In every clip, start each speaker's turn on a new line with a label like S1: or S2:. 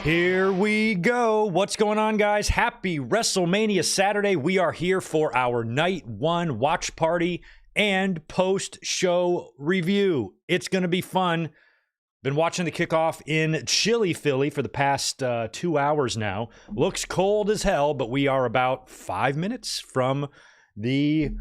S1: Here we go. What's going on, guys? Happy WrestleMania Saturday. We are here for our Night 1 watch party and post-show review. It's going to be fun. Been watching the kickoff in chilly Philly for the past 2 hours now. Looks cold as hell, but we are about 5 minutes from the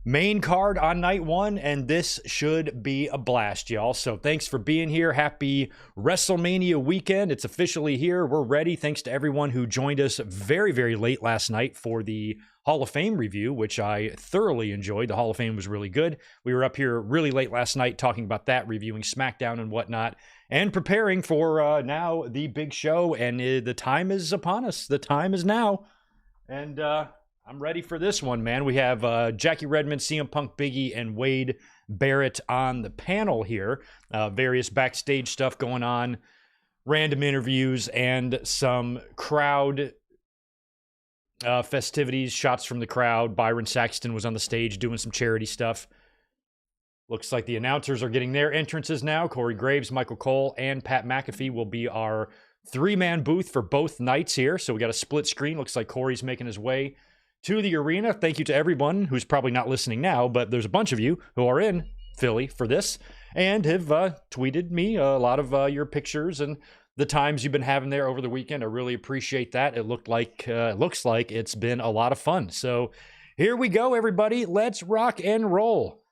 S1: main card on Night 1, and this should be a blast, y'all. So thanks for being here. Happy WrestleMania weekend. It's officially here. We're ready. Thanks to everyone who joined us very, very late last night for the Hall of Fame review, which I thoroughly enjoyed. The Hall of Fame was really good. We were up here really late last night talking about that, reviewing SmackDown and whatnot, and preparing for now the big show, and the time is upon us. The time is now. And I'm ready for this one, man. We have Jackie Redmond, CM Punk, Big E, and Wade Barrett on the panel here. Various backstage stuff going on, random interviews, and some crowd festivities, shots from the crowd. Byron Saxton was on the stage doing some charity stuff. Looks like the announcers are getting their entrances now. Corey Graves, Michael Cole, and Pat McAfee will be our three-man booth for both nights here. So we got a split screen. Looks like Corey's making his way to the arena. Thank you to everyone who's probably not listening now, but there's a bunch of you who are in Philly for this and have tweeted me a lot of your pictures and the times you've been having there over the weekend. I really appreciate that. It looks like it's been a lot of fun. So here we go, everybody. Let's rock and roll.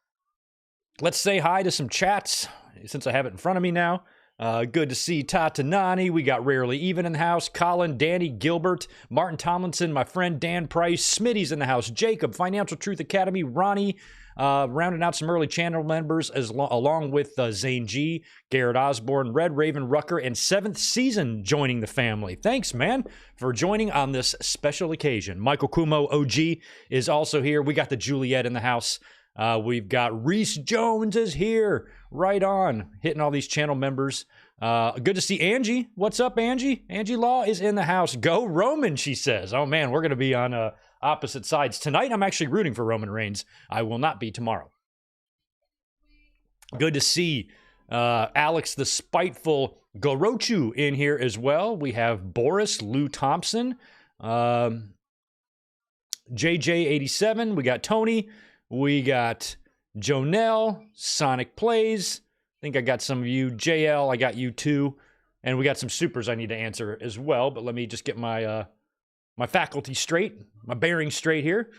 S1: Let's say hi to some chats since I have it in front of me now. Good to see Tatanani. We got Rarely Even in the house. Colin, Danny, Gilbert, Martin Tomlinson, my friend Dan Price, Smitty's in the house. Jacob, Financial Truth Academy, Ronnie, rounding out some early channel members along with Zayn G, Garrett Osborne, Red Raven Rucker, and 7th Season joining the family. Thanks, man, for joining on this special occasion. Michael Kumo, OG, is also here. We got the Juliet in the house. We've got Reese Jones is here. Right on. Hitting all these channel members. Good to see Angie. What's up, Angie? Angie Law is in the house. Go Roman, she says. Oh, man, we're going to be on opposite sides. Tonight, I'm actually rooting for Roman Reigns. I will not be tomorrow. Good to see Alex the Spiteful Gorochu in here as well. We have Boris, Lou Thompson, JJ87. We got Tony. We got Jonelle, Sonic Plays. I think I got some of you. JL, I got you too. And we got some supers I need to answer as well. But let me just get my my faculty straight, my bearings straight here.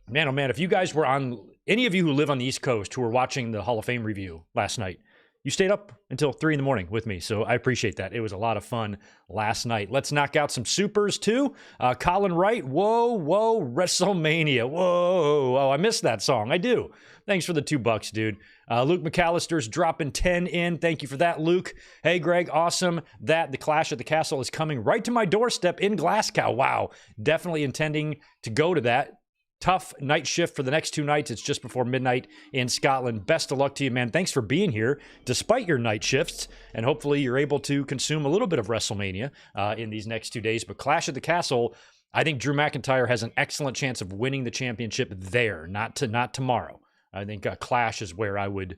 S1: Man, oh man, if you guys were on, any of you who live on the East Coast who were watching the Hall of Fame review last night, you stayed up until 3 in the morning with me, so I appreciate that. It was a lot of fun last night. Let's knock out some supers, too. Colin Wright, whoa, WrestleMania. Whoa, oh, I missed that song. I do. Thanks for the $2, dude. Luke McAllister's dropping 10 in. Thank you for that, Luke. Hey, Greg, awesome that the Clash at the Castle is coming right to my doorstep in Glasgow. Wow, definitely intending to go to that. Tough night shift for the next 2 nights. It's just before midnight in Scotland. Best of luck to you, man. Thanks for being here despite your night shifts, and hopefully you're able to consume a little bit of WrestleMania in these next 2 days. But Clash at the Castle, I think Drew McIntyre has an excellent chance of winning the championship there, not tomorrow. I think Clash is where I would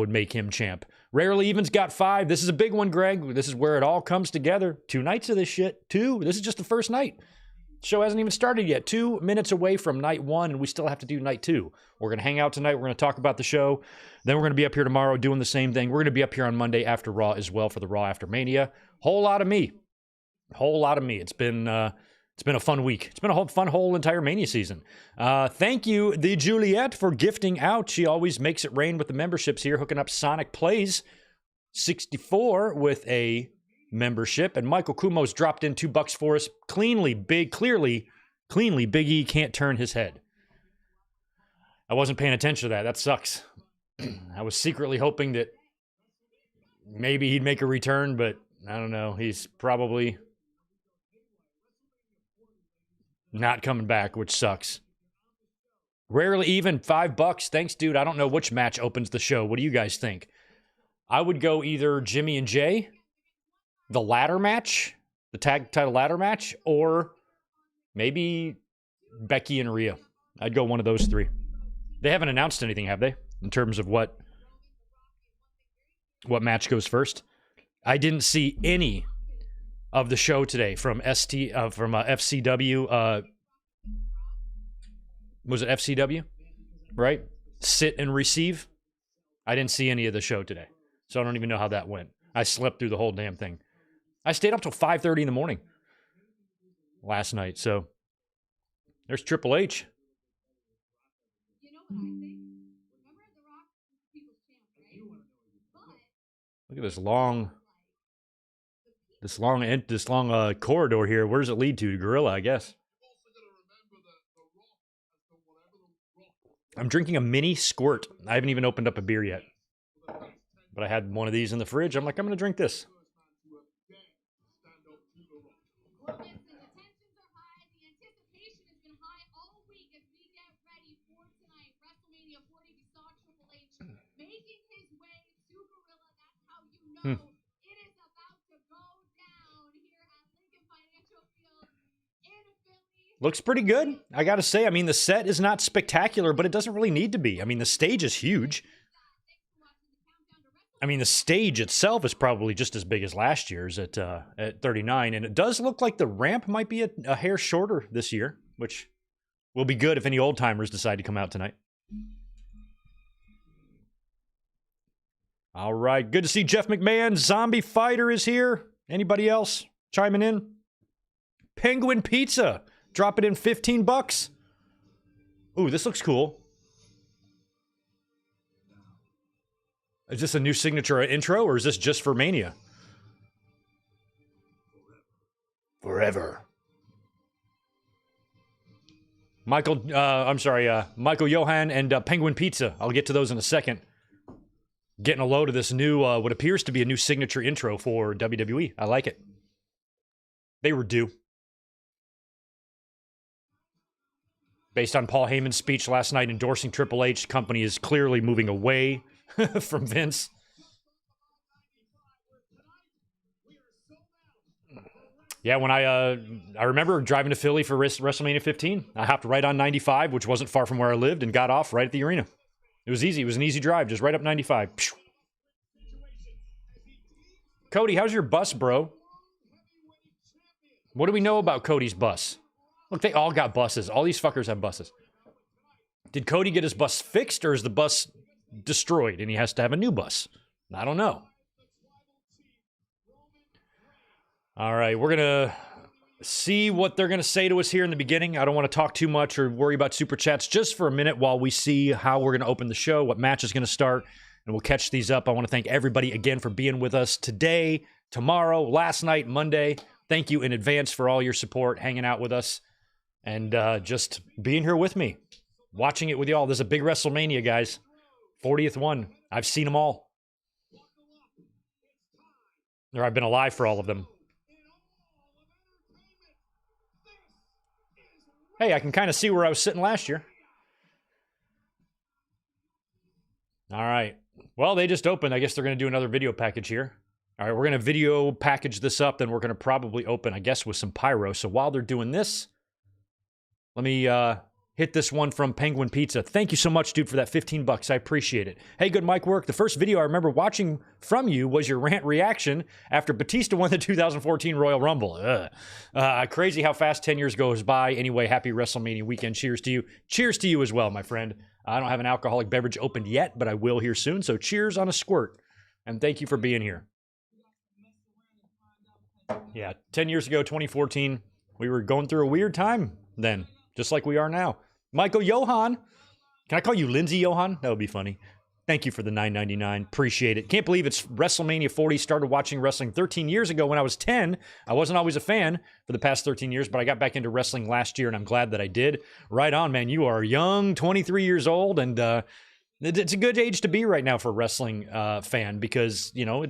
S1: make him champ. Rarely Even's got 5. This is a big one, Greg. This is where it all comes together. 2 nights of this shit. 2. This is just the first night. Show hasn't even started yet. 2 minutes away from night 1, and we still have to do night 2. We're going to hang out tonight. We're going to talk about the show. Then we're going to be up here tomorrow doing the same thing. We're going to be up here on Monday after Raw as well for the Raw After Mania. Whole lot of me. It's been a fun week. It's been a fun whole entire Mania season. Thank you, the Juliet, for gifting out. She always makes it rain with the memberships here, hooking up Sonic Plays 64 with a membership, and Michael Kumo's dropped in $2 for us. Cleanly, Big E can't turn his head. I wasn't paying attention to that. That sucks. I was secretly hoping that maybe he'd make a return, but I don't know. He's probably not coming back, which sucks. Rarely Even, $5. Thanks, dude. I don't know which match opens the show. What do you guys think? I would go either Jimmy and Jay, the ladder match, the tag title ladder match, or maybe Becky and Rhea. I'd go one of those 3. They haven't announced anything, have they? In terms of what match goes first? I didn't see any of the show today from FCW. Was it FCW? Right? Sit and receive. I didn't see any of the show today, so I don't even know how that went. I slept through the whole damn thing. I stayed up till 5:30 in the morning last night, so there's Triple H. Look at this long corridor here. Where does it lead to? Gorilla, I guess. I'm drinking a mini squirt. I haven't even opened up a beer yet. But I had one of these in the fridge. I'm like, I'm going to drink this. Looks pretty good, I gotta say. I mean, the set is not spectacular, but it doesn't really need to be. I mean, the stage is huge. I mean, the stage itself is probably just as big as last year's at 39, and it does look like the ramp might be a hair shorter this year, which will be good if any old-timers decide to come out tonight. All right, good to see Jeff McMahon. Zombie Fighter is here. Anybody else chiming in? Penguin Pizza. Drop it in $15. Ooh, this looks cool. Is this a new signature intro, or is this just for Mania? Forever. Michael Johan and Penguin Pizza. I'll get to those in a second. Getting a load of this new, what appears to be a new signature intro for WWE. I like it. They were due. Based on Paul Heyman's speech last night endorsing Triple H, the company is clearly moving away from Vince. Yeah, when I remember driving to Philly for WrestleMania 15, I hopped right on 95, which wasn't far from where I lived, and got off right at the arena. It was easy. It was an easy drive, just right up 95. Cody, how's your bus, bro? What do we know about Cody's bus? Look, they all got buses. All these fuckers have buses. Did Cody get his bus fixed, or is the bus destroyed and he has to have a new bus? I don't know. All right, we're going to see what they're going to say to us here in the beginning. I don't want to talk too much or worry about Super Chats just for a minute while we see how we're going to open the show, what match is going to start, and we'll catch these up. I want to thank everybody again for being with us today, tomorrow, last night, Monday. Thank you in advance for all your support, hanging out with us, and just being here with me, watching it with y'all. This is a big WrestleMania, guys. 40th one. I've seen them all. Or I've been alive for all of them. Hey, I can kind of see where I was sitting last year. All right. Well, they just opened. I guess they're going to do another video package here. All right, we're going to video package this up, then we're going to probably open, I guess, with some pyro. So while they're doing this, let me hit this one from Penguin Pizza. Thank you so much, dude, for that $15. I appreciate it. Hey, good mic work. The first video I remember watching from you was your rant reaction after Batista won the 2014 Royal Rumble. Crazy how fast 10 years goes by. Anyway, happy WrestleMania weekend. Cheers to you. Cheers to you as well, my friend. I don't have an alcoholic beverage opened yet, but I will here soon. So cheers on a squirt. And thank you for being here. Yeah, 10 years ago, 2014, we were going through a weird time then, just like we are now. Michael Johan. Can I call you Lindsay Johan? That would be funny. Thank you for the $9.99. Appreciate it. Can't believe it's WrestleMania 40. Started watching wrestling 13 years ago when I was 10. I wasn't always a fan for the past 13 years, but I got back into wrestling last year, and I'm glad that I did. Right on, man. You are young, 23 years old, and it's a good age to be right now for a wrestling fan because, you know,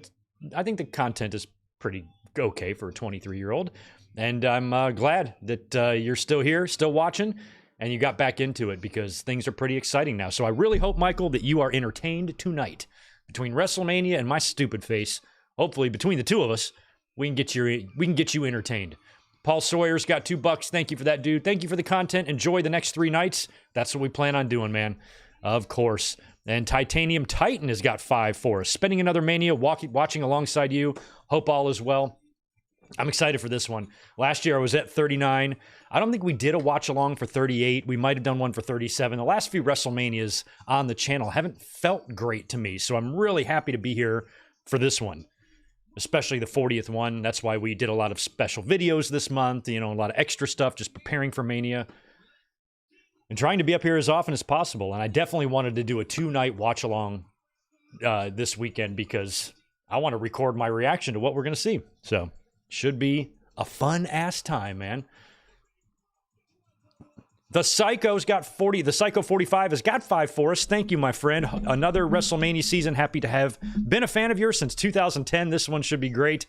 S1: I think the content is pretty okay for a 23-year-old. And I'm glad that you're still here, still watching, and you got back into it because things are pretty exciting now. So I really hope, Michael, that you are entertained tonight. Between WrestleMania and my stupid face, hopefully between the two of us, we can get you entertained. Paul Sawyer's got $2. Thank you for that, dude. Thank you for the content. Enjoy the next 3 nights. That's what we plan on doing, man. Of course. And Titanium Titan has got $5 for us. Spending another Mania, watching alongside you. Hope all is well. I'm excited for this one. Last year I was at 39. I don't think we did a watch along for 38. We might have done one for 37. The last few WrestleManias on the channel haven't felt great to me, so I'm really happy to be here for this one, especially the 40th one. That's why we did a lot of special videos this month, you know, a lot of extra stuff, just preparing for Mania and trying to be up here as often as possible. And I definitely wanted to do a 2-night watch along this weekend because I want to record my reaction to what we're going to see. So should be a fun-ass time, man. The Psycho's got 40. The Psycho 45 has got 5 for us. Thank you, my friend. Another WrestleMania season. Happy to have been a fan of yours since 2010. This one should be great.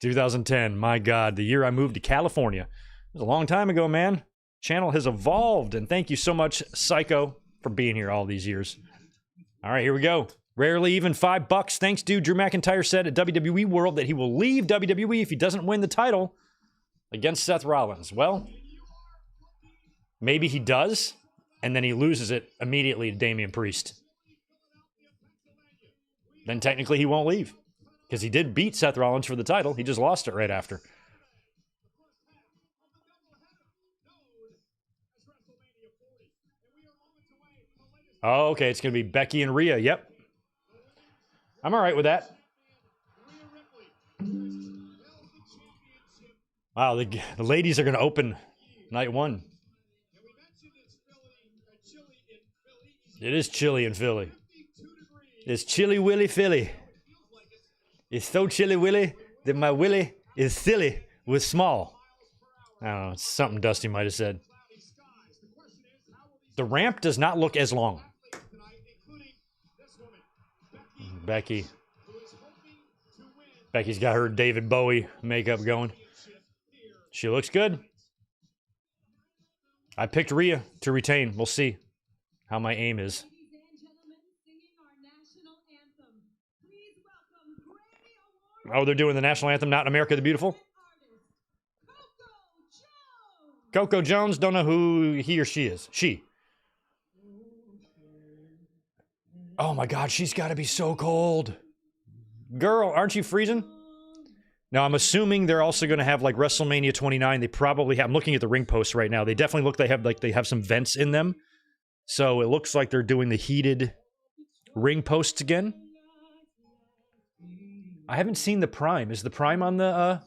S1: 2010, my God, the year I moved to California. It was a long time ago, man. Channel has evolved, and thank you so much, Psycho, for being here all these years. All right, here we go. Rarely even $5. Thanks, dude. Drew McIntyre said at WWE World that he will leave WWE if he doesn't win the title against Seth Rollins. Well, maybe he does, and then he loses it immediately to Damian Priest. Then technically he won't leave, because he did beat Seth Rollins for the title. He just lost it right after. Oh, okay, it's going to be Becky and Rhea. Yep. I'm all right with that. Wow, the ladies are going to open night one. It is chilly in Philly. It's chilly willy Philly. It's so chilly willy that my willy is silly with small. I don't know, it's something Dusty might have said. The ramp does not look as long. Becky's got her David Bowie makeup going. She looks good. I picked Rhea to retain. We'll see how my aim is. Oh, they're doing the national anthem, not America the Beautiful? Coco Jones, don't know who he or she is. She. Oh my God, she's got to be so cold. Girl, aren't you freezing? Now, I'm assuming they're also going to have like WrestleMania 29. They probably have, I'm looking at the ring posts right now. They definitely look, they have some vents in them. So it looks like they're doing the heated ring posts again. I haven't seen the Prime. Is the Prime on the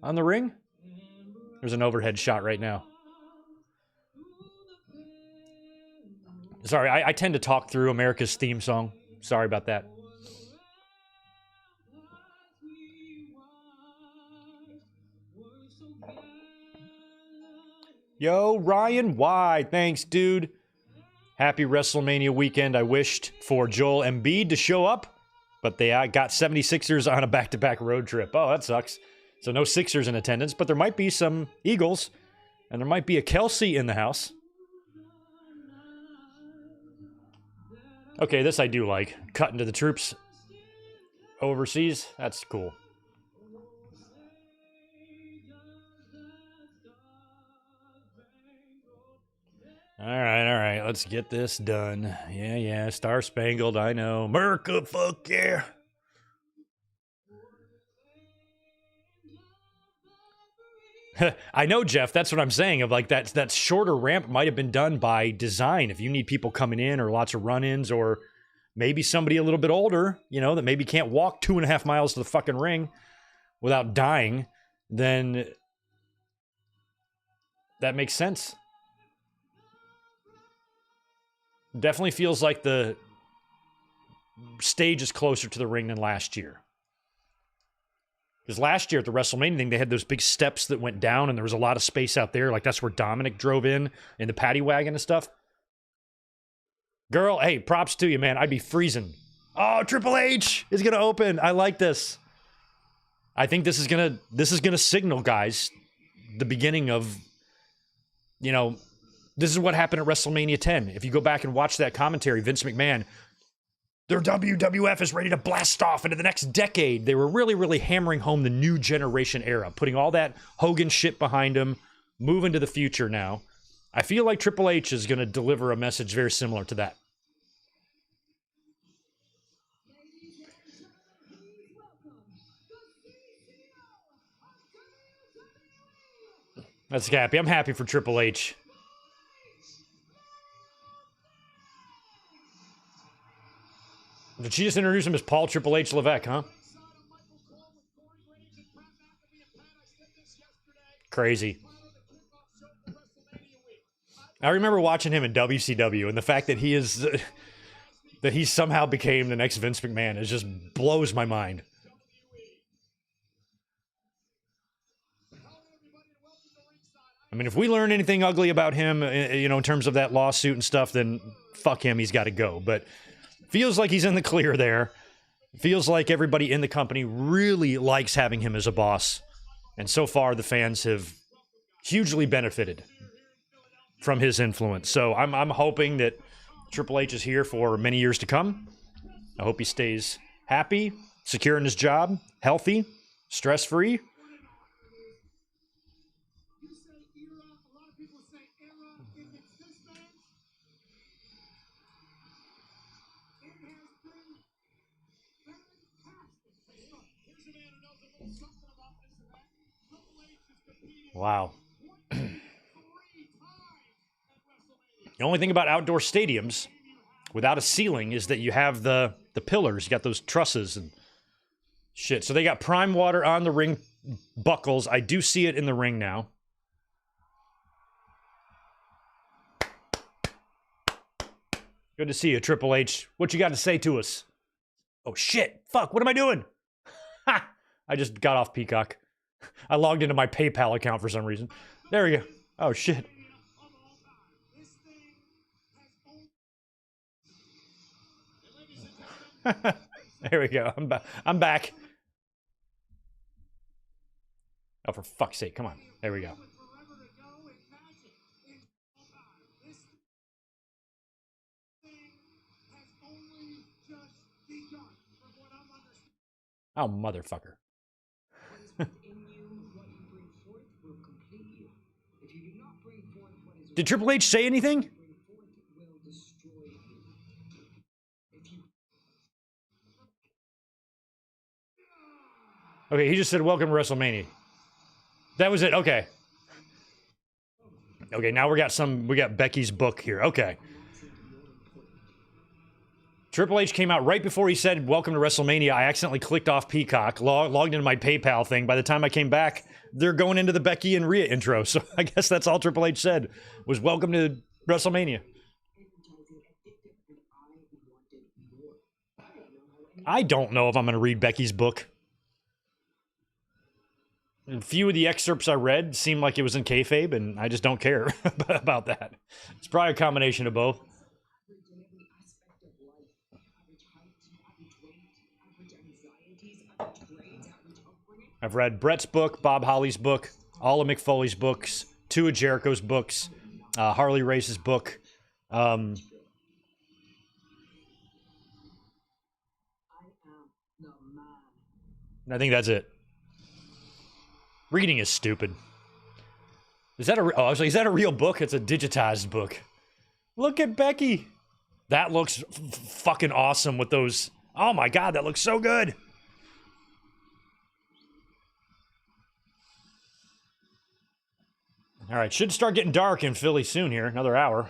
S1: ring? There's an overhead shot right now. Sorry, I tend to talk through America's theme song. Sorry about that. Yo, Ryan Y. Thanks, dude. Happy WrestleMania weekend. I wished for Joel Embiid to show up, but they got 76ers on a back-to-back road trip. Oh, that sucks. So no Sixers in attendance, but there might be some Eagles, and there might be a Kelsey in the house. Okay, this I do like. Cutting to the troops overseas. That's cool. All right. Let's get this done. Yeah. Star Spangled, I know. America, fuck yeah. I know, Jeff. That's what I'm saying. Of like that shorter ramp might have been done by design. If you need people coming in or lots of run-ins, or maybe somebody a little bit older, you know, that maybe can't walk 2.5 miles to the fucking ring without dying, then that makes sense. Definitely feels like the stage is closer to the ring than last year. Because last year at the WrestleMania thing, they had those big steps that went down, and there was a lot of space out there. Like, that's where Dominik drove in the paddy wagon and stuff. Girl, hey, props to you, man. I'd be freezing. Oh, Triple H is going to open. I like this. I think this is gonna signal, guys, the beginning of, you know, this is what happened at WrestleMania 10. If you go back and watch that commentary, Vince McMahon, their WWF is ready to blast off into the next decade. They were really, really hammering home the new generation era, putting all that Hogan shit behind them, moving to the future now. I feel like Triple H is going to deliver a message very similar to that. That's happy. I'm happy for Triple H. Did she just introduce him as Paul Triple H Levesque, huh? Crazy. I remember watching him in WCW, and the fact that he somehow became the next Vince McMahon, it just blows my mind. I mean, if we learn anything ugly about him, you know, in terms of that lawsuit and stuff, then fuck him, he's got to go. But feels like he's in the clear there. Feels like everybody in the company really likes having him as a boss. And so far, the fans have hugely benefited from his influence. So I'm hoping that Triple H is here for many years to come. I hope he stays happy, secure in his job, healthy, stress-free. Wow. The only thing about outdoor stadiums without a ceiling is that you have the pillars. You got those trusses and shit. So they got prime water on the ring buckles. I do see it in the ring now. Good to see you, Triple H. What you got to say to us? Oh, shit. Fuck, what am I doing? Ha! I just got off Peacock. I logged into my PayPal account for some reason. There we go. Oh, shit. There we go. I'm back. Oh, for fuck's sake. Come on. There we go. Oh, motherfucker. Did Triple H say anything? Okay, he just said, welcome to WrestleMania. That was it. Okay. Okay, now we got Becky's book here. Okay. Triple H came out right before he said, welcome to WrestleMania. I accidentally clicked off Peacock, logged into my PayPal thing. By the time I came back, they're going into the Becky and Rhea intro. So I guess that's all Triple H said, was welcome to WrestleMania. I don't know if I'm going to read Becky's book. A few of the excerpts I read seemed like it was in kayfabe, and I just don't care about that. It's probably a combination of both. I've read Brett's book, Bob Holly's book, all of Mick Foley's books, two of Jericho's books, Harley Race's book. I think that's it. Reading is stupid. Is that is that a real book? It's a digitized book. Look at Becky. That looks fucking awesome with those. Oh my God, that looks so good. All right, should start getting dark in Philly soon here. Another hour.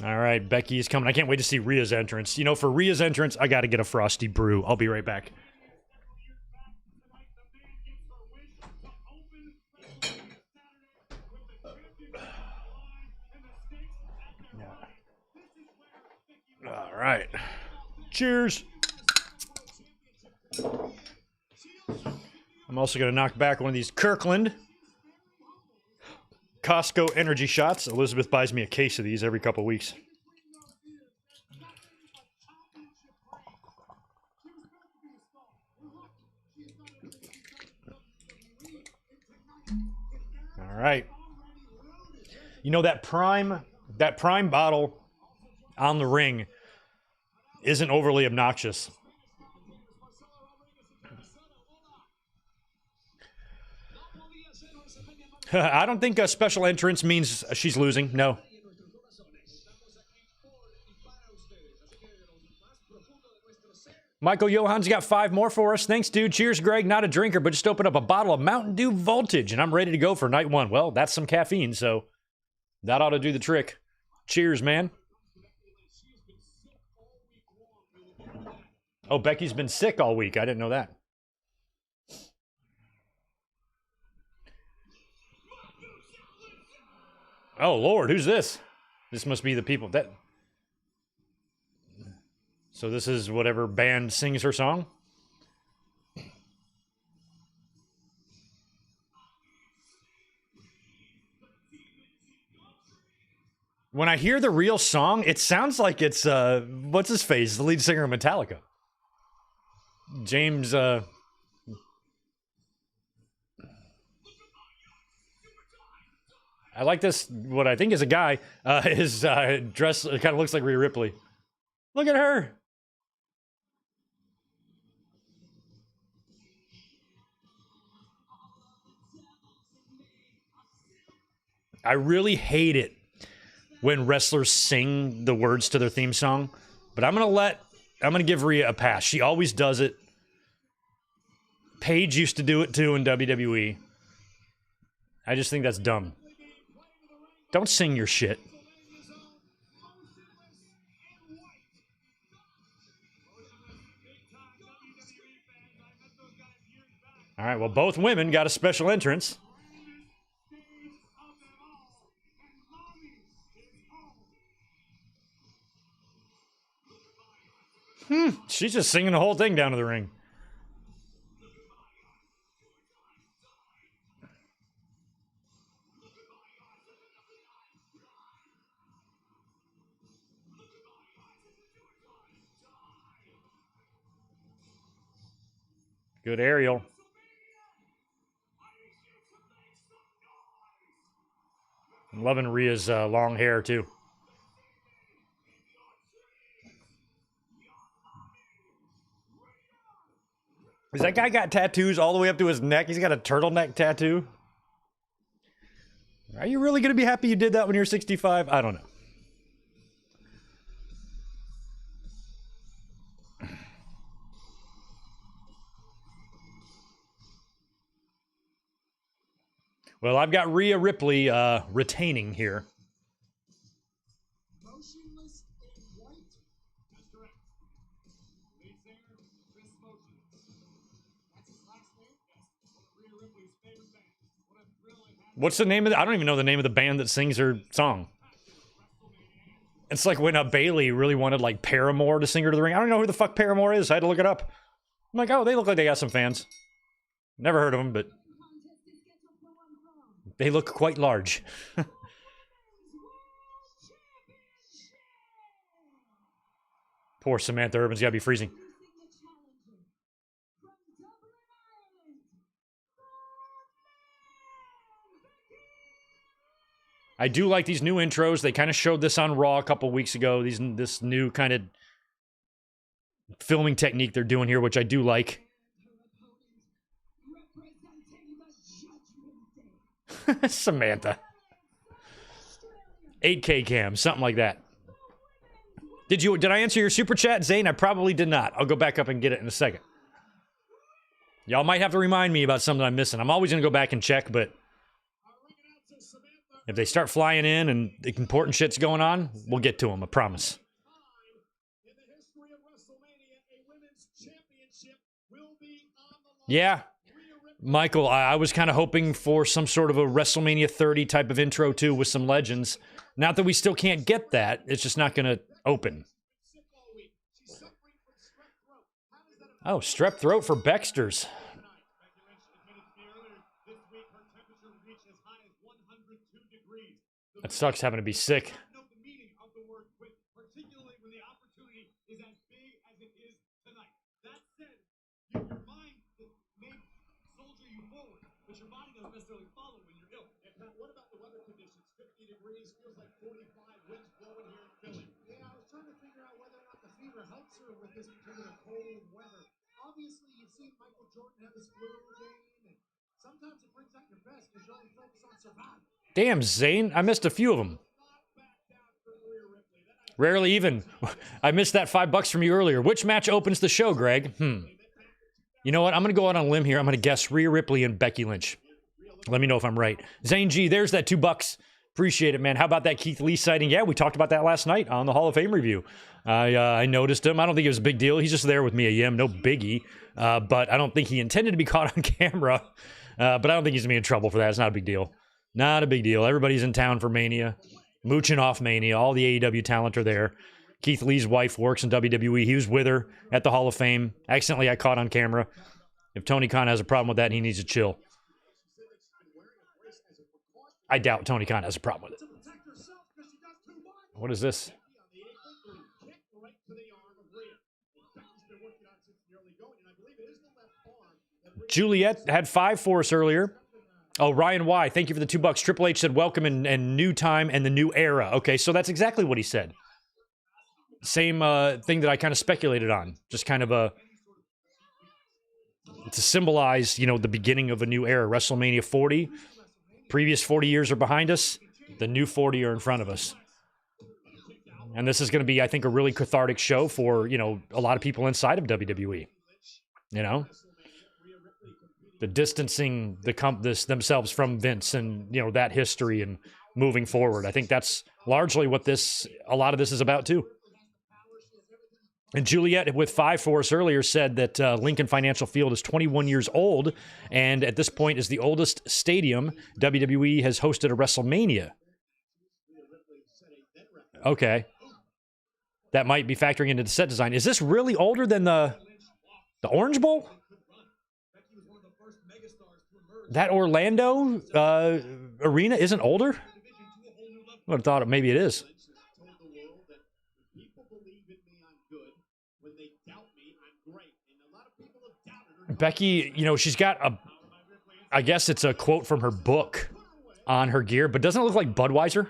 S1: All right, Becky's coming. I can't wait to see Rhea's entrance. You know, for Rhea's entrance, I got to get a frosty brew. I'll be right back. All right. Cheers. I'm also going to knock back one of these Kirkland Costco energy shots. Elizabeth buys me a case of these every couple weeks. All right. You know, that prime bottle on the ring isn't overly obnoxious. I don't think a special entrance means she's losing. No. Michael Johann's got 5 more for us. Thanks, dude. Cheers, Greg. Not a drinker, but just opened up a bottle of Mountain Dew Voltage, and I'm ready to go for night 1. Well, that's some caffeine, so that ought to do the trick. Cheers, man. Oh, Becky's been sick all week. I didn't know that. Oh, Lord, who's this? This must be the people that... So this is whatever band sings her song? When I hear the real song, it sounds like it's, what's his face? The lead singer of Metallica. James, I like this, what I think is a guy, his dress kind of looks like Rhea Ripley. Look at her! I really hate it when wrestlers sing the words to their theme song, but I'm gonna give Rhea a pass. She always does it. Paige used to do it too in WWE. I just think that's dumb. Don't sing your shit. All right, well, both women got a special entrance. She's just singing the whole thing down to the ring. Good aerial. I'm loving Rhea's long hair, too. Has that guy got tattoos all the way up to his neck? He's got a turtleneck tattoo. Are you really going to be happy you did that when you're 65? I don't know. Well, I've got Rhea Ripley retaining here. What's the name of I don't even know the name of the band that sings her song. It's like when Bailey really wanted like Paramore to sing her to the ring. I don't know who the fuck Paramore is. I had to look it up. I'm like, oh, they look like they got some fans. Never heard of them, but they look quite large. Poor Samantha Urban's gotta be freezing. I do like these new intros. They kind of showed this on Raw a couple weeks ago. This new kind of filming technique they're doing here, which I do like. Samantha. 8K cam, something like that. Did I answer your super chat, Zayn? I probably did not. I'll go back up and get it in a second. Y'all might have to remind me about something I'm missing. I'm always going to go back and check, but if they start flying in and the important shit's going on, we'll get to them, I promise. Yeah. Michael, I was kind of hoping for some sort of a WrestleMania 30 type of intro, too, with some legends. Not that we still can't get that. It's just not going to open. Oh, strep throat for Baxter's. That sucks having to be sick. Damn, Zayn. I missed a few of them. Rarely even. I missed that $5 from you earlier. Which match opens the show, Greg? You know what? I'm going to go out on a limb here. I'm going to guess Rhea Ripley and Becky Lynch. Let me know if I'm right. Zane G, there's that $2. Appreciate it, man. How about that Keith Lee sighting? Yeah, we talked about that last night on the Hall of Fame review. I noticed him. I don't think it was a big deal. He's just there with Mia Yim. No biggie. But I don't think he intended to be caught on camera. But I don't think he's going to be in trouble for that. It's not a big deal. Not a big deal. Everybody's in town for Mania. Mooching off Mania. All the AEW talent are there. Keith Lee's wife works in WWE. He was with her at the Hall of Fame. Accidentally got caught on camera. If Tony Khan has a problem with that, he needs to chill. I doubt Tony Khan has a problem with it. What is this? Juliet had 5 for us earlier. Oh, Ryan Y, thank you for the $2. Triple H said welcome and new time and the new era. Okay, so that's exactly what he said. Same thing that I kind of speculated on. Just kind of to symbolize, you know, the beginning of a new era. WrestleMania 40. Previous 40 years are behind us. The new 40 are in front of us. And this is going to be, I think, a really cathartic show for, you know, a lot of people inside of WWE. You know? The distancing themselves from Vince and, you know, that history and moving forward. I think that's largely what a lot of this is about, too. And Juliet, with 5 for us earlier, said that Lincoln Financial Field is 21 years old, and at this point is the oldest stadium WWE has hosted a WrestleMania. Okay. That might be factoring into the set design. Is this really older than the Orange Bowl? That Orlando arena isn't older? I would have thought maybe it is. Becky, you know, she's got I guess it's a quote from her book on her gear, but doesn't it look like Budweiser?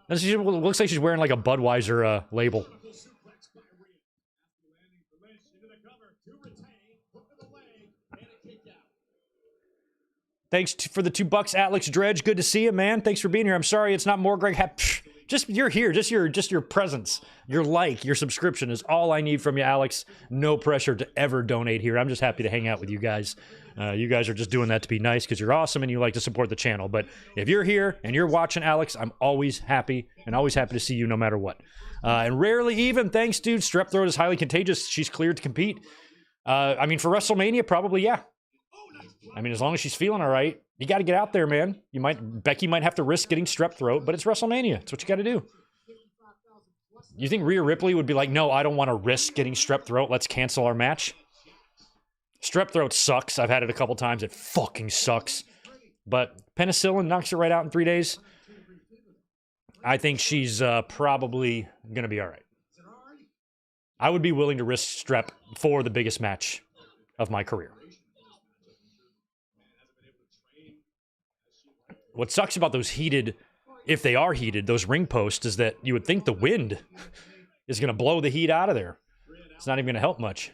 S1: It looks like she's wearing like a Budweiser label. Thanks for the $2, Alex Dredge. Good to see you, man. Thanks for being here. I'm sorry it's not more Greg. Just you're here. Just your presence, your subscription is all I need from you, Alex. No pressure to ever donate here. I'm just happy to hang out with you guys. You guys are just doing that to be nice because you're awesome and you like to support the channel. But if you're here and you're watching, Alex, I'm always happy to see you no matter what. And rarely even, thanks, dude. Strep throat is highly contagious. She's cleared to compete. I mean, for WrestleMania, probably, yeah. I mean, as long as she's feeling all right, you got to get out there, man. Becky might have to risk getting strep throat, but it's WrestleMania. It's what you got to do. You think Rhea Ripley would be like, no, I don't want to risk getting strep throat. Let's cancel our match. Strep throat sucks. I've had it a couple times. It fucking sucks. But penicillin knocks it right out in 3 days. I think she's probably going to be all right. I would be willing to risk strep for the biggest match of my career. What sucks about those heated, if they are heated, those ring posts, is that you would think the wind is going to blow the heat out of there. It's not even going to help much.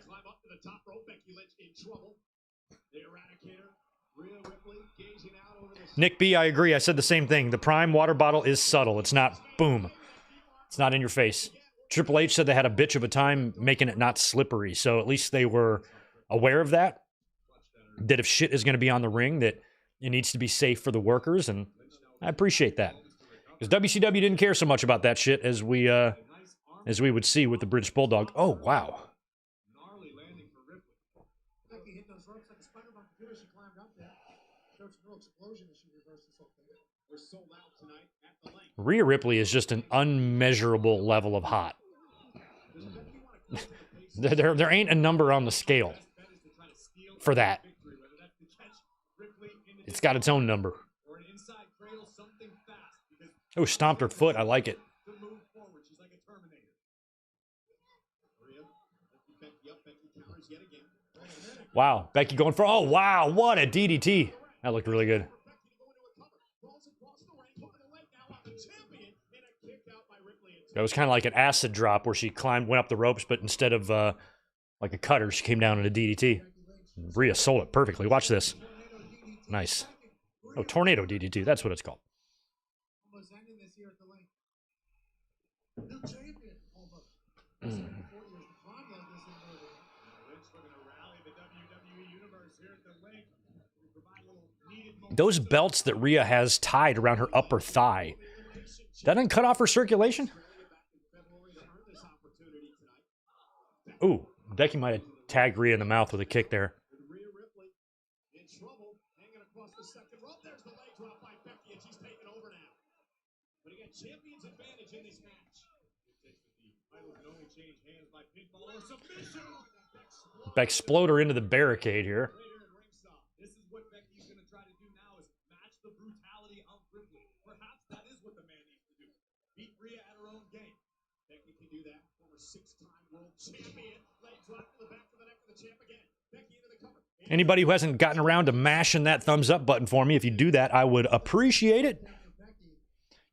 S1: Nick B, I agree. I said the same thing. The Prime water bottle is subtle. It's not boom. It's not in your face. Triple H said they had a bitch of a time making it not slippery, so at least they were aware of that. That if shit is going to be on the ring, that it needs to be safe for the workers, and I appreciate that. Because WCW didn't care so much about that shit as we would see with the British Bulldog. Oh, wow. Rhea Ripley is just an unmeasurable level of hot. There ain't a number on the scale for that. It's got its own number. Oh, stomped her foot. I like it. Wow. Becky going for... Oh, wow. What a DDT. That looked really good. That was kind of like an acid drop where she went up the ropes, but instead of like a cutter, she came down in a DDT. Rhea sold it perfectly. Watch this. Nice. Oh, tornado DDT. That's what it's called.
S2: Almost ending this here at the link. New champion, almost. 40 years the prime like this in the movie. Lynch looking to rally the WWE universe here at the link. We provide a little needed
S1: Those belts that Rhea has tied around her upper thigh, that doesn't cut off her circulation? Ooh, Becky might have tagged Rhea in the mouth with a kick there.
S2: Rhea Ripley in trouble, hanging across the second rope. There's the leg drop by Becky, and she's taking over now. But again, champion's advantage in this match. Title can only change hands by pinfall or submission.
S1: Exploder into the barricade here.
S2: This is what Becky's going to try to do now, is match the brutality of Ripley. Perhaps that is what the man needs to do. Beat Rhea at her own game. Becky can do that. Former 6-time world champion. Leg drop to the back of the neck of the champ again. Becky into the cover.
S1: Anybody who hasn't gotten around to mashing that thumbs up button for me, if you do that, I would appreciate it.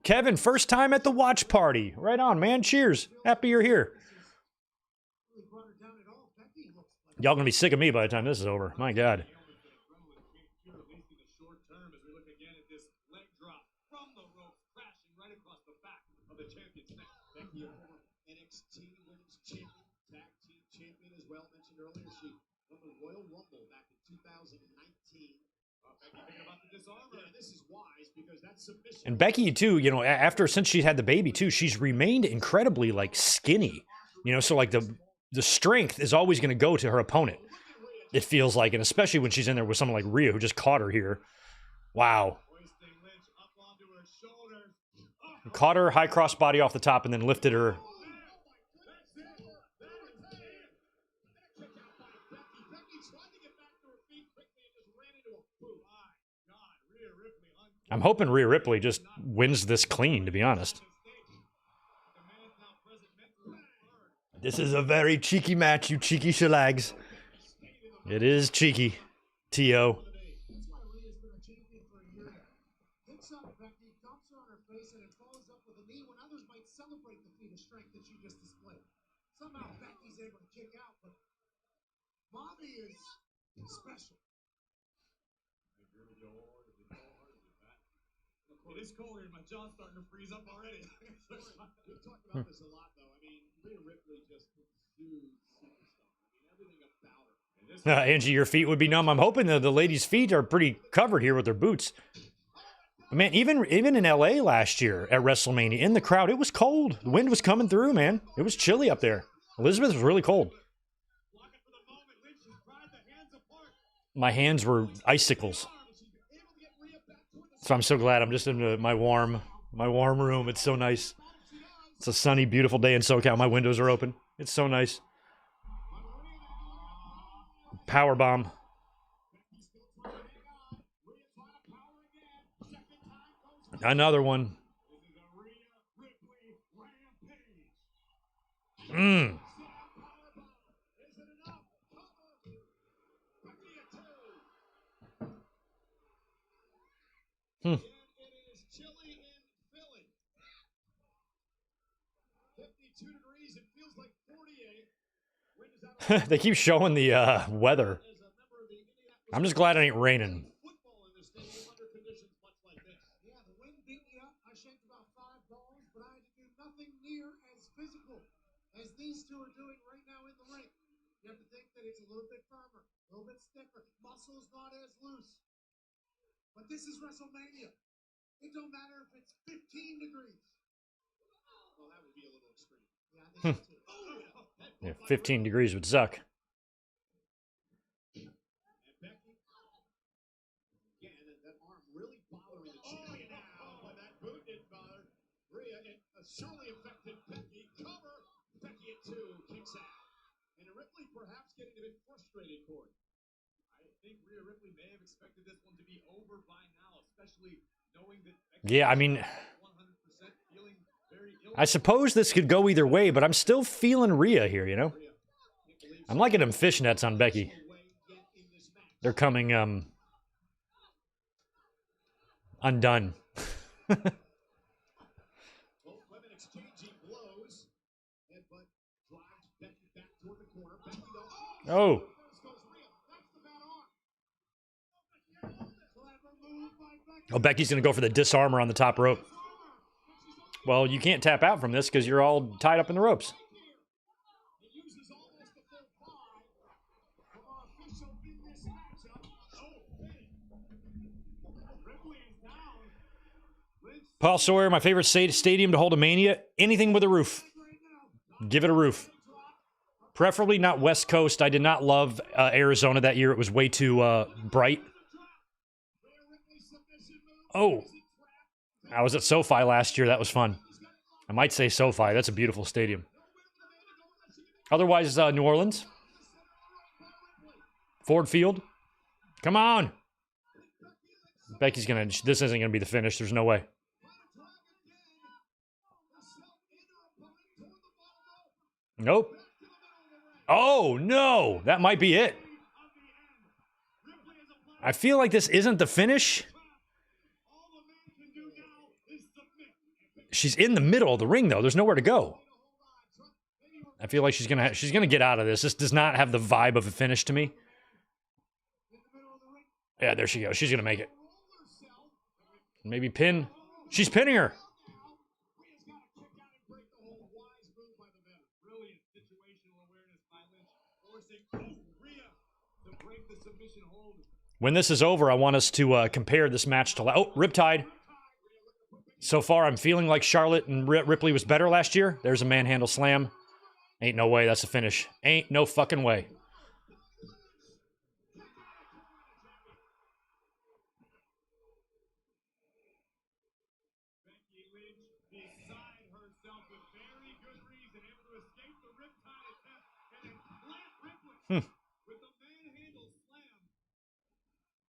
S1: Kevin, first time at the watch party. Right on, man. Cheers. Happy you're here. Y'all gonna be sick of me by the time this is over. My God.
S2: NXT Women's Champion, Tag Team Champion as well. Mentioned earlier, she won the Royal Rumble back in 2019. Becky thinking about the disarmer. Yeah, this is wise because that submission.
S1: And Becky, too, you know, since she's had the baby, too, she's remained incredibly, like, skinny. You know, so, like, the strength is always going to go to her opponent, it feels like. And especially when she's in there with someone like Rhea, who just caught her here. Wow. Caught her, high cross body off the top, and then lifted her. I'm hoping Rhea Ripley just wins this clean, to be honest. This is a very cheeky match, you cheeky shalags. It is cheeky, T.O.
S2: Somehow Becky's able to kick out, but Bobby is special. I agree with you wholeheartedly. It is cold here. My jaw's starting to freeze up already. We've talked about this a lot, though. I mean, Rhea Ripley just exudes superstar. I mean, everything about her.
S1: Angie, your feet would be numb. I'm hoping that the ladies' feet are pretty covered here with their boots. Man, even in LA last year at WrestleMania, in the crowd, it was cold. The wind was coming through, man. It was chilly up there. Elizabeth was really cold. My hands were icicles. So I'm so glad I'm just in my warm room. It's so nice. It's a sunny, beautiful day in SoCal. My windows are open. It's so nice. Power bomb. Another one. They keep showing the weather. I'm just glad it ain't raining.
S2: As these two are doing right now in the ring. You have to think that it's a little bit firmer, a little bit stiffer, muscles not as loose. But this is WrestleMania. It don't matter if it's 15 degrees. Well, that would be a little extreme. Yeah, I think so too.
S1: Yeah, 15 degrees would suck.
S2: And Becky, again, that arm really bothering the champion now. When that boot didn't bother Rhea, it surely affected Becky. Cover. Becky at 2 kicks out. And Ripley perhaps getting a bit frustrated, Corey. I think Rhea Ripley may have expected this one to be over by now, especially knowing that Becky,
S1: yeah, I mean,
S2: 100% feeling very ill.
S1: I suppose this could go either way, but I'm still feeling Rhea here, you know? I'm liking them fishnets on Becky. They're coming undone. Oh. Oh, Becky's going to go for the disarmor on the top rope. Well, you can't tap out from this because you're all tied up in the ropes. Paul Sawyer, my favorite stadium to hold a Mania. Anything with a roof. Give it a roof. Preferably not West Coast. I did not love Arizona that year. It was way too bright. Oh. I was at SoFi last year. That was fun. I might say SoFi. That's a beautiful stadium. Otherwise, New Orleans. Ford Field. Come on. Becky's going to... This isn't going to be the finish. There's no way. Nope. Oh, no. That might be it. I feel like this isn't the finish. She's in the middle of the ring, though. There's nowhere to go. I feel like she's gonna get out of this. This does not have the vibe of a finish to me. Yeah, there she goes. She's gonna make it. Maybe pin. She's pinning her. When this is over, I want us to compare this match to... Oh, Riptide. So far, I'm feeling like Charlotte and Ripley was better last year. There's a manhandle slam. Ain't no way that's a finish. Ain't no fucking way.
S2: Becky Lynch beside herself with very good reason, able to escape the Riptide attempt and then plant Ripley with the manhandle slam.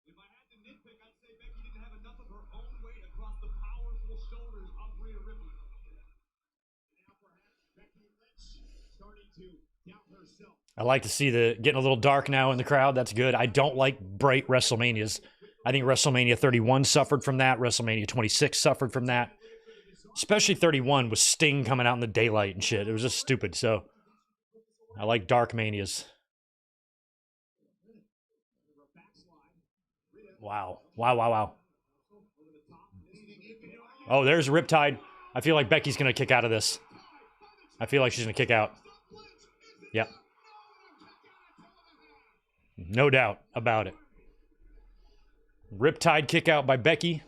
S2: If I had to nitpick, I'd say Becky didn't have enough of her own weight across the powerful shoulders of Rhea Ripley. Now perhaps Becky Lynch starting to doubt herself.
S1: I like to see the getting a little dark now in the crowd. That's good. I don't like bright WrestleManias. I think WrestleMania 31 suffered from that. WrestleMania 26 suffered from that. Especially 31 with Sting coming out in the daylight and shit. It was just stupid. So I like dark manias. Wow. Wow, wow, wow. Oh, there's Riptide. I feel like Becky's going to kick out of this. I feel like she's going to kick out. Yep. No doubt about it. Riptide kick out by Becky.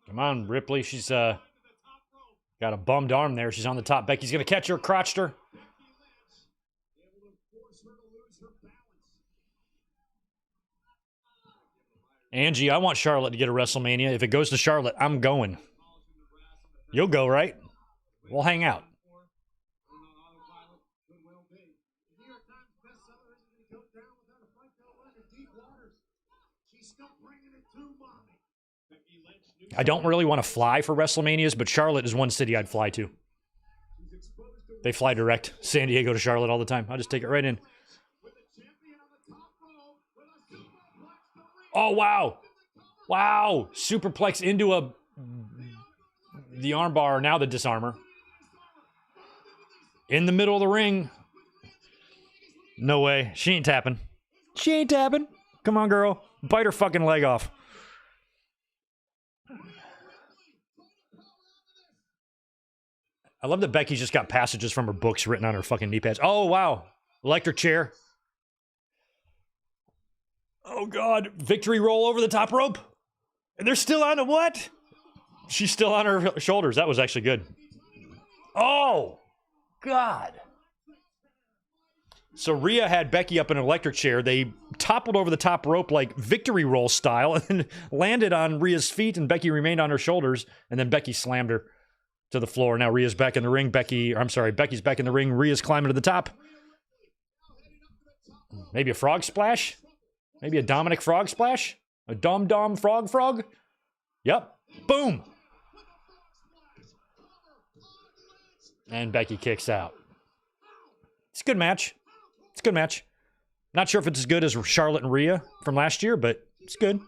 S1: Come on, Ripley. She's got a bummed arm there. She's on the top. Becky's going to catch her, crotched her. Angie, I want Charlotte to get a WrestleMania. If it goes to Charlotte, I'm going. You'll go, right? We'll hang out. I don't really want to fly for WrestleManias, but Charlotte is one city I'd fly to. They fly direct. San Diego to Charlotte all the time. I'll just take it right in. Oh, wow. Wow. Superplex into the armbar, now the disarmor. In the middle of the ring. No way. She ain't tapping. She ain't tapping. Come on, girl. Bite her fucking leg off. I love that Becky's just got passages from her books written on her fucking knee pads. Oh, wow. Electric chair. Oh, God. Victory roll over the top rope. And they're still on a what? She's still on her shoulders. That was actually good. Oh, God. So Rhea had Becky up in an electric chair. They toppled over the top rope like victory roll style and landed on Rhea's feet, and Becky remained on her shoulders, and then Becky slammed her to the floor. Now Rhea's back in the ring. Becky's back in the ring. Rhea's climbing to the top. Maybe a frog splash? Maybe a Dominik frog splash? A Dom frog? Yep. Boom. And Becky kicks out. It's a good match. It's a good match. Not sure if it's as good as Charlotte and Rhea from last year, but it's good.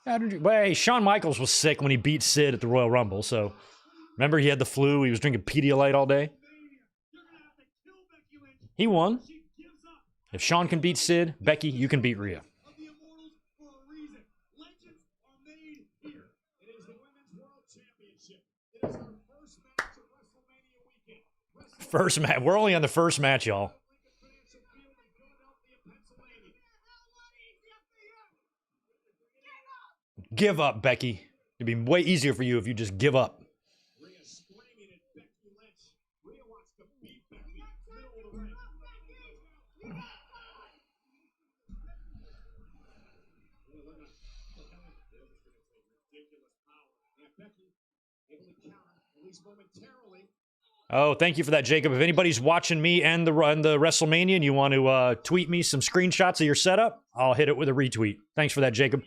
S1: Hey, Shawn Michaels was sick when he beat Sid at the Royal Rumble, so remember he had the flu, he was drinking Pedialyte all day? He won. If Shawn can beat Sid, Becky, you can beat Rhea. First match. We're only on the first match, y'all. Give up, Becky. It'd be way easier for you if you just give up. Oh, thank you for that, Jacob. If anybody's watching me and the WrestleMania and you want to tweet me some screenshots of your setup, I'll hit it with a retweet. Thanks for that, Jacob.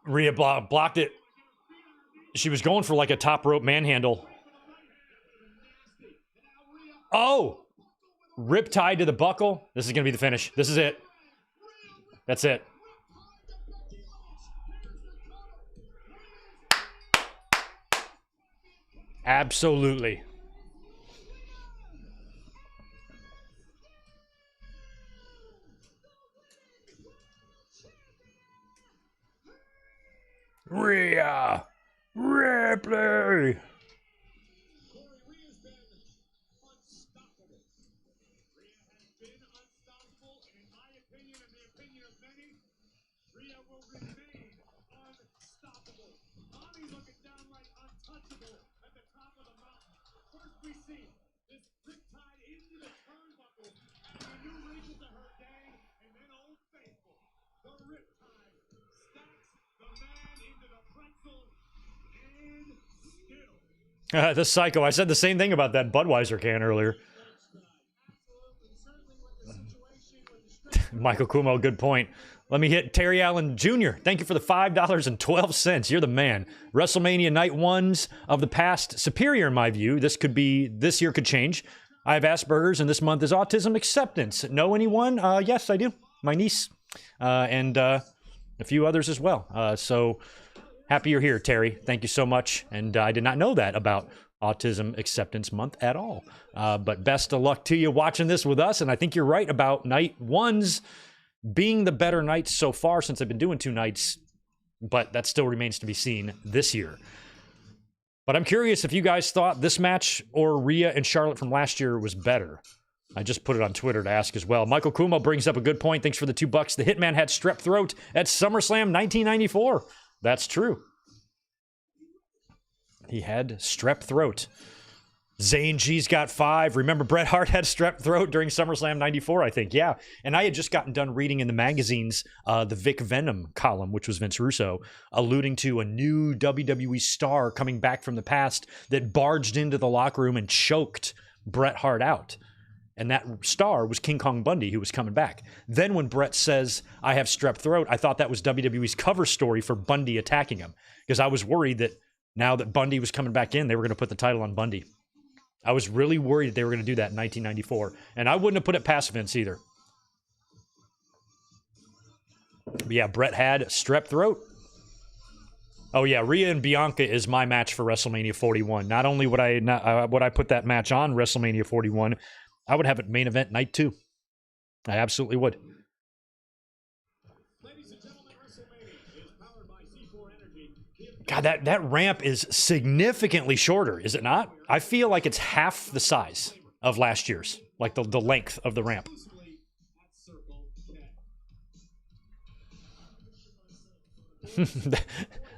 S1: Rhea blocked it. She was going for like a top rope manhandle. Oh! Riptide to the buckle. This is going to be the finish. This is it. That's it. Absolutely. Rhea! Ripley! The Psycho. I said the same thing about that Budweiser can earlier. Michael Kumo, good point. Let me hit Terry Allen Jr. Thank you for the $5.12. You're the man. WrestleMania night ones of the past, superior in my view. This year could change. I have Asperger's and this month is autism acceptance. Know anyone? Yes, I do. My niece and a few others as well. So happy you're here, Terry. Thank you so much. And I did not know that about Autism Acceptance Month at all. But best of luck to you watching this with us. And I think you're right about night ones being the better nights so far since I've been doing 2 nights. But that still remains to be seen this year. But I'm curious if you guys thought this match or Rhea and Charlotte from last year was better. I just put it on Twitter to ask as well. Michael Kumo brings up a good point. Thanks for the $2. The Hitman had strep throat at SummerSlam 1994. That's true. He had strep throat. Zayn G's got 5. Remember Bret Hart had strep throat during SummerSlam 94, I think. Yeah. And I had just gotten done reading in the magazines the Vic Venom column, which was Vince Russo, alluding to a new WWE star coming back from the past that barged into the locker room and choked Bret Hart out. And that star was King Kong Bundy, who was coming back. Then when Bret says, I have strep throat, I thought that was WWE's cover story for Bundy attacking him. Because I was worried that now that Bundy was coming back in, they were going to put the title on Bundy. I was really worried that they were going to do that in 1994. And I wouldn't have put it past Vince either. But yeah, Bret had strep throat. Oh yeah, Rhea and Bianca is my match for WrestleMania 41. Not only would I put that match on WrestleMania 41, I would have it main event night 2. I absolutely would. God, that ramp is significantly shorter, is it not? I feel like it's half the size of last year's, like the length of the ramp.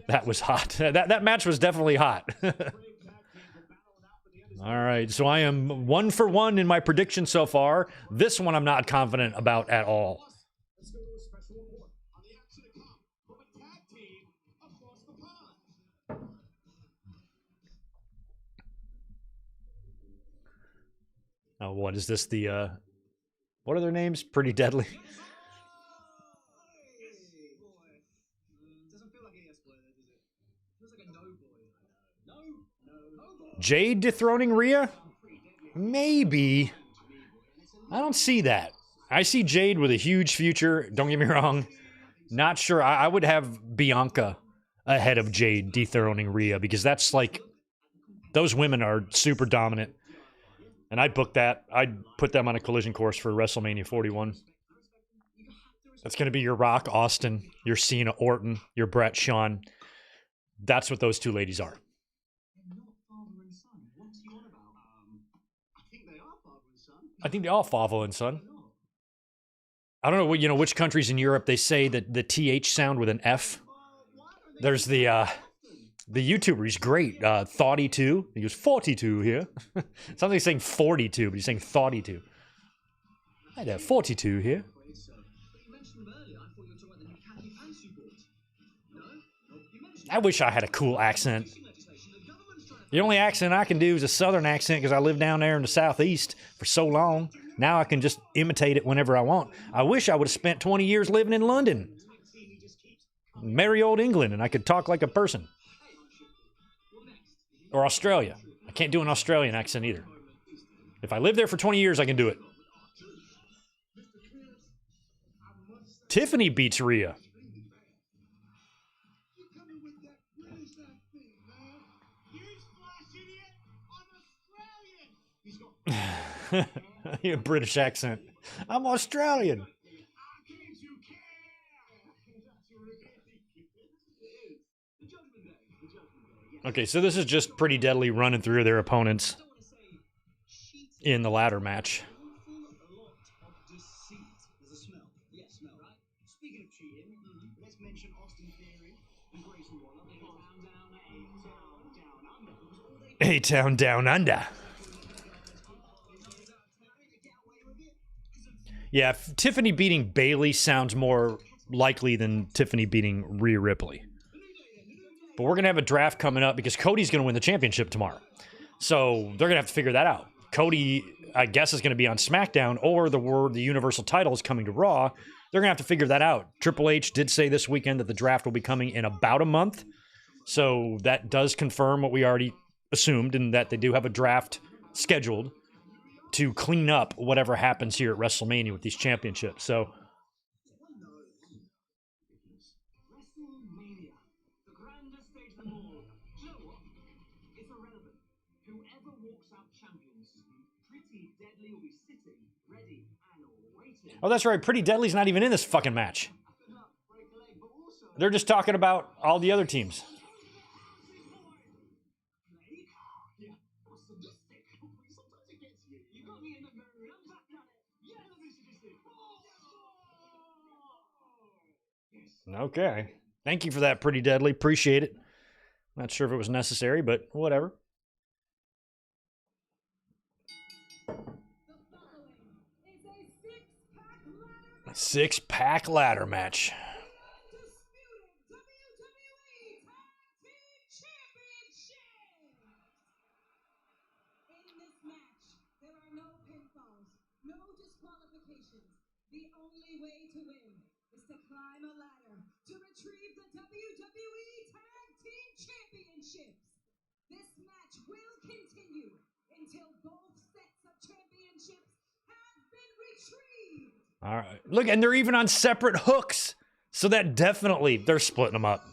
S1: That was hot. That match was definitely hot. All right, so I am 1 for 1 in my prediction so far. This one I'm not confident about at all. Oh, what is this? The What are their names? Pretty Deadly. Jade dethroning Rhea? Maybe. I don't see that. I see Jade with a huge future. Don't get me wrong. Not sure. I would have Bianca ahead of Jade dethroning Rhea because that's like, those women are super dominant. And I'd book that. I'd put them on a collision course for WrestleMania 41. That's going to be your Rock Austin, your Cena Orton, your Brett Shawn. That's what those two ladies are. I think they are father and son. I don't know what, which countries in Europe they say that the TH sound with an F. There's the YouTuber, he's great. Thoughty2. He goes 42 here. Sounds like he's saying 42, but he's saying Thoughty2. Hi there, 42 here. I wish I had a cool accent. The only accent I can do is a southern accent because I lived down there in the southeast for so long. Now I can just imitate it whenever I want. I wish I would have spent 20 years living in London. Merry old England, and I could talk like a person. Or Australia. I can't do an Australian accent either. If I live there for 20 years, I can do it. Tiffany beats Rhea. Your British accent. I'm Australian. Okay, so this is just Pretty Deadly running through their opponents in the ladder match. A-Town Down Under. Yeah, Tiffany beating Bayley sounds more likely than Tiffany beating Rhea Ripley. But we're going to have a draft coming up because Cody's going to win the championship tomorrow. So they're going to have to figure that out. Cody, I guess, is going to be on SmackDown, or the Universal title is coming to Raw. They're going to have to figure that out. Triple H did say this weekend that the draft will be coming in about a month. So that does confirm what we already assumed, and that they do have a draft scheduled to clean up whatever happens here at WrestleMania with these championships. So oh, that's right. Pretty Deadly's not even in this fucking match. They're just talking about all the other teams. Okay. Thank you for that, Pretty Deadly. Appreciate it. Not sure if it was necessary, but whatever. Six-pack ladder match.
S3: The only way to win is to climb a ladder to retrieve the WWE Tag Team Championships. This match will continue until both sets of championships have been retrieved.
S1: All right. Look, and they're even on separate hooks. So that definitely, they're splitting them up.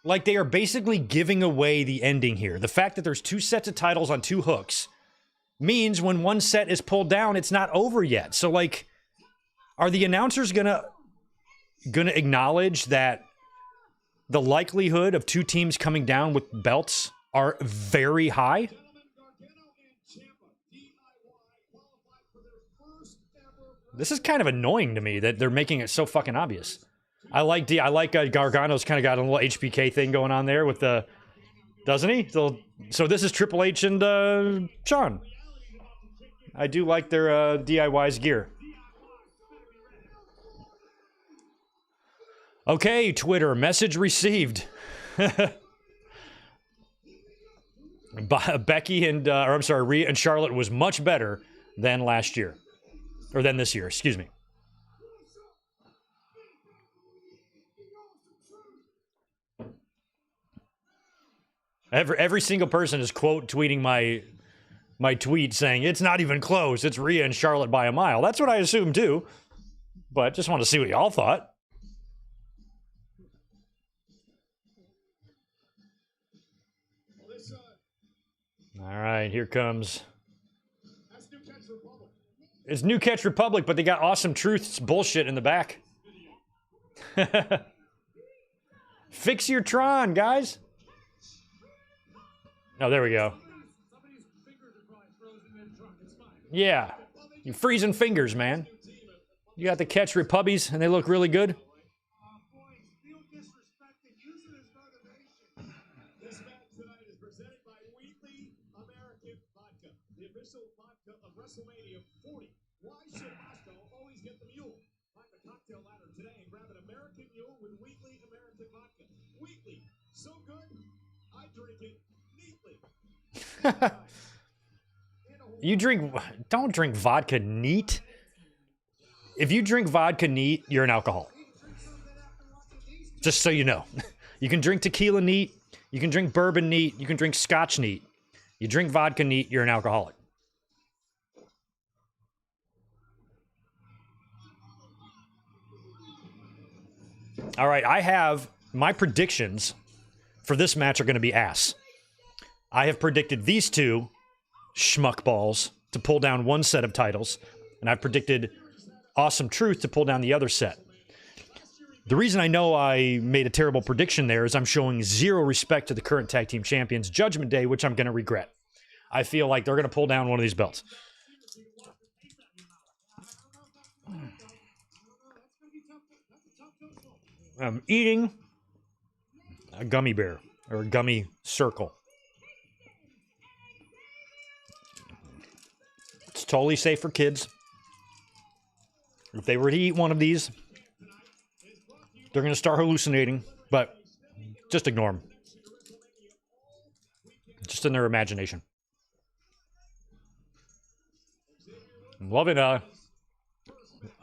S1: Like, they are basically giving away the ending here. The fact that there's two sets of titles on two hooks means when one set is pulled down, it's not over yet. So, like, are the announcers gonna acknowledge that the likelihood of two teams coming down with belts are very high? This is kind of annoying to me that they're making it so fucking obvious. I like Gargano's kind of got a little HBK thing going on there with the, doesn't he? So this is Triple H and Shawn. I do like their DIY's gear. Okay, Twitter, message received. Becky and, or I'm sorry, Rhea and Charlotte was much better than last year. Or than this year, excuse me. Every single person is quote tweeting my tweet saying it's not even close. It's Rhea and Charlotte by a mile. That's what I assumed too. But just want to see what y'all thought. All right, here comes. It's New Catch Republic, but they got Awesome Truth's bullshit in the back. Fix your Tron, guys. Oh, there we go. Yeah, you freezing fingers, man. You got the Catch Repubbies, and they look really good.
S2: This match tonight is presented by Wheatley American Vodka, the official vodka of WrestleMania 40. Why should Moscow always get the mule? Climb the cocktail ladder today and grab an American mule with Wheatley American Vodka. Wheatley, so good, I drink it neatly.
S1: Don't drink vodka neat. If you drink vodka neat, you're an alcoholic. Just so you know. You can drink tequila neat, you can drink bourbon neat, you can drink scotch neat. You drink vodka neat, you're an alcoholic. All right, I have my predictions for this match are going to be ass. I have predicted these two schmuckballs to pull down one set of titles, and I've predicted Awesome Truth to pull down the other set. The reason I know I made a terrible prediction there is I'm showing zero respect to the current tag team champions, Judgment Day, which I'm going to regret. I feel like they're going to pull down one of these belts. I'm eating a gummy bear, or a gummy circle. It's totally safe for kids. If they were to eat one of these, they're going to start hallucinating, but just ignore them. Just in their imagination. I'm loving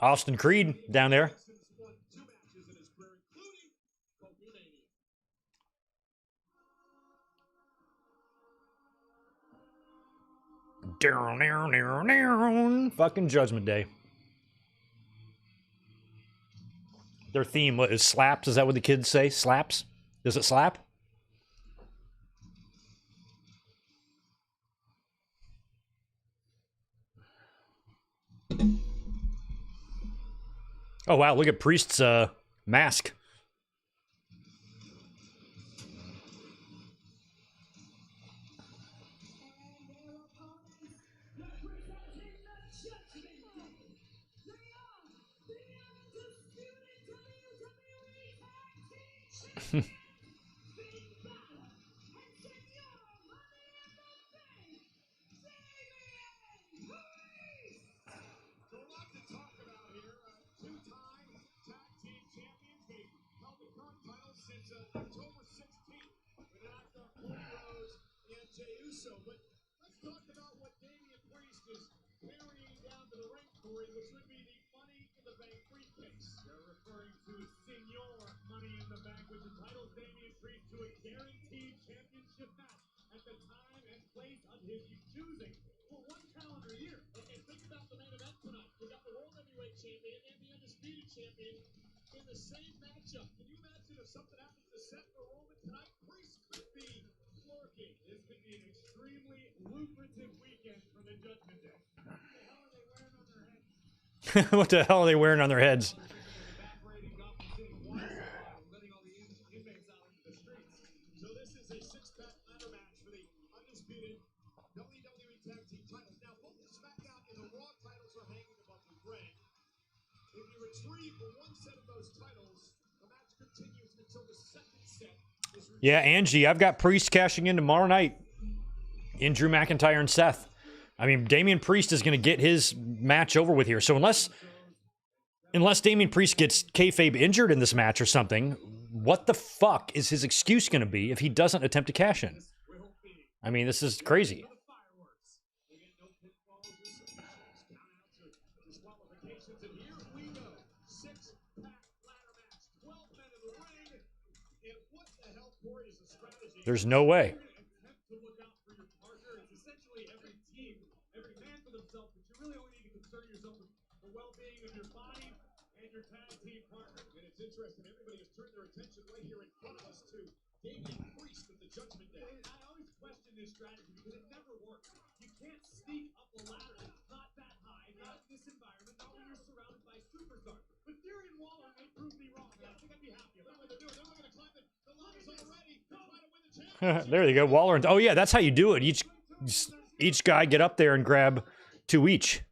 S1: Austin Creed down there. Fucking Judgment Day. Their theme, what is slaps? Is that what the kids say? Slaps? Does it slap? Oh wow, look at Priest's mask.
S2: October 16th, when they knocked off Cody Rhodes and Jey Uso. But let's talk about what Damian Priest is carrying down to the ring, Corey, which would be the Money in the Bank briefcase. They're referring to Senor Money in the Bank, which entitles Damian Priest to a guaranteed championship match at the time and place of his choosing for one calendar year. And think about the main event tonight. We got the World Heavyweight Champion and the Undisputed Champion in the same matchup. Can you imagine if something happens to Seth or Roman tonight? Priest could be lurking. This could be an extremely lucrative weekend for the Judgment Day.
S1: What the hell are they wearing on their heads?
S2: So this is a six-pack ladder match for the undisputed WWE Tag Team titles. Now, both the SmackDown and the Raw titles are hanging above the ring. If you retrieve one set of those titles, the match continues until the second set is retrieved.
S1: Yeah, Angie, I've got Priest cashing in tomorrow night in Drew McIntyre and Seth. I mean, Damian Priest is going to get his match over with here. So unless Damian Priest gets kayfabe injured in this match or something, what the fuck is his excuse going to be if he doesn't attempt to cash in? I mean, this is crazy. There's no way.
S2: It's interesting. Everybody has turned their attention right here in front of us to Damian Priest of the Judgment Day. I always question this strategy because it never works. You can't sneak up the ladder, not that high, not in this environment, not when you're surrounded by superstars. But Theory and Waller may prove me wrong, and I think I'd be happy about what they're doing. They're looking to climb the ladders already. They're trying to win the championship.
S1: There you go, Waller. Oh yeah, that's how you do it. Each guy get up there and grab 2 each.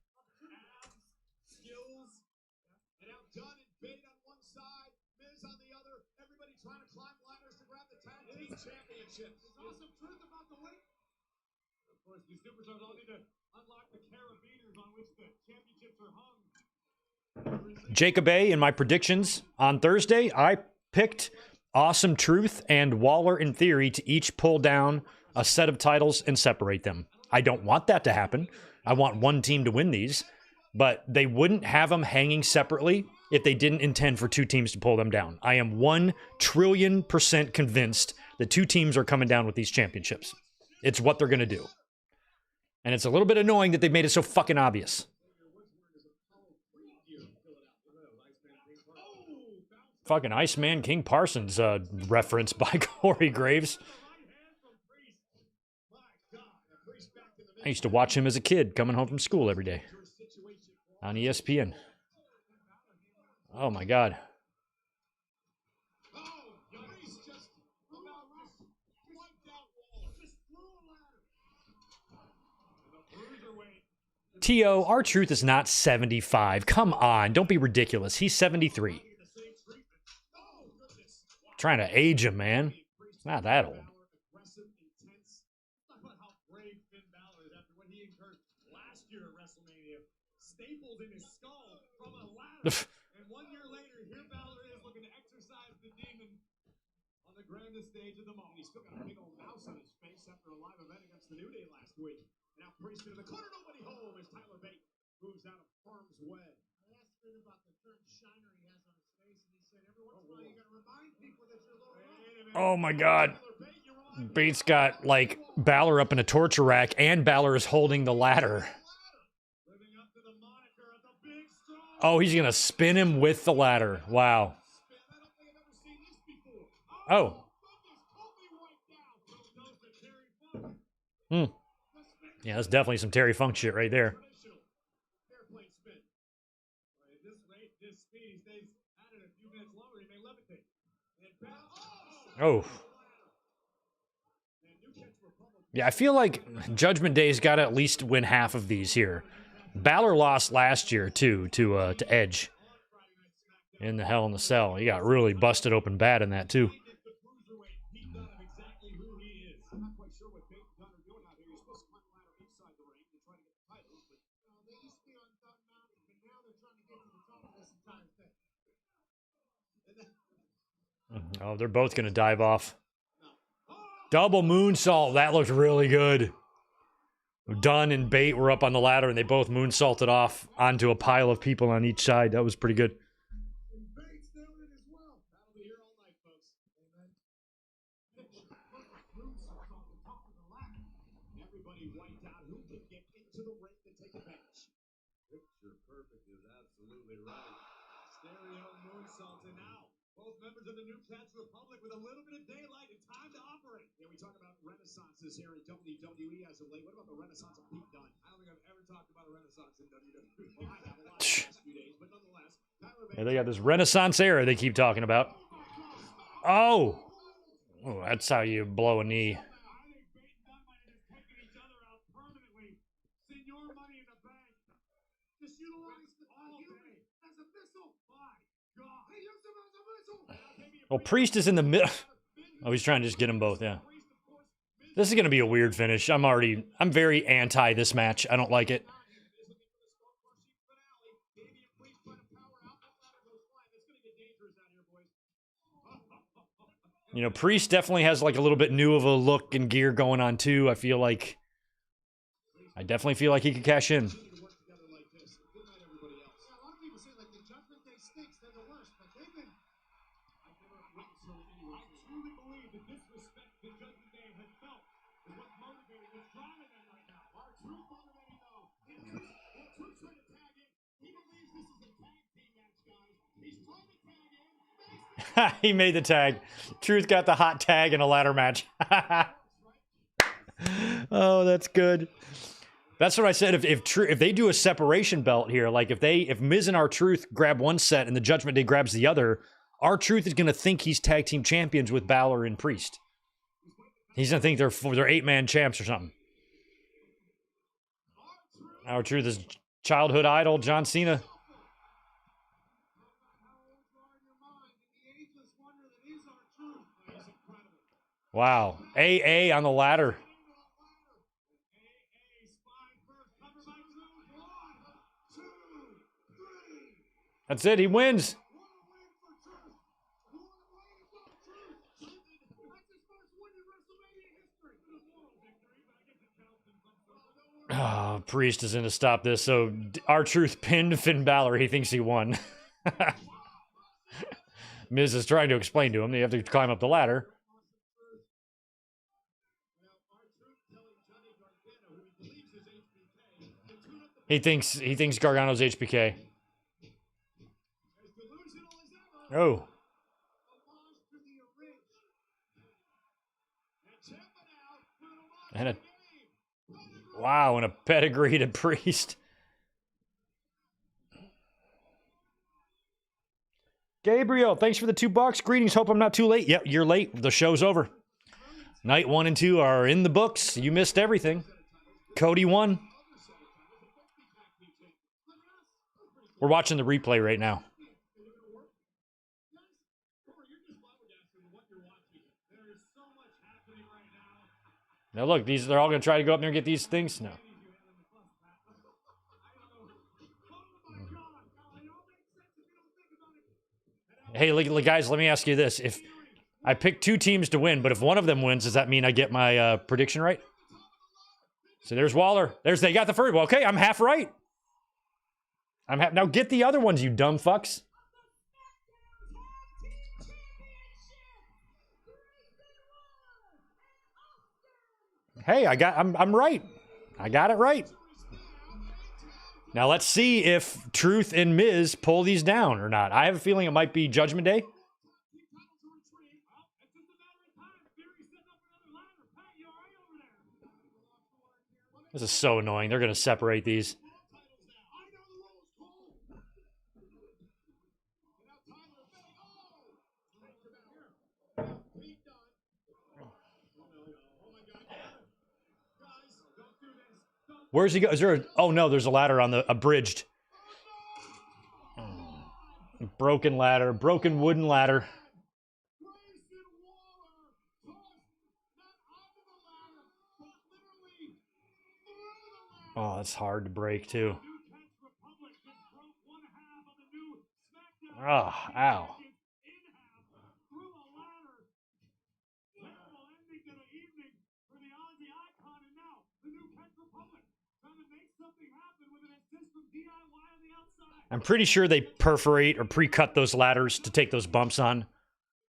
S2: These superstars all need to unlock the carabiners on which the championships are hung.
S1: Jacob A, in my predictions on Thursday, I picked Awesome Truth and Waller in Theory to each pull down a set of titles and separate them. I don't want that to happen. I want one team to win these, but they wouldn't have them hanging separately if they didn't intend for 2 teams to pull them down. I am 1,000,000,000% convinced that 2 teams are coming down with these championships. It's what they're going to do. And it's a little bit annoying that they made it so fucking obvious. Fucking Iceman King Parsons reference by Corey Graves. I used to watch him as a kid coming home from school every day on ESPN. Oh my God. T.O., R-Truth is not 75. Come on, don't be ridiculous. He's 73. Trying to age him, man. He's not that old.
S2: Stapled in his skull from a ladder. And 1 year later, here Balor is looking to exercise the demon on the grandest stage of them all. He's still got a big old mouse on his face after a live event against the New Day last week. Now Priest into the corner, nobody home as Tyler Bate moves out of harm's way. I asked Finn about the term shiner he has on his face, and he said every once in a while you got to remind people that you're a little rough.
S1: Oh my God. Bates got, like, Balor up in a torture rack, and Balor is holding the ladder. Oh, he's going to spin him with the ladder. Wow. Oh. Yeah, that's definitely some Terry Funk shit right there. Oh. Yeah, I feel like Judgment Day's got to at least win half of these here. Balor lost last year, too, to Edge in the Hell in the Cell. He got really busted open bad in that, too. Oh, they're both going to dive off. Double moonsault. That looked really good. Dunn and Bate were up on the ladder, and they both moonsaulted off onto a pile of people on each side. That was pretty good.
S2: Everybody wiped out. Who can get into the ring to take advantage? Picture perfect is absolutely right. Stereo moonsaulting now. Both members of the New Cats Republic with a little bit of daylight and time to operate. Yeah, we talk about renaissances here in WWE as of late. What about the renaissance of Pete Dunne? I don't think I've ever talked about a renaissance in WWE. Well, I have a lot in the last few days, but nonetheless.
S1: Yeah, they got this Renaissance era they keep talking about. Oh! Oh, that's how you blow a knee. Well, Priest is in the middle. Oh, he's trying to just get them both, yeah. This is going to be a weird finish. I'm very anti this match. I don't like it. You know, Priest definitely has like a little bit new of a look and gear going on too. I definitely feel like he could cash in. He made the tag. Truth got the hot tag in a ladder match. Oh, that's good. That's what I said. If they do a separation belt here, like if Miz and R-Truth grab one set and the Judgment Day grabs the other, R-Truth is gonna think he's tag team champions with Balor and Priest. He's gonna think they're 8-man champs or something. R-Truth is childhood idol John Cena. Wow. AA on the ladder. That's it. He wins. Oh, Priest is in to stop this. So R-Truth pinned Finn Balor. He thinks he won. Miz is trying to explain to him they have to climb up the ladder. He thinks Gargano's HBK. Oh. And a pedigree to Priest. Gabriel, thanks for the $2. Greetings. Hope I'm not too late. Yep, you're late. The show's over. Night 1 and 2 are in the books. You missed everything. Cody won. We're watching the replay right now. Now look, they're all going to try to go up there and get these things? No. Hey, guys, let me ask you this. If I pick 2 teams to win, but if one of them wins, does that mean I get my prediction right? So there's Waller. They got the first. Well, okay, I'm half right. Now get the other ones, you dumb fucks. Hey, I'm right. I got it right. Now let's see if Truth and Miz pull these down or not. I have a feeling it might be Judgment Day. This is so annoying. They're going to separate these. Where's he go? Is there oh no, there's a ladder on a bridged. Broken ladder, broken wooden ladder. Oh, that's hard to break too. Oh, ow. I'm pretty sure they perforate or pre-cut those ladders to take those bumps on.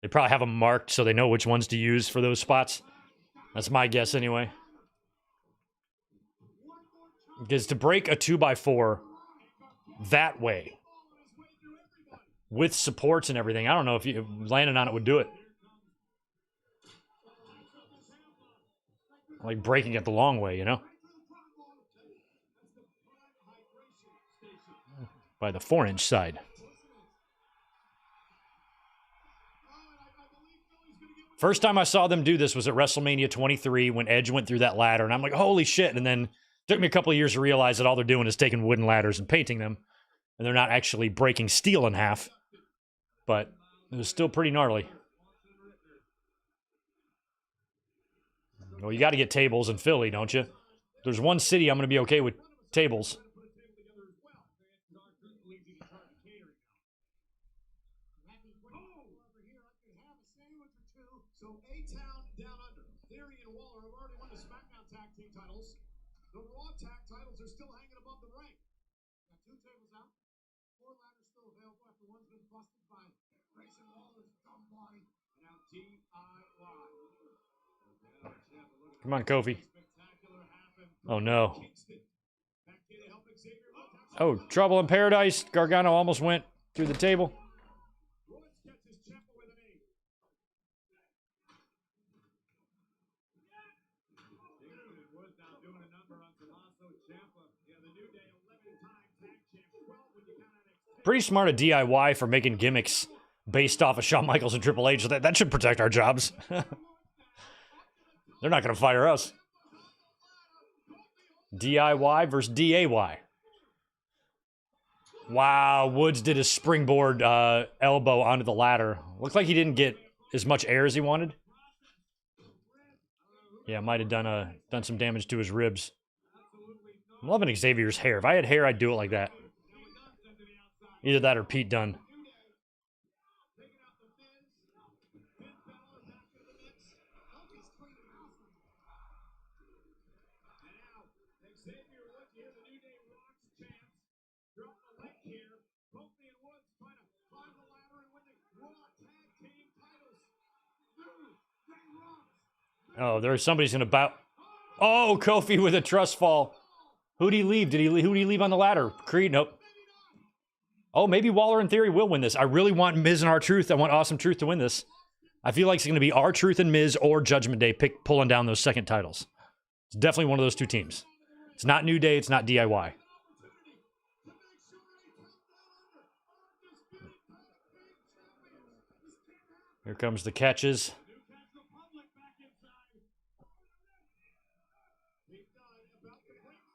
S1: They probably have them marked so they know which ones to use for those spots. That's my guess anyway. Because to break a 2x4 that way, with supports and everything, I don't know if you landing on it would do it. Like breaking it the long way, you know? By the 4-inch side. First time I saw them do this was at WrestleMania 23 when Edge went through that ladder, and I'm like, holy shit. And then it took me a couple of years to realize that all they're doing is taking wooden ladders and painting them, and they're not actually breaking steel in half. But it was still pretty gnarly. Well, you got to get tables in Philly, don't you? There's one city I'm going to be okay with tables.
S2: team titles. The Raw tag titles are still hanging above the ring. Got 2 tables out. 4 ladders still available after one's been busted by Grayson Waller's dumb body. And now DIY.
S1: Come on, Kofi. Oh, no. Oh, trouble in paradise. Gargano almost went through the table. Pretty smart of DIY for making gimmicks based off of Shawn Michaels and Triple H. That should protect our jobs. They're not going to fire us. DIY versus DAY. Wow, Woods did a springboard elbow onto the ladder. Looked like he didn't get as much air as he wanted. Yeah, might have done some damage to his ribs. I'm loving Xavier's hair. If I had hair, I'd do it like that. Either that or Pete Dunne. Oh, there's somebody's gonna bow. Oh, Kofi with a trust fall. Who'd he leave? Who'd he leave on the ladder? Creed? Nope. Oh, maybe Waller in theory will win this. I really want Miz and R-Truth. I want Awesome Truth to win this. I feel like it's going to be R-Truth and Miz or Judgment Day pulling down those second titles. It's definitely one of those two teams. It's not New Day. It's not DIY. Here comes the catches.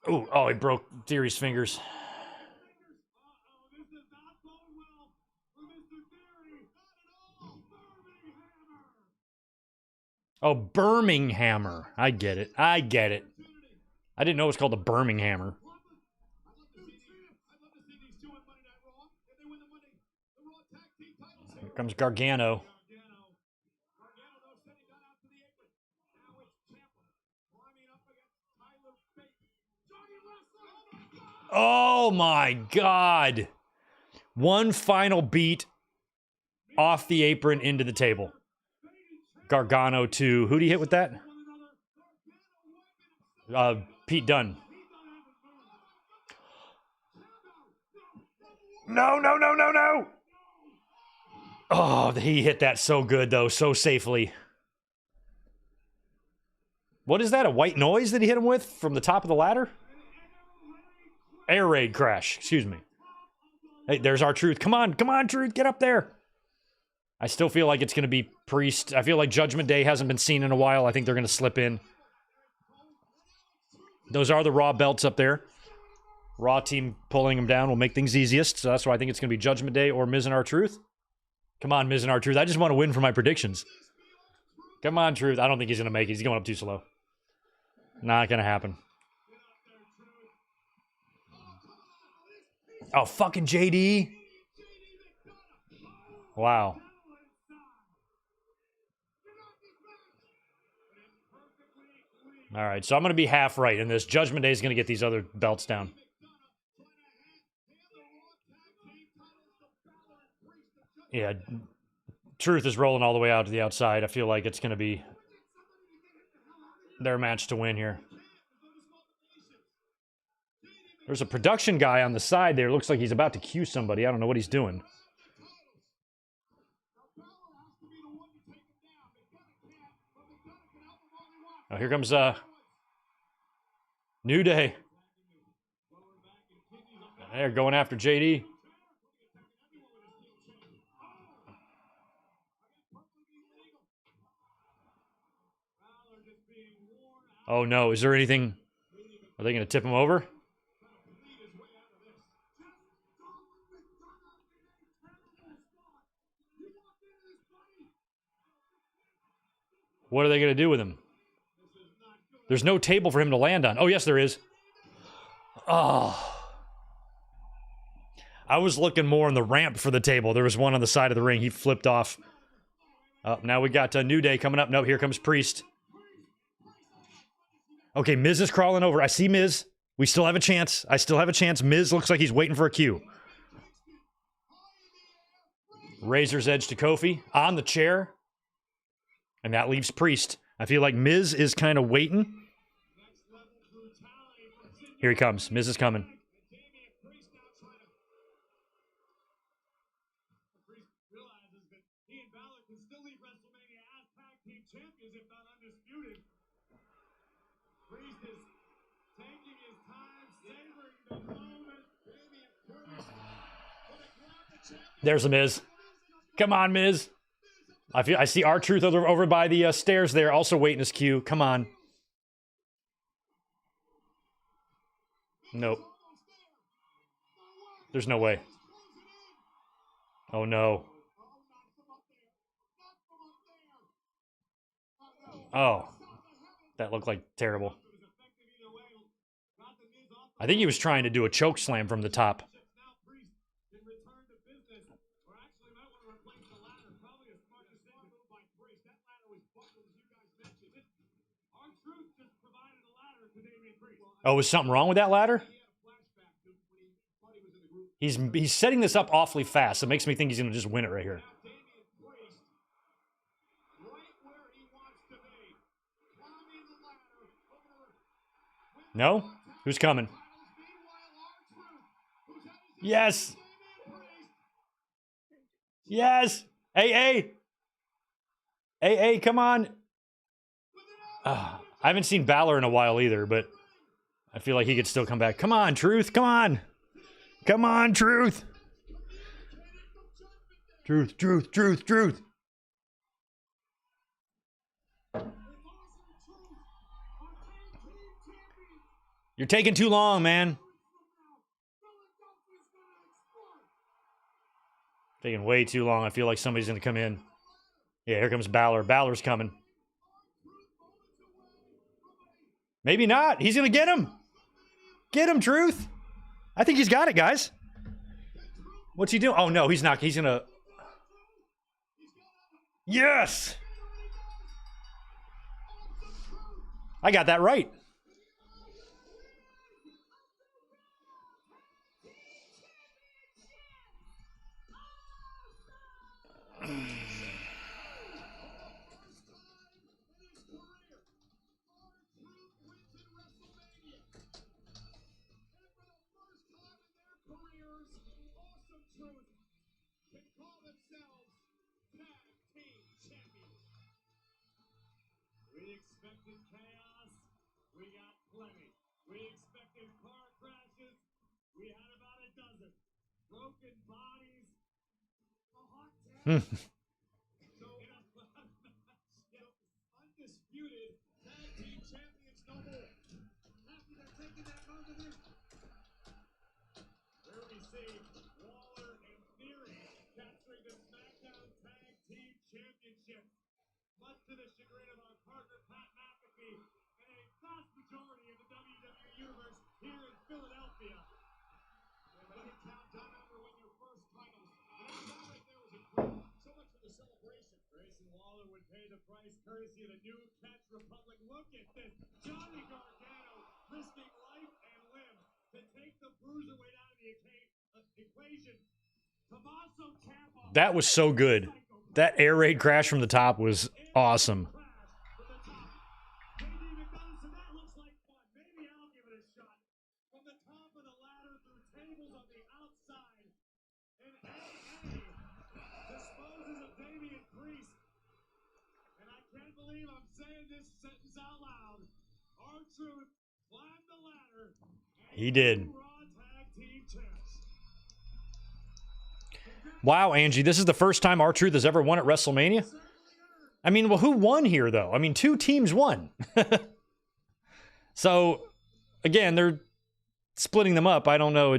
S1: Oh, he broke Theory's fingers. Oh, Birminghammer. I get it. I didn't know it was called the Birminghammer. Here comes Gargano. Oh my God. One final beat off the apron into the table. Gargano to, who'd he hit with that? Pete Dunne. No. Oh, he hit that so good, though, so safely. What is that, a white noise that he hit him with from the top of the ladder? Air raid crash, excuse me. Hey, there's R-Truth. Come on, Truth, get up there. I still feel like it's going to be Priest. I feel like Judgment Day hasn't been seen in a while. I think they're going to slip in. Those are the Raw belts up there. Raw team pulling them down will make things easiest. So that's why I think it's going to be Judgment Day or Miz and R-Truth. Come on, Miz and R-Truth. I just want to win for my predictions. Come on, Truth. I don't think he's going to make it. He's going up too slow. Not going to happen. Oh, fucking JD. Wow. All right, so I'm going to be half right in this. Judgment Day is going to get these other belts down. Yeah, Truth is rolling all the way out to the outside. I feel like it's going to be their match to win here. There's a production guy on the side there. Looks like he's about to cue somebody. I don't know what he's doing. Oh, here comes New Day. They're going after JD. Oh no, is there anything? Are they going to tip him over? What are they going to do with him? There's no table for him to land on. Oh, yes, there is. Oh. I was looking more on the ramp for the table. There was one on the side of the ring. He flipped off. Now we got New Day coming up. No, here comes Priest. Okay, Miz is crawling over. I see Miz. We still have a chance. I still have a chance. Miz looks like he's waiting for a cue. Razor's Edge to Kofi on the chair. And that leaves Priest. I feel like Miz is kind of waiting. Here he comes. Miz is coming.
S2: He and Balor can still leave WrestleMania as tag team champions if not undisputed. Priest is taking his time, savoring the moment.
S1: There's a Miz. Come on, Miz. I see R-Truth over by the stairs there, also waiting his cue. Come on. Nope. There's no way. Oh, no. Oh. That looked like terrible. I think he was trying to do a choke slam from the top. Oh, was something wrong with that ladder? He's setting this up awfully fast. It makes me think he's going to just win it right here. No? Who's coming? Yes! Yes! AA! AA, come on! I haven't seen Balor in a while either, but I feel like he could still come back. Come on, Truth, come on! Come on, Truth! Truth, Truth, Truth, Truth! You're taking too long, man. Taking way too long. I feel like somebody's going to come in. Yeah, here comes Balor. Balor's coming. Maybe not. He's going to get him. Get him, Truth. I think he's got it, guys. What's he doing? Oh, no, he's not. He's going to... Yes! I got that right.
S2: We expected chaos. We got plenty. We expected car crashes. We had about a dozen. Broken bodies. A hot tag. So in a undisputed tag team champions no more. Happy they're taking that moment. Where we see Waller and Theory capturing the SmackDown Tag Team Championship. Much to the chagrin of our partner Pat McAfee and a vast majority of the WWE Universe here in Philadelphia. They can count down to win their first titles. And it's not like there was a group. So much for the celebration. Grayson Waller would pay the price courtesy of the new Catch Republic. Look at this. Johnny Gargano risking life and limb to take the Bruiserweight out of the equation. Tommaso Ciampa.
S1: That was so good. That air raid crash from the top was awesome. He did. Wow, Angie, this is the first time R-Truth has ever won at WrestleMania? I mean, well, who won here, though? I mean, 2 teams won. So, again, they're splitting them up. I don't know.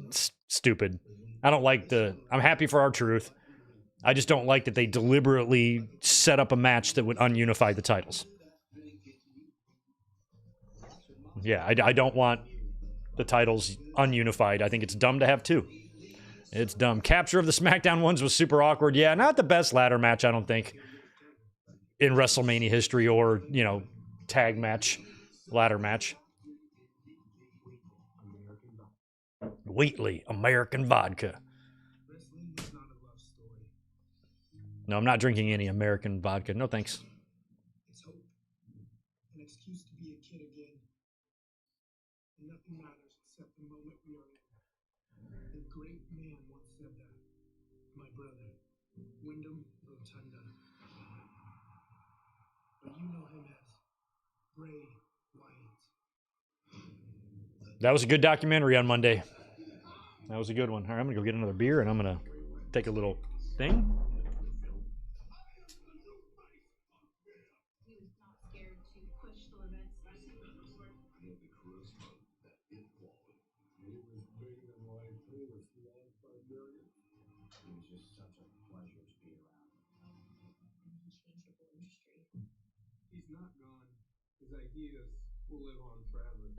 S1: It's stupid. I don't like the... I'm happy for R-Truth. I just don't like that they deliberately set up a match that would unify the titles. Yeah, I don't want the titles ununified. I think it's dumb to have 2. It's dumb. Capture of the SmackDown ones was super awkward. Yeah, not the best ladder match, I don't think, in WrestleMania history or, you know, tag match. ladder match. Wheatley, American vodka.
S2: Wrestling was not a love story.
S1: No, I'm not drinking any American vodka. No, thanks.
S2: It's hope. An excuse to be a kid again. And nothing matters except the moment we are in. A great man once said that. My brother, Wyndham Rotunda. But you know him as Bray Wyatt.
S1: That was a good documentary on Monday. That was a good one. All right, I'm going to go get another beer, and I'm going to take a little thing.
S3: He was not scared to push the limits.
S2: He was just such a pleasure to be around.
S3: And he changed the whole industry.
S2: He's not gone. His ideas will live on forever.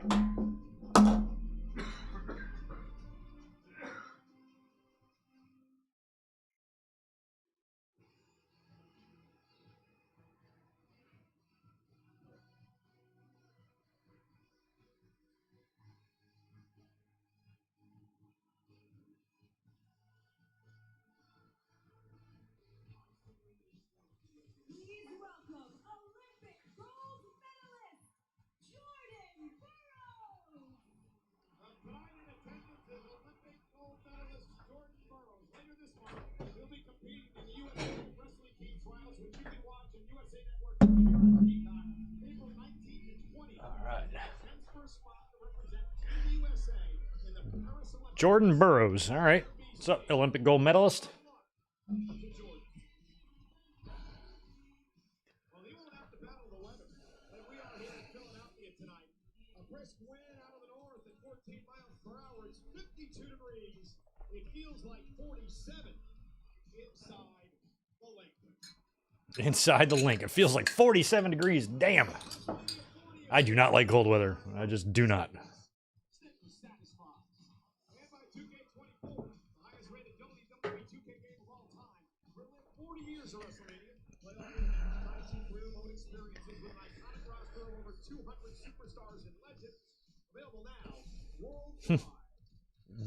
S3: Please welcome Olympic gold medalist, Jordan Burroughs.
S2: Tonight in attendance is Olympic gold medalist Jordan Burroughs. Later this month, he'll be competing in the USA Wrestling Team Trials, which you can watch on USA Network right here on Peacock, April 19th and 20th.
S1: All right.
S2: Defense for a spot to represent Team USA in the Paris Olympics.
S1: Jordan Burroughs. All right. What's up, Olympic gold medalist?
S2: To Jordan. Well, he won't have to battle the weather like we are here in Philadelphia tonight. A brisk wind out of the north at 14 miles per hour. It's 52 degrees. It feels like 47 inside the link.
S1: Inside the link. It feels like 47 degrees. Damn. I do not like cold weather. I just do not.
S2: Satisfied. And by 2K24, the highest rated WWE 2K game of all time. Relive 40 years of WrestleMania. Play all your enticing career mode experiences with an iconic roster of over 200 superstars and legends. Available now worldwide.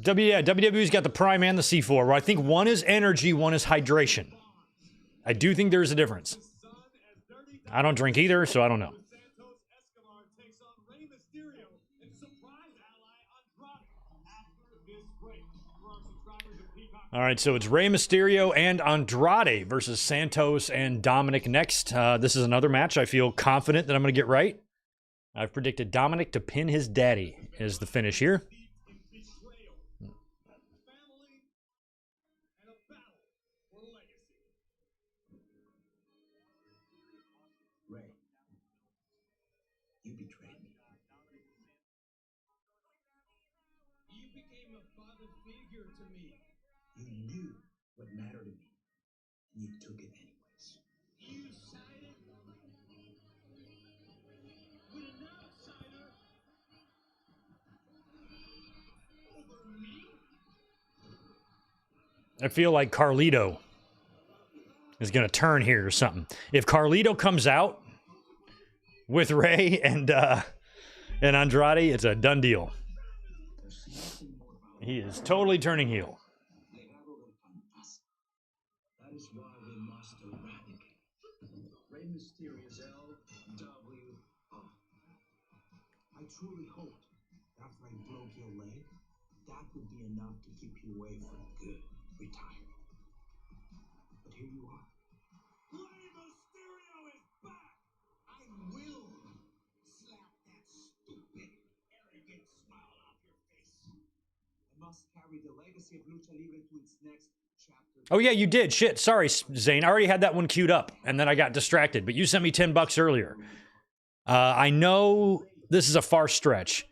S1: WWE's got the Prime and the C4, where I think one is energy, one is hydration. I do think there's a difference. I don't drink either, so I don't know.
S2: Santos Escobar takes on Rey Mysterio and surprise ally Andrade after this break. For our subscribers of Peacock.
S1: All right, so it's Rey Mysterio and Andrade versus Santos and Dominik next. This is another match I feel confident that I'm going to get right. I've predicted Dominik to pin his daddy as the finish here.
S2: Betrayal, family, and a battle for legacy. Ray, you betrayed me. You became a father figure to me. You knew what mattered to me, and you took it anyways. You sided with an outsider over me?
S1: I feel like Carlito is going to turn here or something. If Carlito comes out with Rey and Andrade, it's a done deal. He is totally turning heel.
S2: That is why we must eradicate Rey Mysterio's LWO. I truly hoped after I broke your leg, that would be enough to keep you away for good, retired. But here you are. Rey Mysterio is back! I will slap that stupid, arrogant smile off your face. I must carry the legacy of Lucha Libre to its next chapter.
S1: Oh, yeah, you did. Shit. Sorry, Zayn. I already had that one queued up, and then I got distracted. But you sent me $10 earlier. I know this is a far stretch.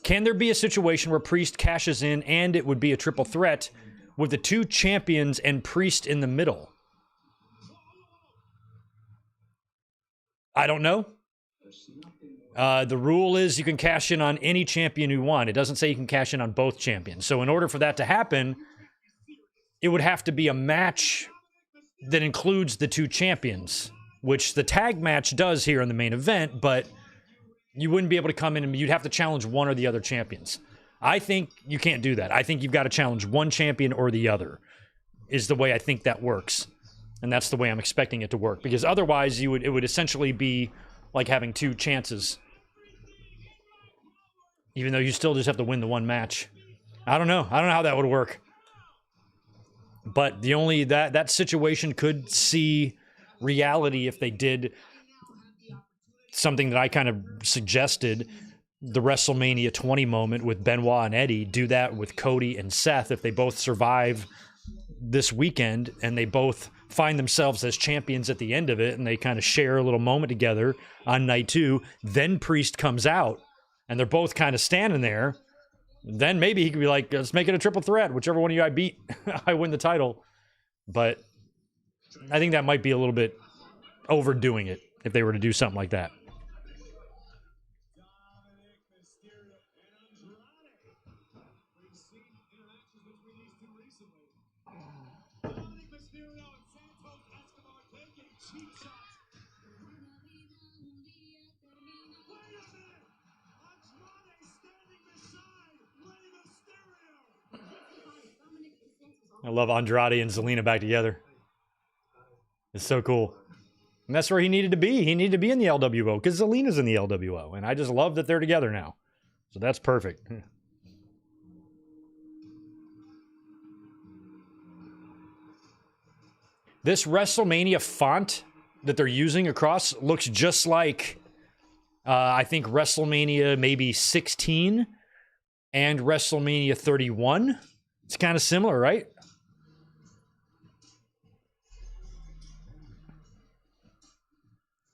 S1: Can there be a situation where Priest cashes in and it would be a triple threat with the two champions and Priest in the middle? I don't know. The rule is you can cash in on any champion you want. It doesn't say you can cash in on both champions. So in order for that to happen, it would have to be a match that includes the two champions, which the tag match does here in the main event, but You wouldn't be able to come in and you'd have to challenge one or the other champions. I think you can't do that. I think you've got to challenge one champion or the other is the way I think that works. And that's the way I'm expecting it to work. Because otherwise, it would essentially be like having two chances. Even though you still just have to win the one match. I don't know. I don't know how that would work. But the only that situation could see reality if they did something that I kind of suggested, the WrestleMania 20 moment with Benoit and Eddie. Do that with Cody and Seth if they both survive this weekend and they both find themselves as champions at the end of it and they kind of share a little moment together on night 2. Then Priest comes out and they're both kind of standing there. Then maybe he could be like, let's make it a triple threat. Whichever one of you I beat, I win the title. But I think that might be a little bit overdoing it if they were to do something like that.
S2: Dominik, Mysterio, and Andrade. We've seen interactions between these two recently. Dominik Mysterio and Santos Escobar taking cheap shots. Wait a minute! Andrade standing beside Rey Mysterio.
S1: I love Andrade and Zelina back together. It's so cool. And that's where he needed to be. He needed to be in the LWO because Zelina's in the LWO. And I just love that they're together now. So that's perfect. This WrestleMania font that they're using across looks just like, I think, WrestleMania maybe 16 and WrestleMania 31. It's kind of similar, right?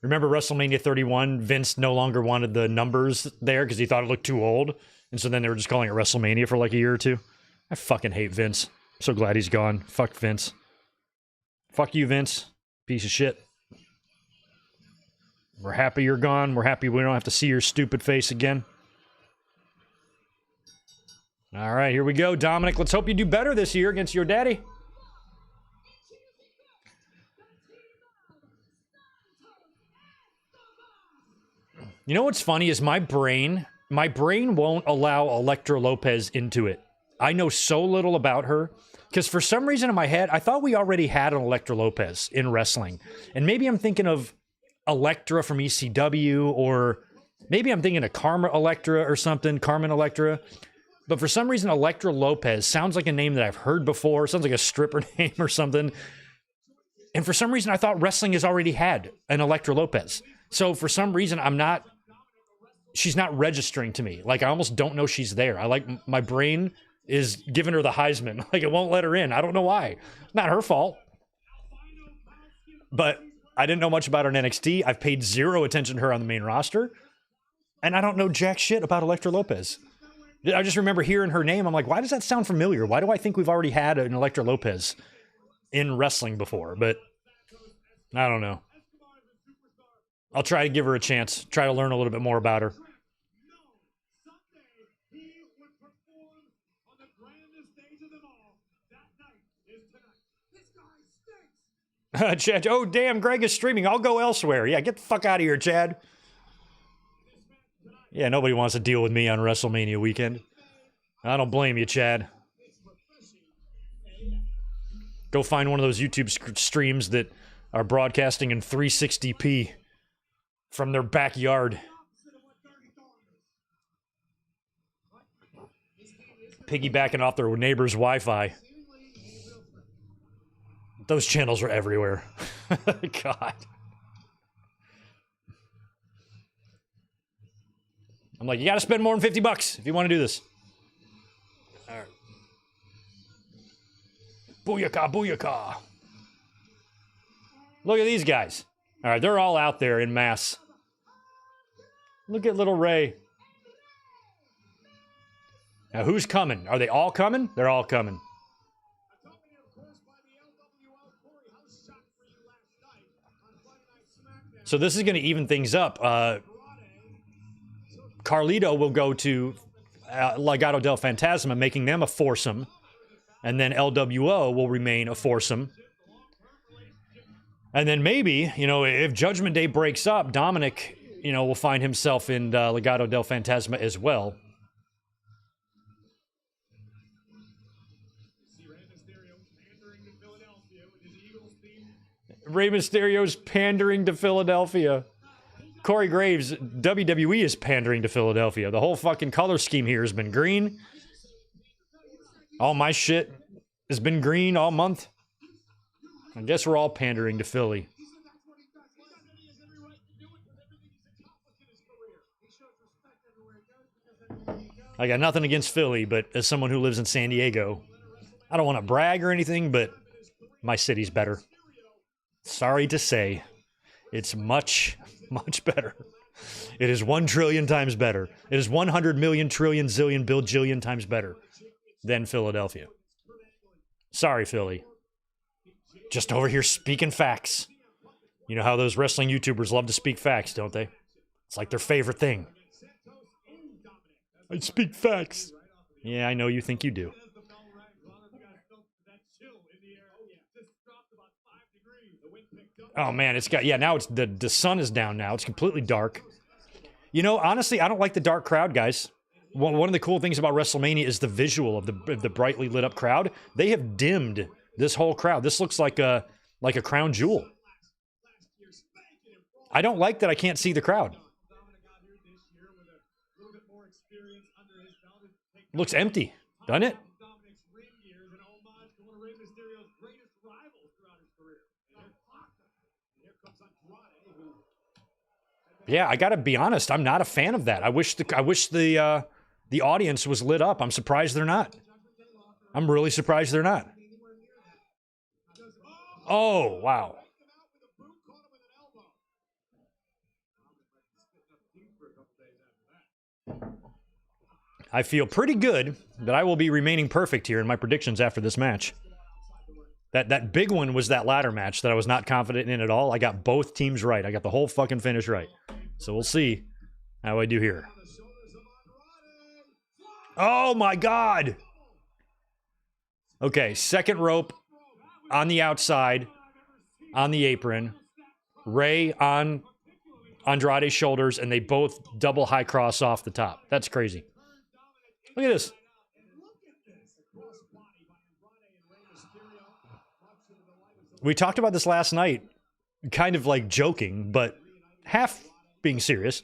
S1: Remember WrestleMania 31? Vince no longer wanted the numbers there because he thought it looked too old. And so then they were just calling it WrestleMania for like a year or two. I fucking hate Vince. I'm so glad he's gone. Fuck Vince. Fuck you, Vince. Piece of shit. We're happy you're gone. We're happy we don't have to see your stupid face again. All right, here we go. Dominik, let's hope you do better this year against your daddy. You know what's funny is my brain won't allow Elektra Lopez into it. I know so little about her because for some reason in my head, I thought we already had an Elektra Lopez in wrestling. And maybe I'm thinking of Elektra from ECW, or maybe I'm thinking of Karma Elektra or something, Carmen Electra. But for some reason, Elektra Lopez sounds like a name that I've heard before. Sounds like a stripper name or something. And for some reason, I thought wrestling has already had an Elektra Lopez. So for some reason, she's not registering to me. Like, I almost don't know she's there. My brain is giving her the Heisman. Like, it won't let her in. I don't know why. Not her fault. But I didn't know much about her in NXT. I've paid zero attention to her on the main roster. And I don't know jack shit about Elektra Lopez. I just remember hearing her name. I'm like, why does that sound familiar? Why do I think we've already had an Elektra Lopez in wrestling before? But I don't know. I'll try to give her a chance. Try to learn a little bit more about her. Chad, oh damn, Greg is streaming. I'll go elsewhere. Yeah, get the fuck out of here, Chad. Yeah, nobody wants to deal with me on WrestleMania weekend. I don't blame you, Chad. Go find one of those YouTube streams that are broadcasting in 360p from their backyard. Piggybacking off their neighbor's Wi-Fi. Those channels are everywhere. God. I'm like, you gotta spend more than $50 if you want to do this. All right. Booyaka, booyaka. Look at these guys. All right, they're all out there in mass. Look at little Rey. Now, who's coming? Are they all coming? They're all coming. So this is going to even things up. Carlito will go to Legado del Fantasma, making them a foursome. And then LWO will remain a foursome. And then maybe, you know, if Judgment Day breaks up, Dominik you know, will find himself in Legado del Fantasma as well. Rey Mysterio's pandering to Philadelphia. Corey Graves, WWE is pandering to Philadelphia. The whole fucking color scheme here has been green. All my shit has been green all month. I guess we're all pandering to Philly. I got nothing against Philly, but as someone who lives in San Diego, I don't want to brag or anything, but my city's better. Sorry to say, it's much, much better. It is 1 trillion times better. It is 100 million trillion zillion bajillion times better than Philadelphia. Sorry, Philly. Just over here speaking facts. You know how those wrestling YouTubers love to speak facts, don't they? It's like their favorite thing. I speak facts. Yeah, I know you think you do. Oh man, it's got, yeah, now it's the sun is down now. It's completely dark. You know, honestly, I don't like the dark crowd, guys. One of the cool things about WrestleMania is the visual of the brightly lit up crowd. They have dimmed this whole crowd. This looks like a crown jewel. I don't like that I can't see the crowd. Looks empty, doesn't it? Yeah, I gotta be honest. I'm not a fan of that. I wish the audience was lit up. I'm surprised they're not. I'm really surprised they're not. Oh, wow. I feel pretty good that I will be remaining perfect here in my predictions after this match. That big one was that ladder match that I was not confident in at all. I got both teams right. I got the whole fucking finish right. So we'll see how I do here. Oh my God! Okay, second rope on the outside, on the apron. Rey on Andrade's shoulders, and they both double high cross off the top. That's crazy. Look at this. We talked about this last night, kind of like joking, but half being serious.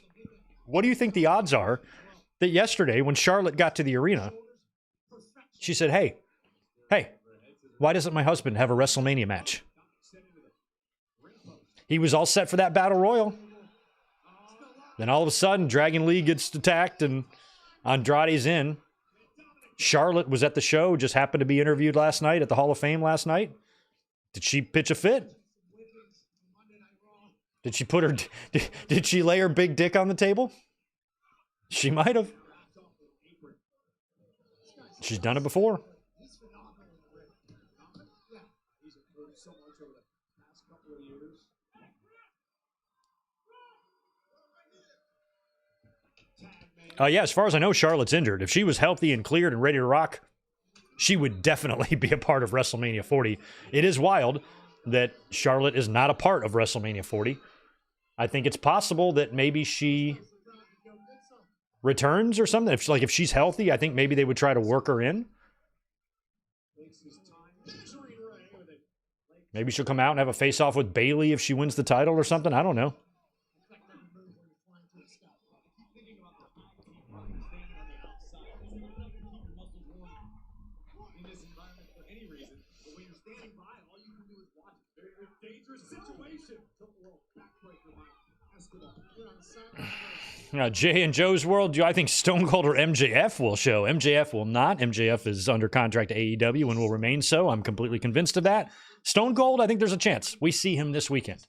S1: What do you think the odds are that yesterday, when Charlotte got to the arena, she said, hey, why doesn't my husband have a WrestleMania match? He was all set for that Battle Royal. Then all of a sudden, Dragon Lee gets attacked and Andrade's in. Charlotte was at the show, just happened to be interviewed last night at the Hall of Fame last night. Did she pitch a fit? Did she put her, did she lay her big dick on the table? She might have. She's done it before. Yeah, as far as I know, Charlotte's injured. If she was healthy and cleared and ready to rock, she would definitely be a part of WrestleMania 40. It is wild that Charlotte is not a part of WrestleMania 40. I think it's possible that maybe she returns or something. If she's healthy, I think maybe they would try to work her in. Maybe she'll come out and have a face-off with Bayley if she wins the title or something. I don't know. Jay and Joe's World, I think Stone Cold or MJF will show. MJF will not. MJF is under contract to AEW and will remain so. I'm completely convinced of that. Stone Cold, I think there's a chance. We see him this weekend.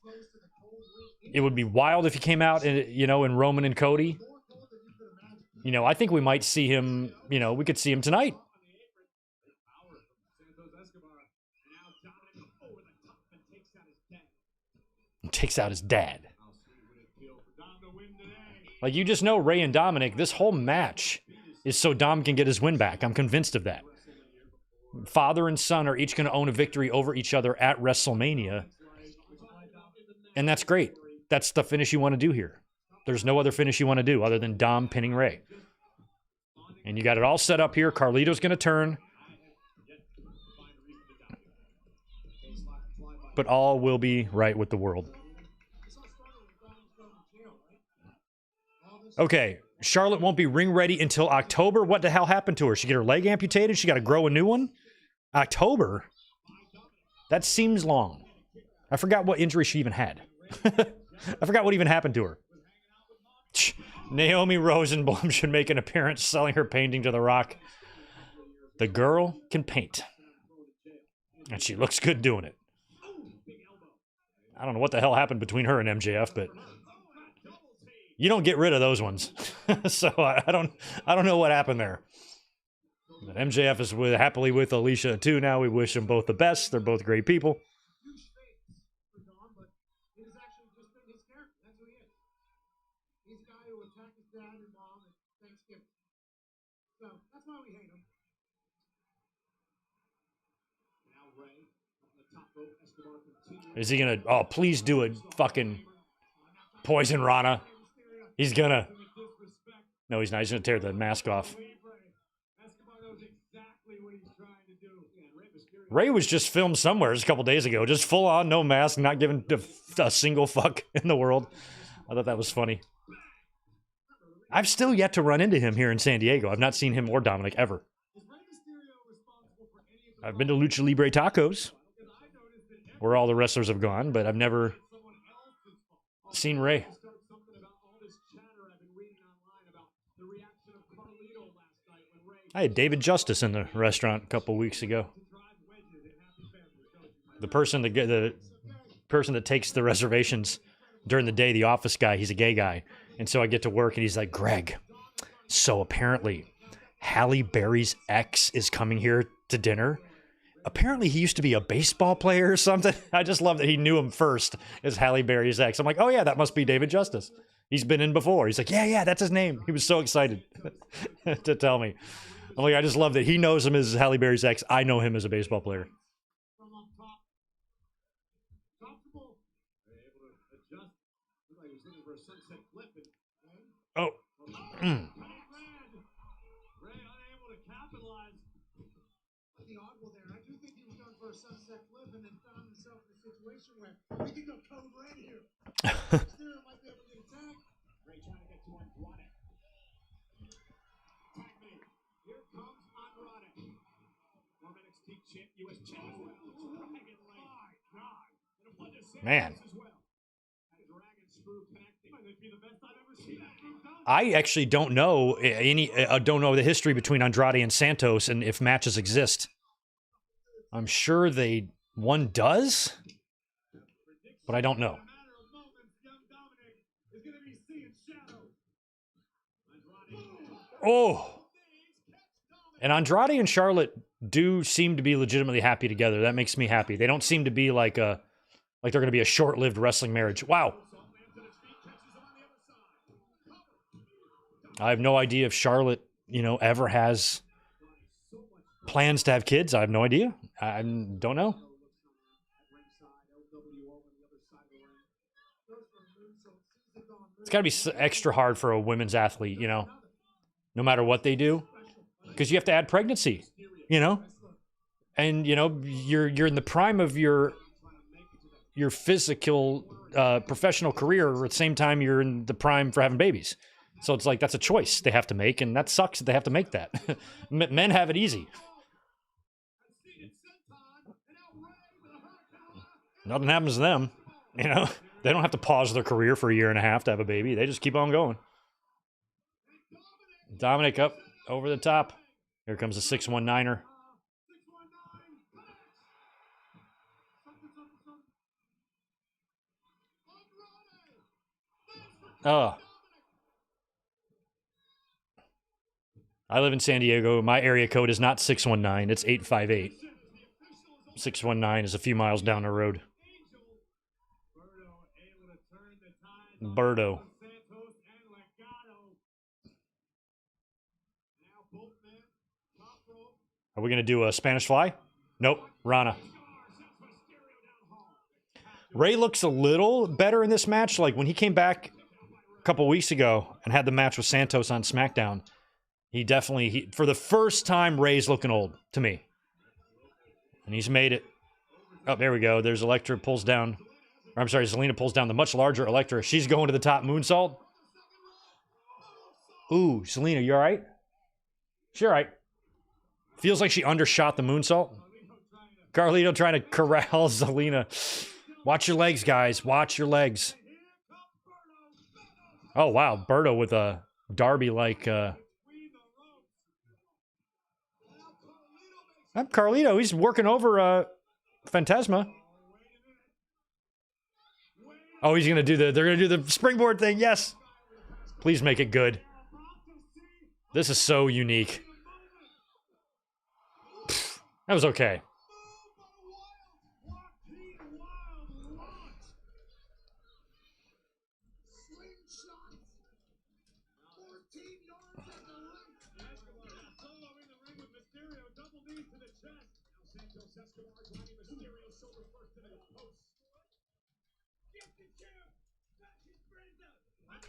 S1: It would be wild if he came out, in Roman and Cody. I think we might see him, we could see him tonight. Takes out his dad. Like, you just know Rey and Dominik, this whole match is so Dom can get his win back. I'm convinced of that. Father and son are each going to own a victory over each other at WrestleMania. And that's great. That's the finish you want to do here. there's no other finish you want to do other than Dom pinning Rey. And you got it all set up here. Carlito's going to turn. But all will be right with the world. Okay, Charlotte won't be ring ready until October. What the hell happened to her? She get her leg amputated? She got to grow a new one? October? That seems long. I forgot what injury she even had. I forgot what even happened to her. Naomi Rosenblum should make an appearance selling her painting to The Rock. The girl can paint. And she looks good doing it. I don't know what the hell happened between her and MJF, but you don't get rid of those ones. So I don't know what happened there. But MJF is happily with Alicia too now. We wish them both the best. They're both great people. Is he gonna? Oh, please do it. Fucking poison Rana. He's gonna. No, he's not. He's gonna tear the mask off. Rey was just filmed somewhere just a couple days ago. Just full on, no mask, not giving a single fuck in the world. I thought that was funny. I've still yet to run into him here in San Diego. I've not seen him or Dominik ever. I've been to Lucha Libre Tacos, where all the wrestlers have gone, but I've never seen Rey. I had David Justice in the restaurant a couple weeks ago. The person that takes the reservations during the day, the office guy, he's a gay guy. And so I get to work and he's like, Greg, so apparently Halle Berry's ex is coming here to dinner. Apparently he used to be a baseball player or something. I just love that he knew him first as Halle Berry's ex. I'm like, oh yeah, that must be David Justice. He's been in before. He's like, yeah, that's his name. He was so excited to tell me. I'm like, I just love that he knows him as Halle Berry's ex. I know him as a baseball player. Oh. Mm.
S2: Sunset flip and then found himself in a situation where we can go code red here. Mysterio might be able to get attacked. Rey trying to get to Andrade. Here comes Andrade. Former NXT US champion. My God.
S1: Man. I actually don't know don't know the history between Andrade and Santos and if matches exist. I'm sure one does, but I don't know. Oh, and Andrade and Charlotte do seem to be legitimately happy together. That makes me happy. They don't seem to be like they're going to be a short-lived wrestling marriage. Wow. I have no idea if Charlotte, ever has plans to have kids. I have no idea. I don't know. It's got to be extra hard for a women's athlete, no matter what they do, because you have to add pregnancy, and you're in the prime of your physical professional career at the same time you're in the prime for having babies. So it's like that's a choice they have to make, and that sucks that they have to make that. Men have it easy. Nothing happens to them, They don't have to pause their career for a year and a half to have a baby. They just keep on going. Dominik up over the top. Here comes the 619er. Oh. I live in San Diego. My area code is not 619. It's 858. 619 is a few miles down the road. Birdo. Are we going to do a Spanish Fly? Nope. Rana. Rey looks a little better in this match. Like when he came back couple weeks ago and had the match with Santos on SmackDown. He definitely, for the first time, Rey's looking old to me. And he's made it. Oh, there we go. There's Elektra pulls down. Or I'm sorry, Zelina pulls down the much larger Elektra. She's going to the top moonsault. Ooh, Zelina, you all right? She all right. Feels like she undershot the moonsault. Carlito trying to corral Zelina. Watch your legs, guys. Watch your legs. Oh, wow. Berto with a Darby-like... I'm Carlito. He's working over Phantasma. Oh, he's going to do the... They're going to do the springboard thing. Yes. Please make it good. This is so unique. Pfft, that was okay.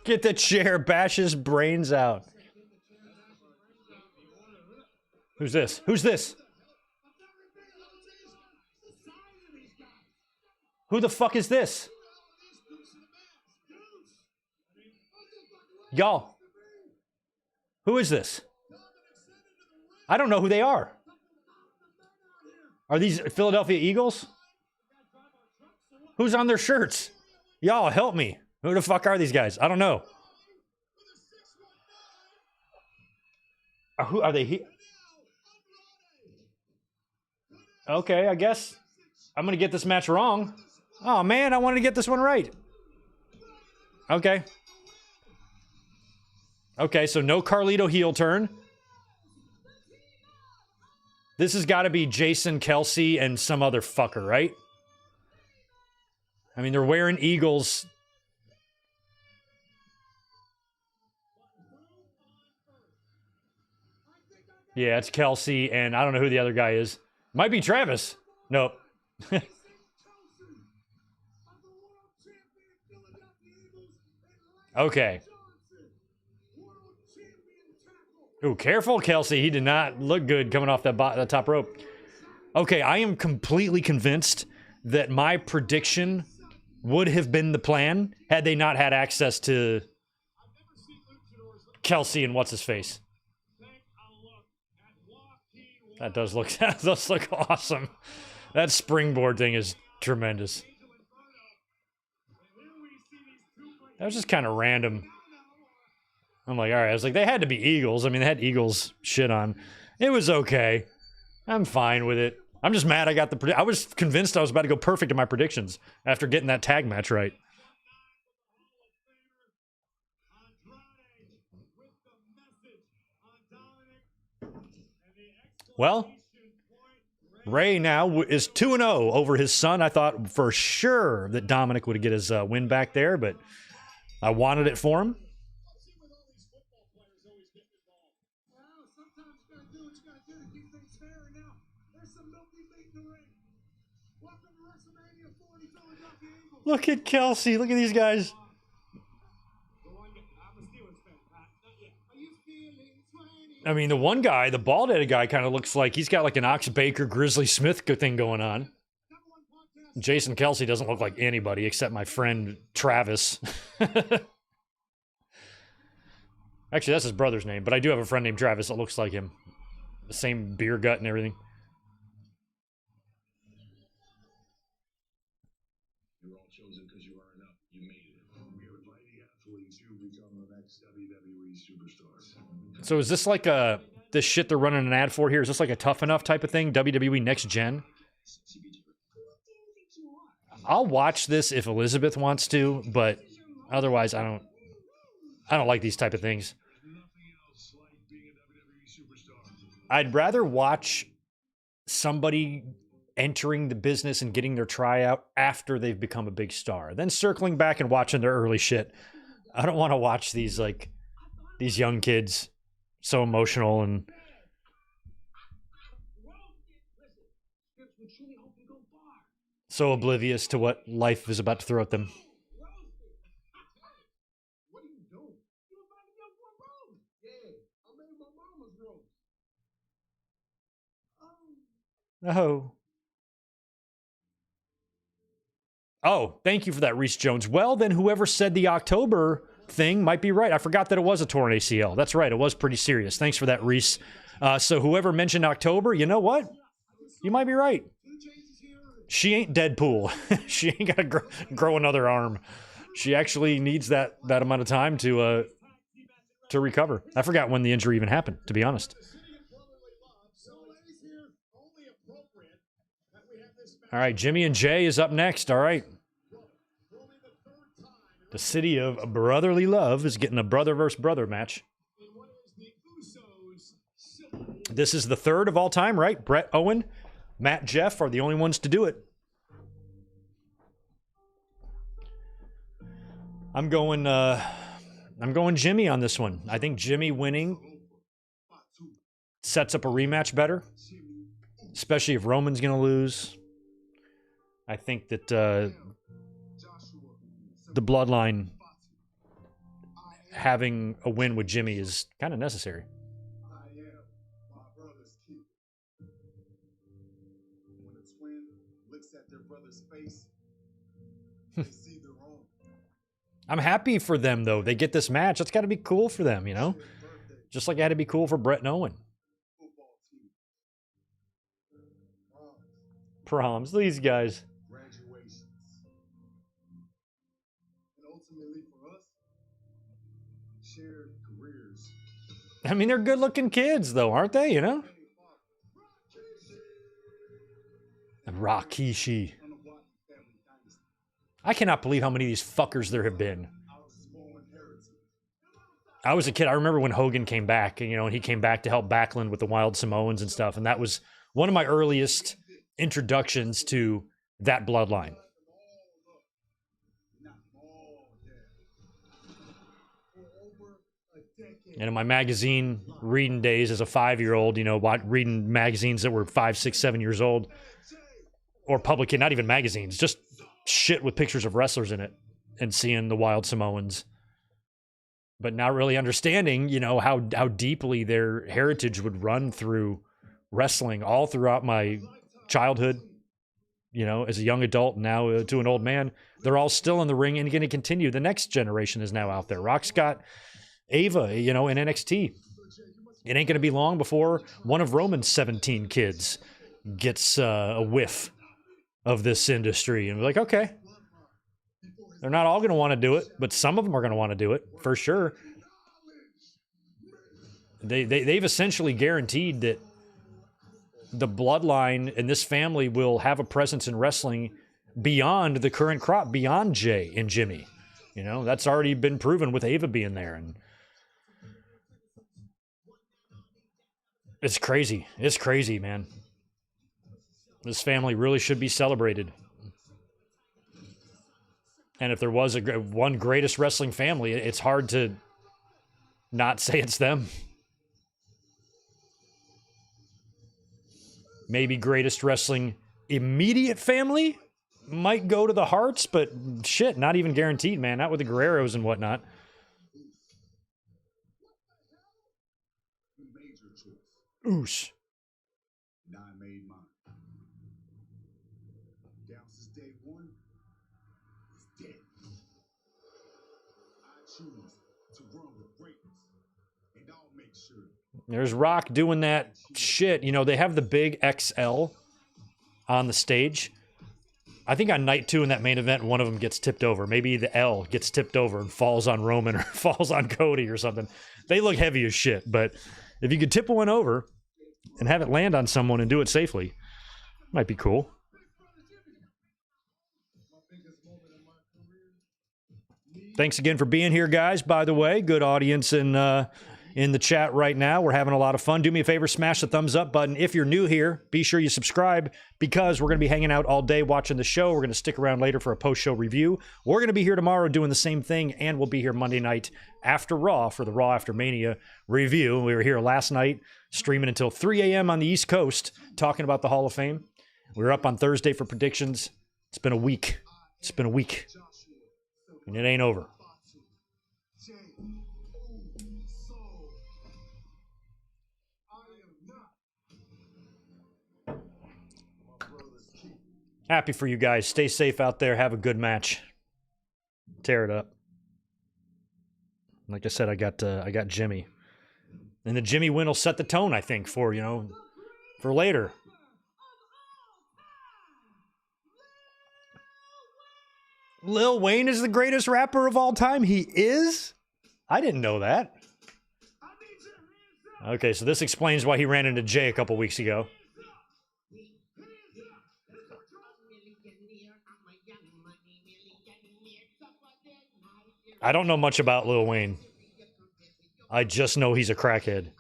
S1: Get the chair, bash his brains out. Who's this? Who's this? Who the fuck is this? Y'all. Who is this? I don't know who they are. Are these Philadelphia Eagles? Who's on their shirts? Y'all, help me. Who the fuck are these guys? I don't know. Who are they? Okay, I guess I'm going to get this match wrong. Oh, man, I wanted to get this one right. Okay. Okay, so no Carlito heel turn. This has got to be Jason Kelsey and some other fucker, right? I mean, they're wearing Eagles. Yeah, it's Kelsey, and I don't know who the other guy is. Might be Travis. Nope. Okay. Ooh, careful, Kelsey. He did not look good coming off that top rope. Okay, I am completely convinced that my prediction would have been the plan had they not had access to Kelsey and what's-his-face. That does look awesome. That springboard thing is tremendous. That was just kind of random. I'm like, all right. I was like, they had to be Eagles. I mean, they had Eagles shit on. It was okay. I'm fine with it. I'm just mad I got the... I was convinced I was about to go perfect in my predictions after getting that tag match right. Well, Rey now is 2-0 over his son. I thought for sure that Dominik would get his win back there, but I wanted it for him. Look at Kelsey. Look at these guys. I mean, the one guy, the bald-headed guy, kind of looks like he's got like an Ox Baker, Grizzly Smith thing going on. Jason Kelsey doesn't look like anybody except my friend Travis. Actually, that's his brother's name, but I do have a friend named Travis that looks like him. The same beer gut and everything.
S2: You're all chosen because you are enough. You made it. We are inviting athletes who become the next WWE superstars.
S1: So is this like this shit they're running an ad for here? Is this like a Tough Enough type of thing? WWE Next Gen? I'll watch this if Elizabeth wants to, but otherwise I don't like these type of things. I'd rather watch somebody entering the business and getting their tryout after they've become a big star, then circling back and watching their early shit. I don't want to watch these young kids so emotional and so oblivious to what life is about to throw at them. Oh. Oh, thank you for that, Reese Jones. Well, then whoever said the October thing might be right. I forgot that it was a torn ACL. That's right. It was pretty serious. Thanks for that, Reese. So whoever mentioned October, you know what? You might be right. She ain't Deadpool. She ain't got to grow another arm. She actually needs that amount of time to recover. I forgot when the injury even happened, to be honest. All right, Jimmy and Jey is up next. All right. The city of brotherly love is getting a brother versus brother match. This is the third of all time, right? Brett, Owen, Matt, Jeff are the only ones to do it. I'm going Jimmy on this one. I think Jimmy winning sets up a rematch better, especially if Roman's going to lose. I think that the Bloodline having a win with Jimmy is kind of necessary.
S2: When a twin looks at their brother's face, they see their own.
S1: I'm happy for them, though. They get this match. That's got to be cool for them, you know? Just like it had to be cool for Brett and Owen. Proms, these guys.
S2: Graduations. And ultimately for us, shared careers.
S1: I mean, they're good-looking kids, though, aren't they, you know? Rakishi. I cannot believe how many of these fuckers there have been. I was a kid. I remember when Hogan came back, and, you know, and he came back to help Backlund with the Wild Samoans and stuff, and that was one of my earliest introductions to that bloodline. And in my magazine reading days as a 5-year-old, you know, reading magazines that were 5, 6, 7 years old, or public, not even magazines, just shit with pictures of wrestlers in it, and seeing the Wild Samoans, but not really understanding, you know, how deeply their heritage would run through wrestling all throughout my childhood, you know, as a young adult, now to an old man. They're all still in the ring and going to continue. The next generation is now out there. Rock's got Ava, you know, in NXT. It ain't going to be long before one of Roman's 17 kids gets a whiff of this industry. And we're like, okay, they're not all going to want to do it, but some of them are going to want to do it for sure. They've essentially guaranteed that the bloodline and this family will have a presence in wrestling beyond the current crop, beyond Jey and Jimmy. You know, that's already been proven with Ava being there. And it's crazy. It's crazy, man. This family really should be celebrated. And if there was one greatest wrestling family, it's hard to not say it's them. Maybe greatest wrestling immediate family might go to the Hearts, but shit, not even guaranteed, man. Not with the Guerreros and whatnot. Oosh.
S2: And I made mine. Down since day one, it's dead. I choose to run with greatness, and I'll make sure.
S1: There's Rock doing that shit. You know, they have the big XL on the stage. I think on night 2 in that main event, one of them gets tipped over. Maybe the L gets tipped over and falls on Roman or falls on Cody or something. They look heavy as shit, but if you could tip one over and have it land on someone and do it safely, might be cool. Thanks again for being here, guys. By the way, good audience in the chat right now. We're having a lot of fun. Do me a favor, smash the thumbs up button. If you're new here, be sure you subscribe because we're going to be hanging out all day watching the show. We're going to stick around later for a post-show review. We're going to be here tomorrow doing the same thing, and we'll be here Monday night after Raw for the Raw After Mania review. We were here last night streaming until 3 a.m. on the East Coast talking about the Hall of Fame. We were up on Thursday for predictions. It's been a week. It's been a week. And it ain't over. Happy for you guys. Stay safe out there. Have a good match. Tear it up. Like I said, I got Jimmy. And the Jimmy win will set the tone, I think, for, you know, for later. Lil Wayne is the greatest rapper of all time. He is? I didn't know that. Okay, so this explains why he ran into Jey a couple weeks ago. I don't know much about Lil Wayne. I just know he's a crackhead.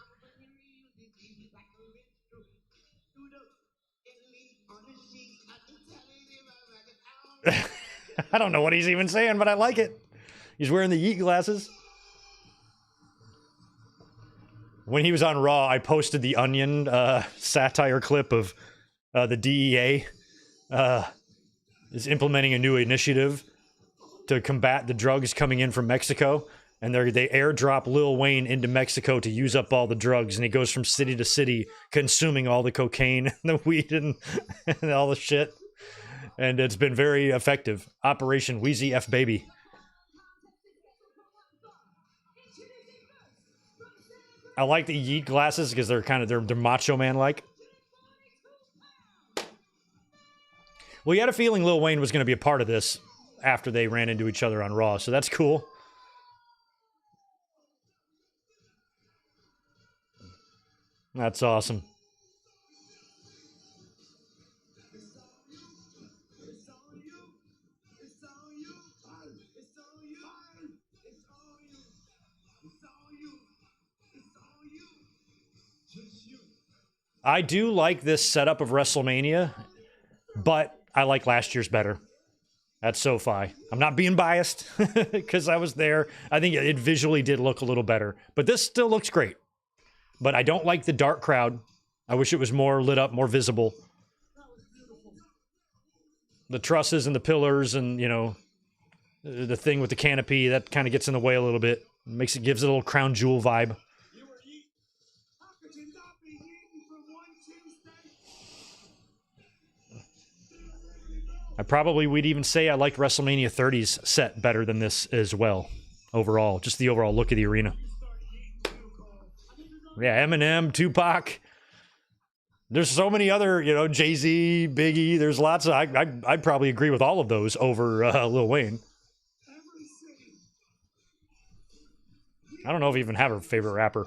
S1: I don't know what he's even saying, but I like it. He's wearing the Yeet glasses. When he was on Raw, I posted the Onion satire clip of the DEA is implementing a new initiative to combat the drugs coming in from Mexico. And they airdrop Lil Wayne into Mexico to use up all the drugs. And he goes from city to city consuming all the cocaine and the weed and all the shit. And it's been very effective. Operation Wheezy F Baby. I like the Yeet glasses because they're kind of they're Macho Man like. Well, you had a feeling Lil Wayne was going to be a part of this after they ran into each other on Raw, so that's cool. That's awesome. I do like this setup of WrestleMania, but I like last year's better at SoFi. I'm not being biased because I was there. I think it visually did look a little better, but this still looks great. But I don't like the dark crowd. I wish it was more lit up, more visible. The trusses and the pillars and, you know, the thing with the canopy, that kind of gets in the way a little bit. Gives it a little crown jewel vibe. We'd even say I liked WrestleMania 30's set better than this as well. Overall, just the overall look of the arena. Yeah, Eminem, Tupac. There's so many other, you know, Jay-Z, Biggie. There's lots of, I'd probably agree with all of those over Lil Wayne. I don't know if I even have a favorite rapper.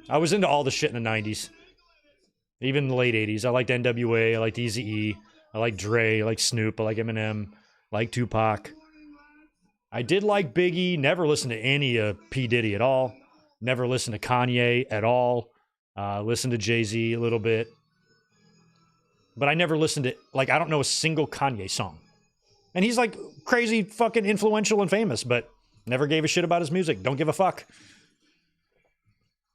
S1: I was into all the shit in the 90s. Even in the late 80s. I liked NWA, I liked Eazy-E, I liked Dre, I liked Snoop, I liked Eminem, I liked Tupac. I did like Biggie, never listened to any P. Diddy at all. Never listened to Kanye at all. Listened to Jay-Z a little bit. But I never listened to, like, I don't know a single Kanye song. And he's like crazy fucking influential and famous, but never gave a shit about his music. Don't give a fuck.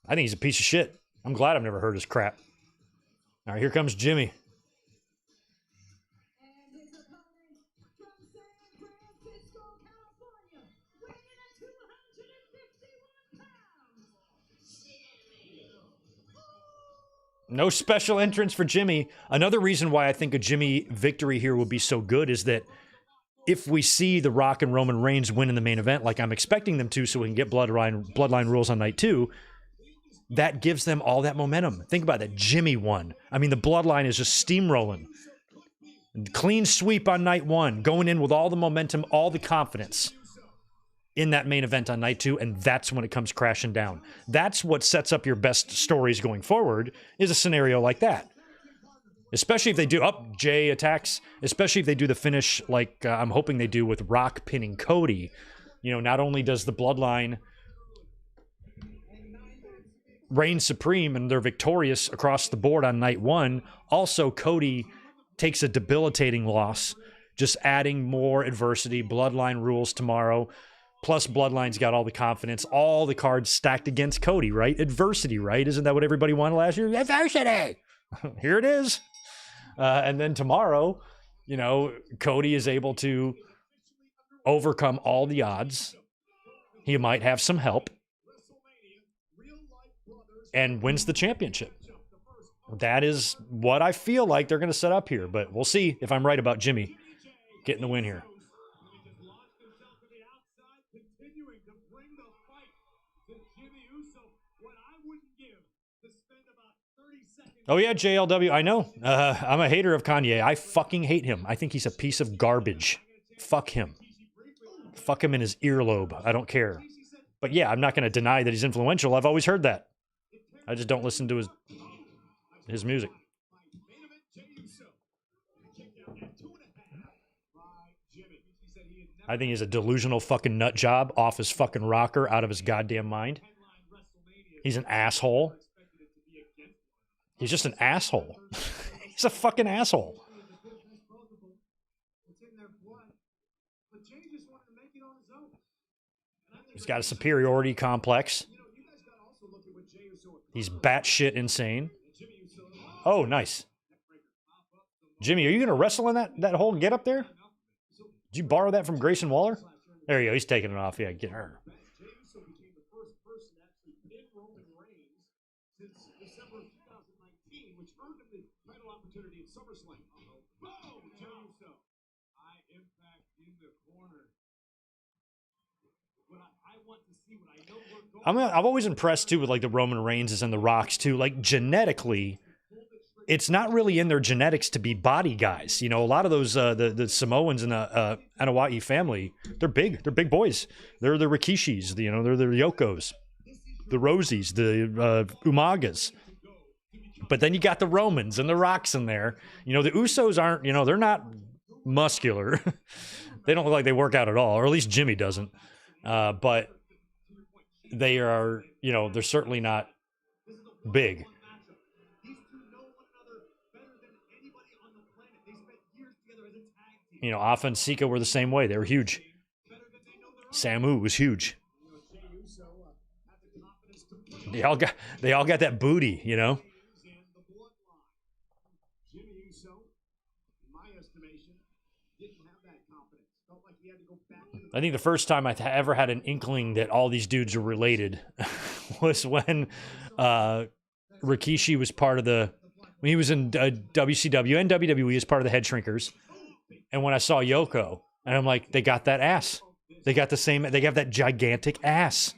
S1: I think he's a piece of shit. I'm glad I've never heard his crap. All right, here comes Jimmy.
S3: And his opponent from San Francisco, California, weighing at 251 pounds.
S1: No special entrance for Jimmy. Another reason why I think a Jimmy victory here will be so good is that if we see The Rock and Roman Reigns win in the main event, like I'm expecting them to, so we can get Bloodline rules on night 2, that gives them all that momentum. Think about that. Jimmy won. I mean, the Bloodline is just steamrolling. Clean sweep on night 1, going in with all the momentum, all the confidence in that main event on night 2, and that's when it comes crashing down. That's what sets up your best stories going forward, is a scenario like that. Especially if they do, Jey attacks, especially if they do the finish like I'm hoping they do with Rock pinning Cody. You know, not only does the Bloodline reign supreme and they're victorious across the board on night 1, also Cody takes a debilitating loss, just adding more adversity. Bloodline rules tomorrow. Plus, Bloodline's got all the confidence, all the cards stacked against Cody, right? Adversity, right? Isn't that what everybody wanted last year? Adversity! Here it is. And then tomorrow, you know, Cody is able to overcome all the odds. He might have some help. And wins the championship. That is what I feel like they're going to set up here, but we'll see if I'm right about Jimmy getting the win here. Oh, yeah, JLW. I know. I'm a hater of Kanye. I fucking hate him. I think he's a piece of garbage. Fuck him. Fuck him in his earlobe. I don't care. But yeah, I'm not going to deny that he's influential. I've always heard that. I just don't listen to his music. I think he's a delusional fucking nut job off his fucking rocker, out of his goddamn mind. He's an asshole. He's just an asshole. He's a fucking asshole. He's got a superiority complex. He's batshit insane. Oh, nice. Jimmy, are you going to wrestle in that whole get up there? Did you borrow that from Grayson Waller? There you go. He's taking it off. Yeah, get her. I'm always impressed too with like the Roman Reigns and the Rocks too. Like genetically, it's not really in their genetics to be body guys. You know, a lot of those the Samoans and the Anawai family, they're big. They're big boys. They're the Rikishis. You know, they're the Yokos, the Rosies, the Umagas. But then you got the Romans and the Rocks in there. You know, the Usos aren't. You know, they're not muscular. They don't look like they work out at all, or at least Jimmy doesn't. But they are, you know, they're certainly not big. You know, Afa and Sika were the same way. They were huge. Samu was huge. They all got that booty, you know. I think the first time I ever had an inkling that all these dudes are related was when Rikishi was part of when he was in WCW and WWE as part of the Head Shrinkers. And when I saw Yoko, and I'm like, they got that ass. They got the same, they have that gigantic ass.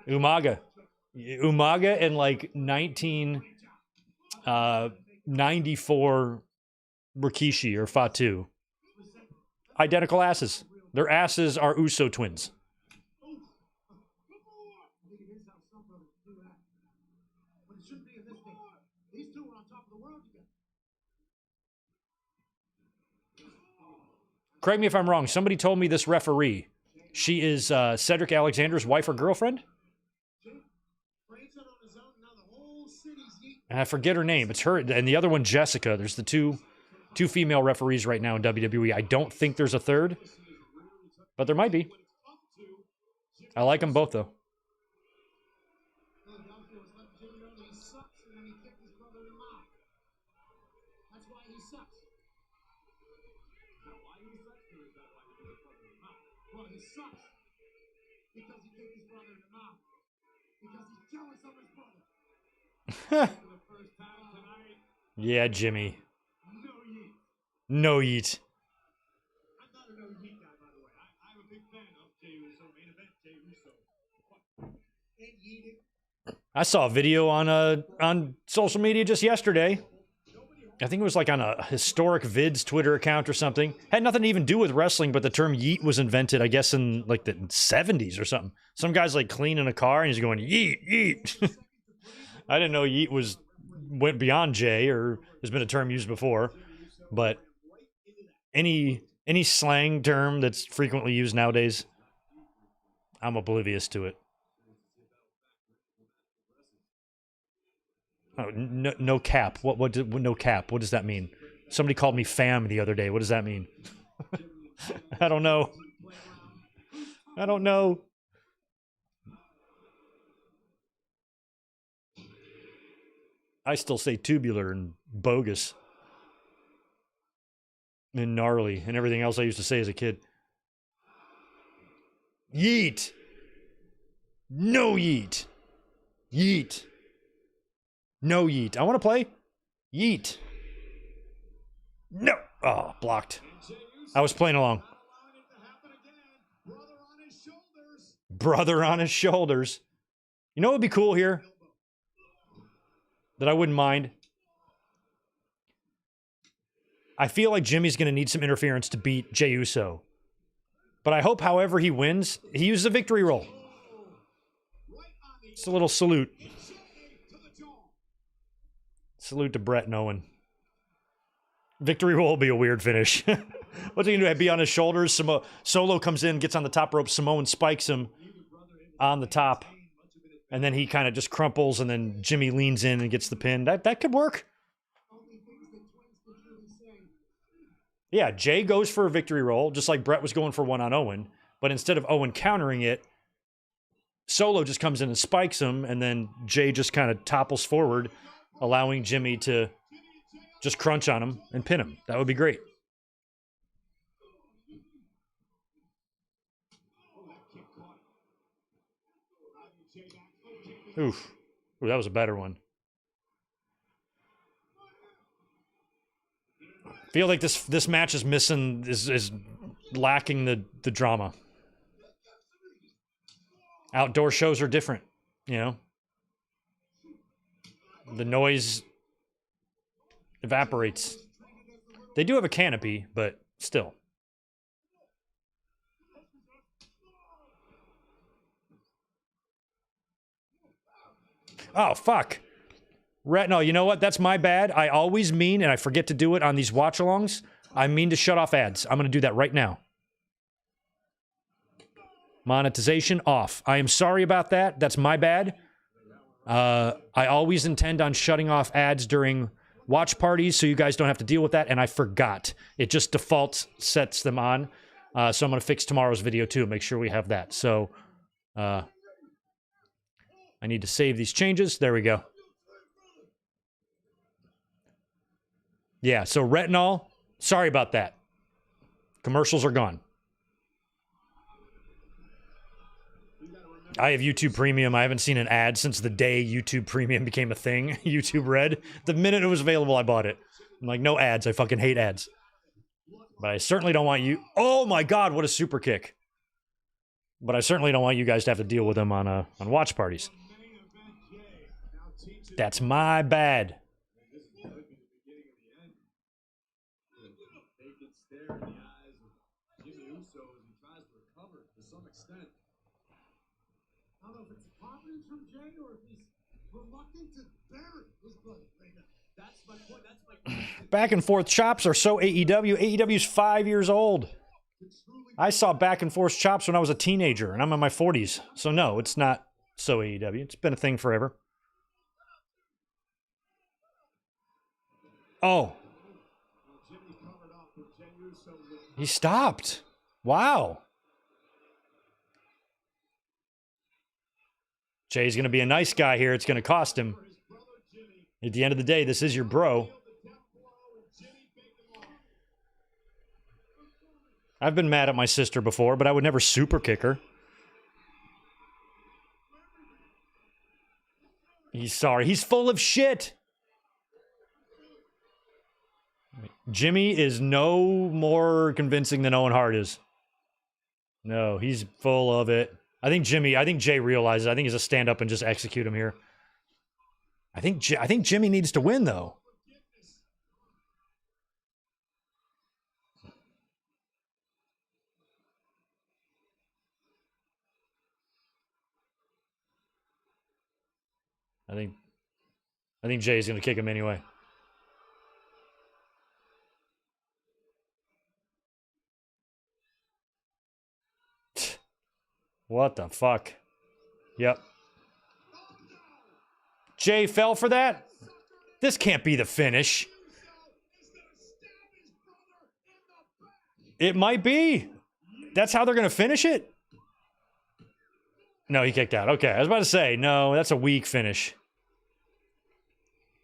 S1: Umaga in like 1994 Rikishi or Fatu. Identical asses. Their asses are Uso twins. Correct me if I'm wrong. Somebody told me this referee. She is Cedric Alexander's wife or girlfriend? And I forget her name. It's her and the other one, Jessica. There's the two female referees right now in WWE. I don't think there's a third, but there might be. I like them both, though. Yeah, Jimmy. No yeet. I'm not a no yeet guy, by the way. I'm a big fan of Jey Uso, main event Jey Uso. I saw a video on social media just yesterday. I think it was like on a Historic Vids Twitter account or something. Had nothing to even do with wrestling, but the term yeet was invented, I guess, in like the 70s or something. Some guy's like cleaning a car and he's going, yeet, yeet. I didn't know yeet went beyond Jay or has been a term used before. But any slang term that's frequently used nowadays, I'm oblivious to it. Oh, no cap. What no cap? What does that mean? Somebody called me fam the other day. What does that mean? I don't know. I still say tubular and bogus and gnarly and everything else I used to say as a kid. Yeet. No yeet. Yeet. No yeet. I want to play. Yeet. No. Oh, blocked. I was playing along. Brother on his shoulders. You know what would be cool here? That I wouldn't mind? I feel like Jimmy's going to need some interference to beat Jey Uso. But I hope, however he wins, he uses a victory roll. It's a little salute. Salute to Brett and Owen. Victory roll will be a weird finish. What's he going to do? Be on his shoulders? Solo comes in, gets on the top rope. Samoan spikes him on the top. And then he kind of just crumples, and then Jimmy leans in and gets the pin. That could work. Yeah, Jey goes for a victory roll, just like Brett was going for one on Owen. But instead of Owen countering it, Solo just comes in and spikes him, and then Jey just kind of topples forward, allowing Jimmy to just crunch on him and pin him. That would be great. Oof. Ooh, that was a better one. Feel like this match is missing, is lacking the drama. Outdoor shows are different, you know? The noise evaporates. They do have a canopy, but still. Oh, fuck. No, you know what? That's my bad. I always mean, and I forget to do it on these watch-alongs, I mean to shut off ads. I'm going to do that right now. Monetization off. I am sorry about that. That's my bad. I always intend on shutting off ads during watch parties so you guys don't have to deal with that, and I forgot. It just default sets them on. So I'm going to fix tomorrow's video too, make sure we have that. So I need to save these changes. There we go. Yeah, so retinol, sorry about that. Commercials are gone. I have YouTube Premium. I haven't seen an ad since the day YouTube Premium became a thing. YouTube Red. The minute it was available, I bought it. I'm like, no ads. I fucking hate ads. But I certainly don't want you... Oh my god, what a super kick. But I certainly don't want you guys to have to deal with them on watch parties. That's my bad. Back and forth chops are so AEW. AEW's 5 years old. I saw back and forth chops when I was a teenager, and I'm in my 40s. So no, it's not so AEW. It's been a thing forever. Oh. He stopped. Wow. Jay's going to be a nice guy here. It's going to cost him. At the end of the day, this is your bro. I've been mad at my sister before, but I would never super kick her. He's sorry. He's full of shit. Jimmy is no more convincing than Owen Hart is. No, he's full of it. I think Jay realizes. I think he's a stand up and just execute him here. I think Jimmy needs to win though. I think Jay's going to kick him anyway. What the fuck? Yep. Jay fell for that? This can't be the finish. It might be. That's how they're going to finish it? No, he kicked out. Okay, I was about to say, no, that's a weak finish.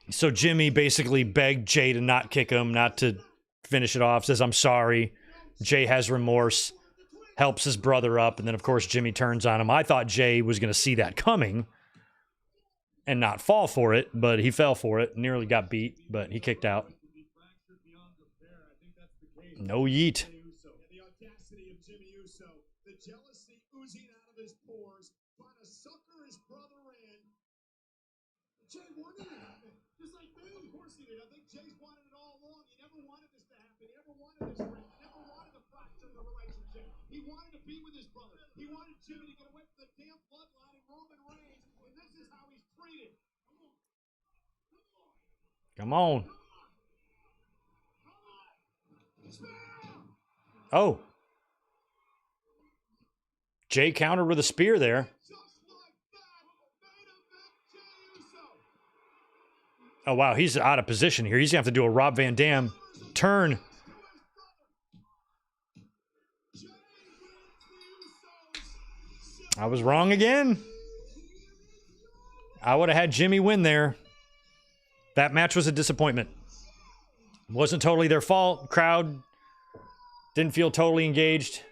S1: So Jimmy basically begged Jay to not kick him, not to finish it off, says, I'm sorry. Jay has remorse, helps his brother up, and then, of course, Jimmy turns on him. I thought Jay was going to see that coming and not fall for it, but he fell for it. Nearly got beat, but he kicked out. No yeet.
S2: The audacity of Jimmy Uso, the jealousy oozing out of his pores, trying to sucker his brother in. Jey wanted it to happen, just like me. Of course he did. I think Jey's wanted it all along. He never wanted this to happen. He never wanted this ring. He never wanted to fracture the relationship. He wanted to be with his brother. He wanted Jimmy to get away from the damn bloodline and Roman Reigns, and this is how he's treated.
S1: Come on. Oh. Jey countered with a spear there. Oh, wow. He's out of position here. He's going to have to do a Rob Van Dam turn. I was wrong again. I would have had Jimmy win there. That match was a disappointment. Wasn't totally their fault. Crowd didn't feel totally engaged.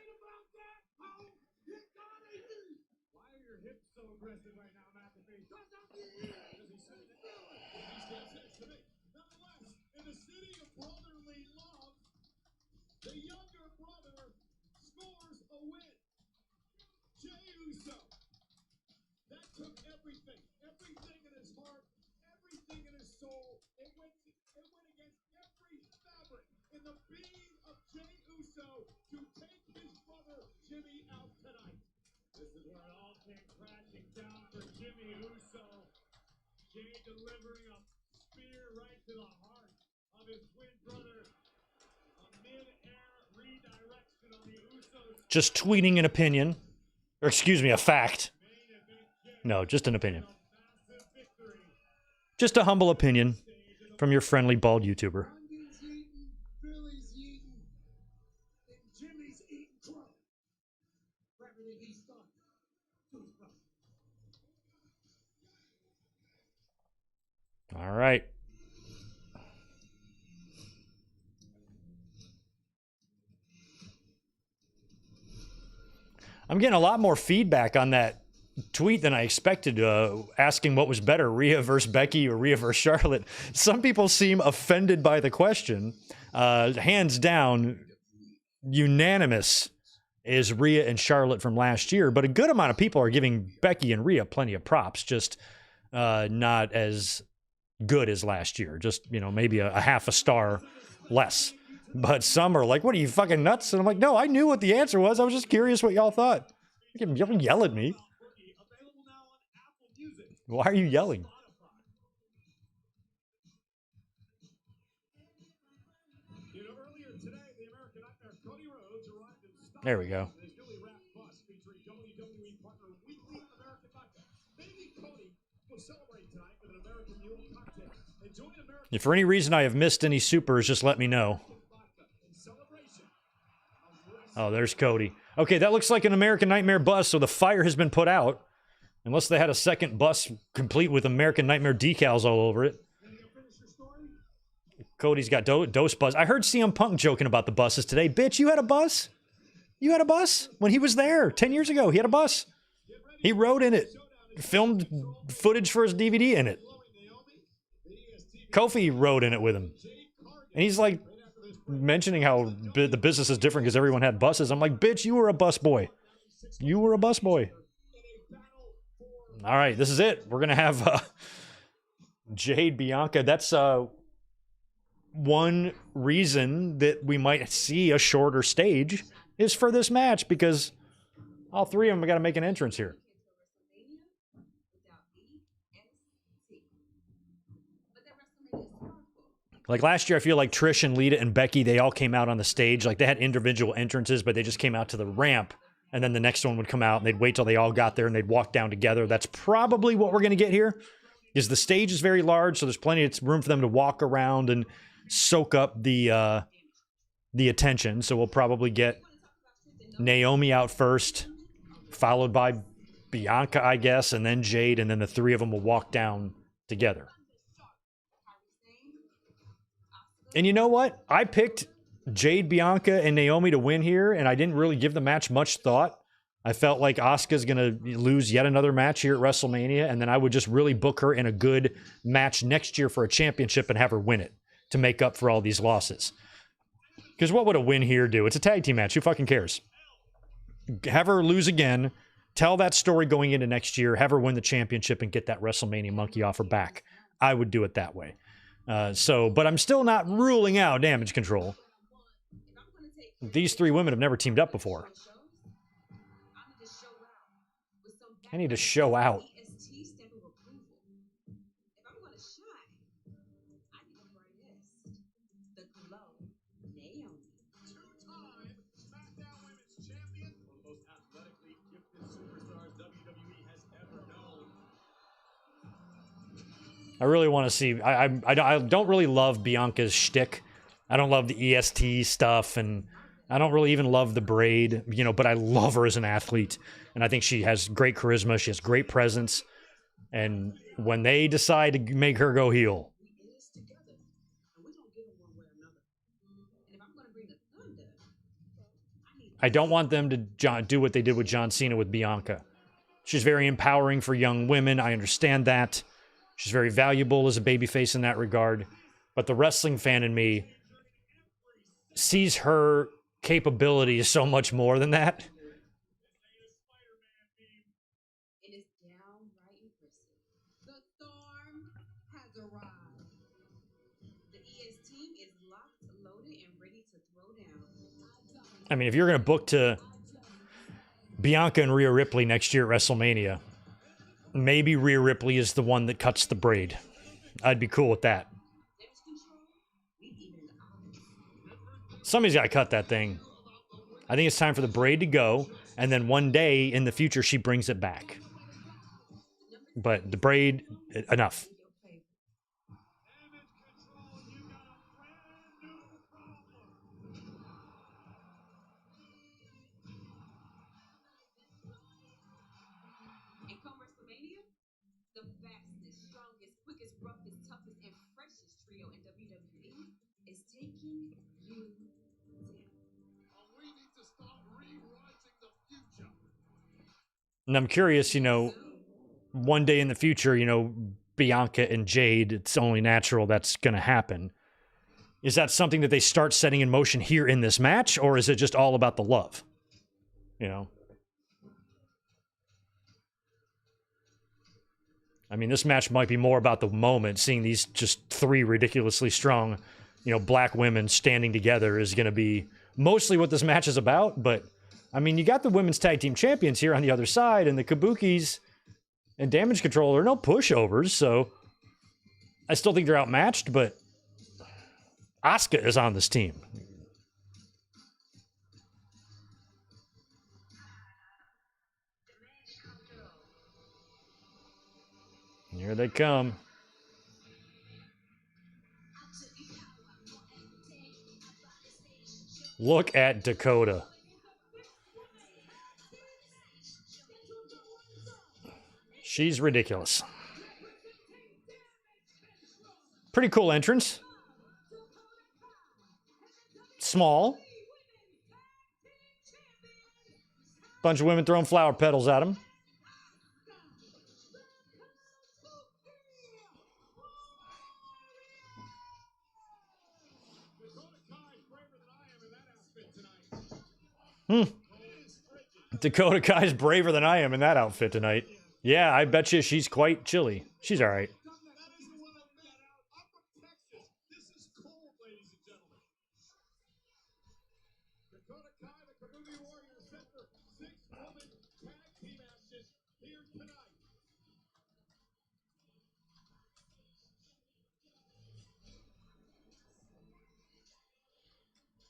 S2: To take his brother Jimmy out tonight. This is where it all came crashing down for Jimmy Uso. Jey delivering a spear right to the heart of his twin brother. A mid-air redirection on the Usos.
S1: Just tweeting an opinion. Or excuse me, a fact. No, just an opinion. Just a humble opinion from your friendly bald YouTuber. All right. I'm getting a lot more feedback on that tweet than I expected, asking what was better, Rhea versus Becky or Rhea versus Charlotte. Some people seem offended by the question. Hands down, unanimous is Rhea and Charlotte from last year, but a good amount of people are giving Becky and Rhea plenty of props, just not as good as last year. Just, you know, maybe a half a star less. But some are like, what are you, fucking nuts? And I'm like, no, I knew what the answer was. I was just curious what y'all thought. You can yell at me. Why are you yelling? There we go. If for any reason I have missed any supers, just let me know. Oh, there's Cody. Okay, that looks like an American Nightmare bus, so the fire has been put out. Unless they had a second bus complete with American Nightmare decals all over it. Cody's got dose bus. I heard CM Punk joking about the buses today. Bitch, you had a bus? You had a bus? When he was there 10 years ago, he had a bus. He rode in it. Filmed footage for his DVD in it. Kofi rode in it with him. And he's like mentioning how the business is different because everyone had buses. I'm like, bitch, you were a bus boy. You were a bus boy. All right, this is it. We're going to have Jade Bianca. That's one reason that we might see a shorter stage is for this match because all three of them got to make an entrance here. Like last year, I feel like Trish and Lita and Becky, they all came out on the stage. Like they had individual entrances, but they just came out to the ramp. And then the next one would come out and they'd wait till they all got there and they'd walk down together. That's probably what we're going to get here. Is the stage is very large, so there's plenty of room for them to walk around and soak up the attention. So we'll probably get Naomi out first, followed by Bianca, I guess, and then Jade, and then the three of them will walk down together. And you know what? I picked Jade, Bianca, and Naomi to win here, and I didn't really give the match much thought. I felt like Asuka's going to lose yet another match here at WrestleMania, and then I would just really book her in a good match next year for a championship and have her win it to make up for all these losses. Because what would a win here do? It's a tag team match. Who fucking cares? Have her lose again, tell that story going into next year, have her win the championship and get that WrestleMania monkey off her back. I would do it that way. But I'm still not ruling out Damage Control. These three women have never teamed up before. I need to show out.
S2: Two-time SmackDown Women's Champion, one of the most athletically gifted superstars WWE has ever known.
S1: I really want to see. I don't really love Bianca's shtick. I don't love the EST stuff, and I don't really even love the braid, but I love her as an athlete. And I think she has great charisma. She has great presence. And when they decide to make her go heel, I don't want them to do what they did with John Cena with Bianca. She's very empowering for young women. I understand that. She's very valuable as a babyface in that regard. But the wrestling fan in me sees her capabilities so much more than that.
S3: It is downright impressive. The storm has arrived. The ES team is locked, loaded, and ready to throw down.
S1: I mean, if you're going to book to Bianca and Rhea Ripley next year at WrestleMania, maybe Rhea Ripley is the one that cuts the braid. I'd be cool with that. Somebody's got to cut that thing. I think it's time for the braid to go, and then one day in the future she brings it back. But the braid, enough.
S3: And come WrestleMania, the fastest, strongest, quickest, roughest, toughest, and freshest trio in WWE is taking you down.
S2: We need to stop rewriting the future.
S1: And I'm curious, one day in the future, Bianca and Jade, it's only natural that's going to happen. Is that something that they start setting in motion here in this match, or is it just all about the love? I mean, this match might be more about the moment. Seeing these just three ridiculously strong, black women standing together is going to be mostly what this match is about. But, I mean, you got the women's tag team champions here on the other side, and the Kabukis and Damage Control are no pushovers, so I still think they're outmatched, but Asuka is on this team. Here they come. Look at Dakota. She's ridiculous. Pretty cool entrance. Small. Bunch of women throwing flower petals at him. Dakota Kai's braver than I am in that outfit tonight. Yeah, I bet you she's quite chilly. She's all right.
S2: This is cold, ladies and gentlemen. Dakota Kai, the Kabuki Warrior, set for 6-woman tag team matches here tonight.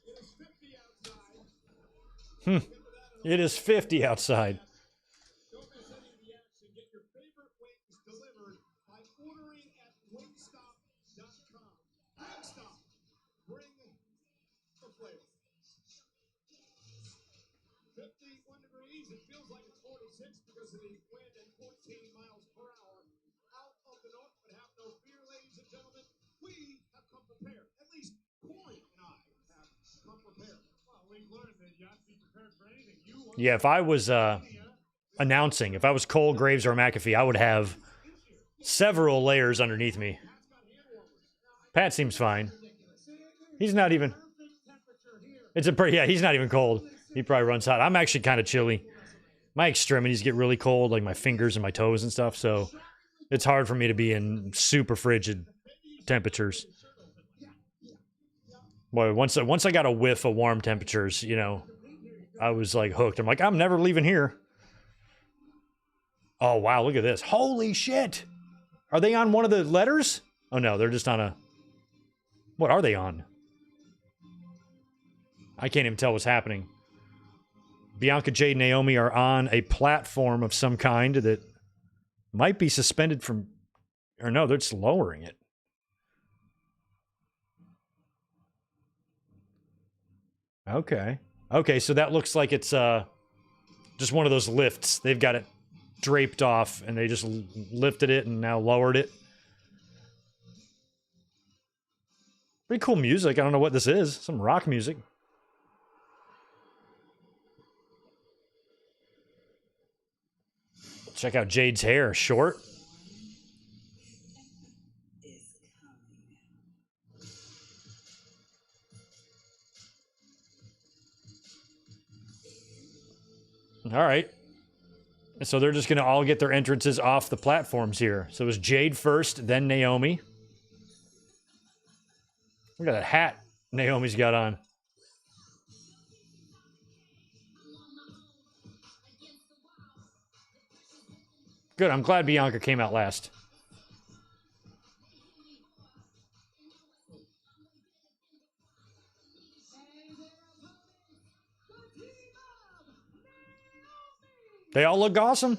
S2: It is 50 outside.
S1: It is 50 outside.
S2: Don't miss any of the action. Get your favorite wings delivered by ordering at wingstop.com. Wingstop. Bring the flavor. 51 degrees. It feels like it's 46 because of the wind at 14 miles per hour out of the north. But have no fear, ladies and gentlemen. We have come prepared. At least Corey and I have come prepared. Well, we've learned that you have to be prepared for anything. You
S1: Yeah, if I was announcing, if I was Cole, Graves, or McAfee, I would have several layers underneath me. Pat seems fine. He's not even... It's a pretty... Yeah, he's not even cold. He probably runs hot. I'm actually kind of chilly. My extremities get really cold, like my fingers and my toes and stuff, so it's hard for me to be in super frigid temperatures. Boy, once I got a whiff of warm temperatures, you know, I was like hooked. I'm like, I'm never leaving here. Oh, wow, look at this. Holy shit! Are they on one of the letters? Oh, no, they're just on a... What are they on? I can't even tell what's happening. Bianca, Jade, Naomi are on a platform of some kind that might be suspended from... Or no, they're just lowering it. Okay. Okay, so that looks like it's just one of those lifts. They've got it draped off, and they just lifted it and now lowered it. Pretty cool music. I don't know what this is. Some rock music. Check out Jade's hair. Short. All right. So they're just going to all get their entrances off the platforms here. So it was Jade first, then Naomi. Look at that hat Naomi's got on. Good. I'm glad Bianca came out last. They all look awesome.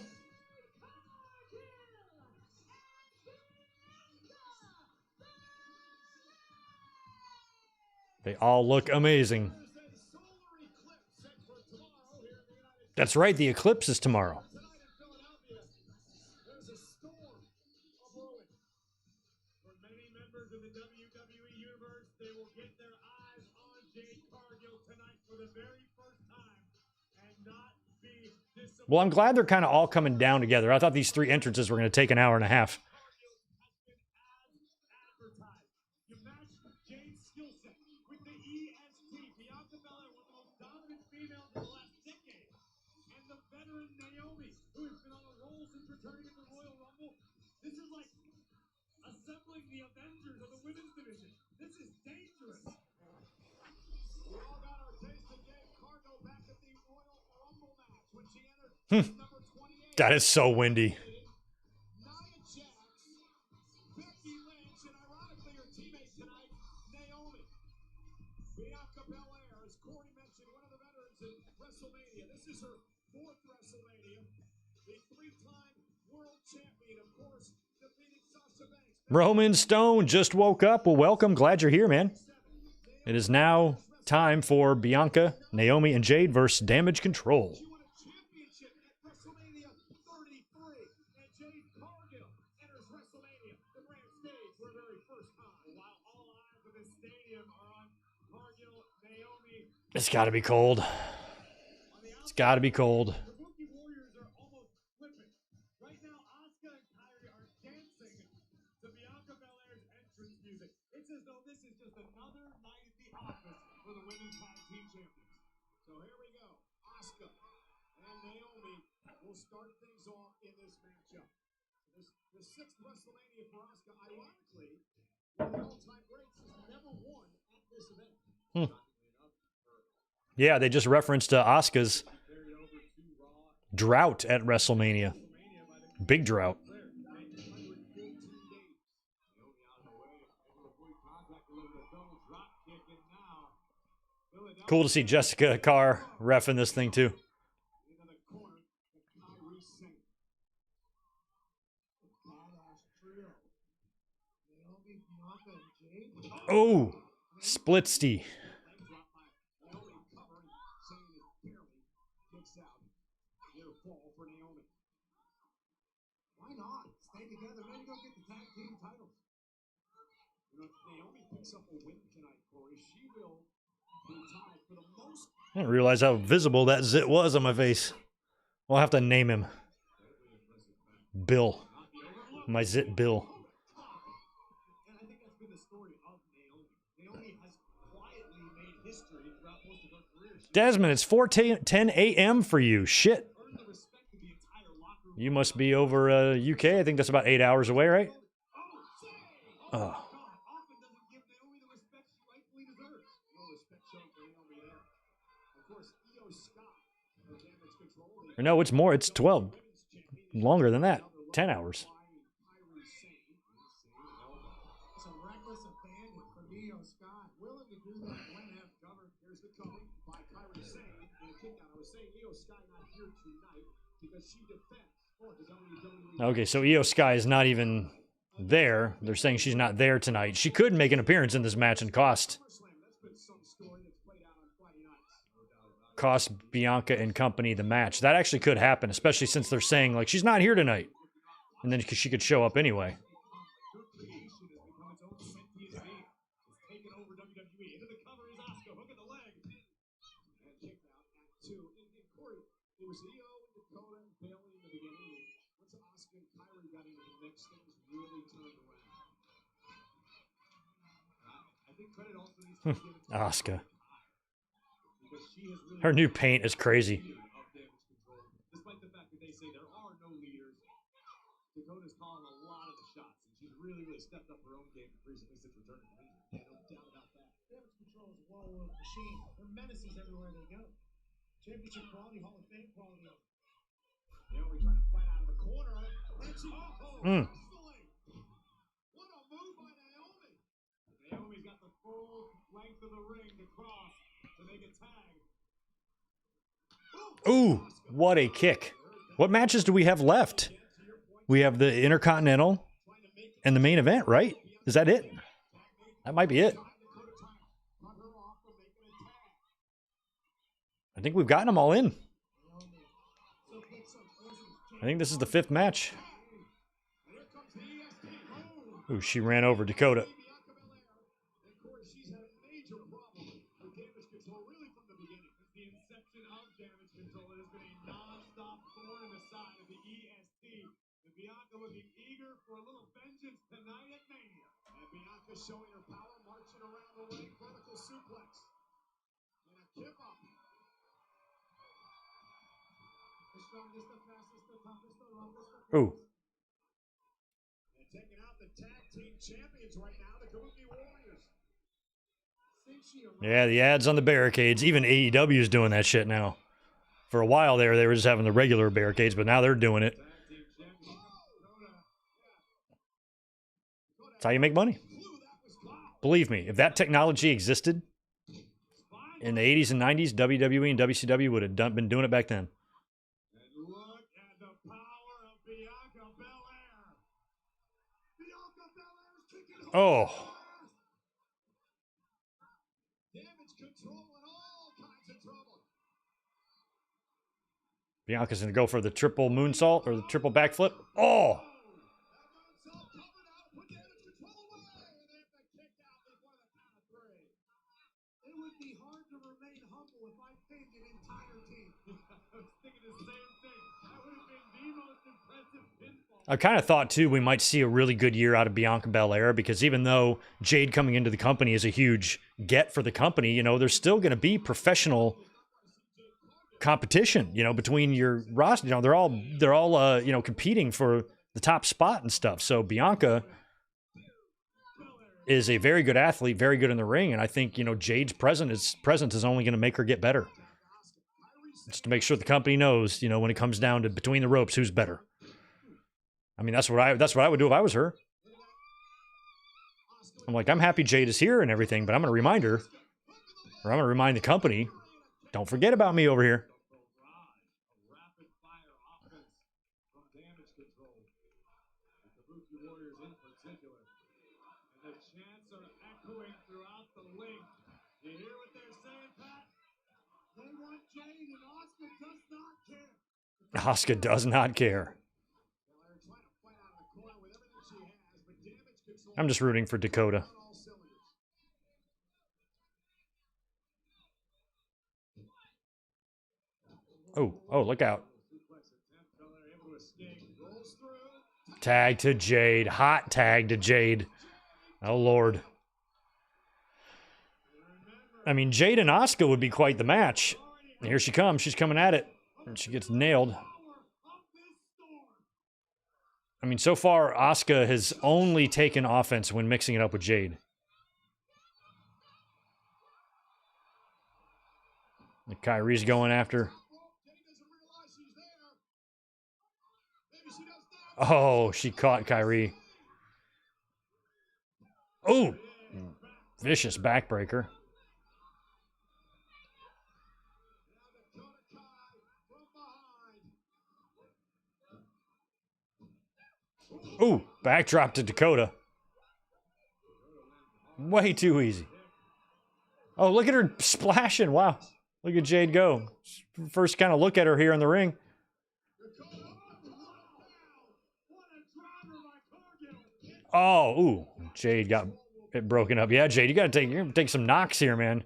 S1: They all look amazing. That's right, the eclipse is tomorrow.
S2: There's a storm of brewing. For many members of the WWE Universe, they will get their eyes on Jade Cargill tonight for the very first time and not be disappointed.
S1: Well, I'm glad they're kind of all coming down together. I thought these three entrances were going to take an hour and a half.
S2: Cargill has been as advertised. You match Jade's skill set with the EST. Bianca Belair, one of the most dominant females in the last decade. And the veteran Naomi, who has been on a roll since returning at the Royal Rumble. This is like assembling the Avengers of the women's division. This is dangerous. We all got our taste of Jade Cargill back at the Royal Rumble match when she entered number 28.
S1: God, it's so windy.
S2: Nia Jax, Becky Lynch, and ironically her teammate tonight, Naomi. Bianca Belair, as Corey mentioned, one of the veterans in WrestleMania. This is her fourth WrestleMania. The three-time world champion, of course, defeated Sasha Banks.
S1: Roman Stone just woke up. Well, welcome. Glad you're here, man. It is now time for Bianca, Naomi, and Jade versus Damage Control.
S2: She won a championship at WrestleMania 33, and Jade Cargill enters WrestleMania, the grand stage, for the very first time. While all eyes of this stadium are on Cargill, Naomi.
S1: It's got to be cold. It's got to be cold.
S2: The Rookie Warriors are almost flipping. Right now, Asuka and Kyrie are dancing to Bianca Belair's entrance music. It's as though this is just another night at the office for the women's tag team champions. So here we go. Asuka and Naomi will start things off in this matchup. The sixth WrestleMania for Asuka, ironically, one of the all-time greats, has never won at this event.
S1: Yeah, they just referenced Asuka's drought at WrestleMania. Big drought. Cool to see Jessica Carr reffing this thing too. Oh, splitsty.
S2: Why not? Stay together. Maybe go get the tag team titles. You know, if Naomi picks up a win tonight, Corey, she will
S1: I didn't realize how visible that zit was on my face. We'll have to name him. Bill. My zit Bill.
S2: And I think that's been the story of Naomi. Naomi has quietly made history throughout most of her career. She
S1: Desmond, it's 4:10 a.m. for you. Shit.
S2: earned the respect of the entire locker room.
S1: You must be over UK. I think that's about 8 hours away, right?
S2: Oh,
S1: Oh.
S2: God, often doesn't give Naomi the respect she rightfully deserves. No respect shown for Naomi there. Of course, Io Scott, her damage control.
S1: Or no, it's more. It's 12. Longer than that. 10 hours.
S2: It's a reckless abandon from Io Scott. Willing to do that when have covered. Here's the cover by Kairi Sane. And a kick out. I was saying Io Sky not here tonight because she defends for the WWE.
S1: Okay, so Io Sky is not even there. They're saying she's not there tonight. She could make an appearance in this match and cost Bianca and company the match. That actually could happen, especially since they're saying, like, she's not here tonight. And then she could show up anyway.
S2: Her creation has become its own sentient being. It's taken over WWE. Into the cover is Asuka. Hook at the leg. And kicked out at 2. In Corey, it was Io, Dakota, and Bailey in the beginning. Once Asuka and Kyrie got into the mix, things really turned around. I think credit also needs to be given to
S1: Asuka.
S2: because she has really
S1: Her new paint is crazy.
S2: of damage control. Despite the fact that they say there are no leaders, Dakota's calling a lot of the shots, and she's really stepped up her own game recently since returning from injury. Yeah, no doubt about that. Damage control is a well-oiled machine. They're menaces everywhere they go. Championship quality, Hall of Fame quality. Naomi trying to fight out of the corner, and she wrestling. What a move by Naomi. Naomi's got the full length of the ring to cross to make a tag.
S1: Ooh, what a kick. What matches do we have left? We have the Intercontinental and the main event, right? Is that it? That might be it. I think we've gotten them all in. I think this is the 5th match. Ooh, she ran over Dakota.
S2: She's had a major problem with damage control really from the beginning. Since the inception of damage control, it has been a non-stop thorn in the side of the EST. And Bianca looking eager for a little vengeance tonight at Mania. And Bianca showing her power, marching around the ring, vertical suplex. And a kip up. The strongest, the fastest, the toughest, the roughest, the
S1: Ooh.
S2: and taking out the tag team champions right now, the Kabuki Warriors.
S1: Yeah, the ads on the barricades. Even AEW is doing that shit now. For a while there, they were just having the regular barricades, but now they're doing it. That's how you make money. Believe me, if that technology existed in the 80s and 90s, WWE and WCW would have been doing it back then.
S2: And look at the power of Bianca Belair. Bianca Belair's kicking hard.
S1: Oh,
S2: Damage control and all kinds of trouble.
S1: Bianca's going to go for the triple moonsault or the triple backflip. Oh,
S2: That moonsault covered out, put damage control away, and they have to kick out before the count of 3. It would be hard to remain humble if I pinned an entire team. I was thinking the same thing. That would have been the most impressive pinfall.
S1: I kind of thought, too, we might see a really good year out of Bianca Belair because even though Jade coming into the company is a huge get for the company, you know, there's still going to be professional competition, you know, between your roster. You know, they're all you know, competing for the top spot and stuff. So Bianca is a very good athlete, very good in the ring, and I think, you know, Jade's presence is only going to make her get better. Just to make sure the company knows, you know, when it comes down to between the ropes, who's better. I mean, that's what I would do if I was her. I'm like, I'm happy Jade is here and everything, but I'm going to remind her, or I'm going to remind the company, don't forget about me over here.
S2: Rapid fire offense from damage control. The Kabuki Warriors in particular. And the chants are echoing throughout the link. You hear what they're saying, Pat? They want Jade, and Asuka does not care.
S1: Asuka does not care.
S2: Belair trying to fight out of the corner with everything she has, but damage control
S1: I'm just rooting for Dakota.
S2: on all cylinders.
S1: Oh, look out. Tag to Jade. Hot tag to Jade. Oh, Lord. I mean, Jade and Asuka would be quite the match. And here she comes. She's coming at it. And she gets nailed. I mean, so far, Asuka has only taken offense when mixing it up with Jade. And Kyrie's going after. Oh, she caught Kyrie. Oh, vicious backbreaker. Ooh, backdrop to Dakota. Way too easy. Oh, look at her splashing. Wow. Look at Jade go. First kind of look at her here in the ring. Oh, ooh. Jade got it broken up. Yeah, Jade, you're gonna take some knocks here, man.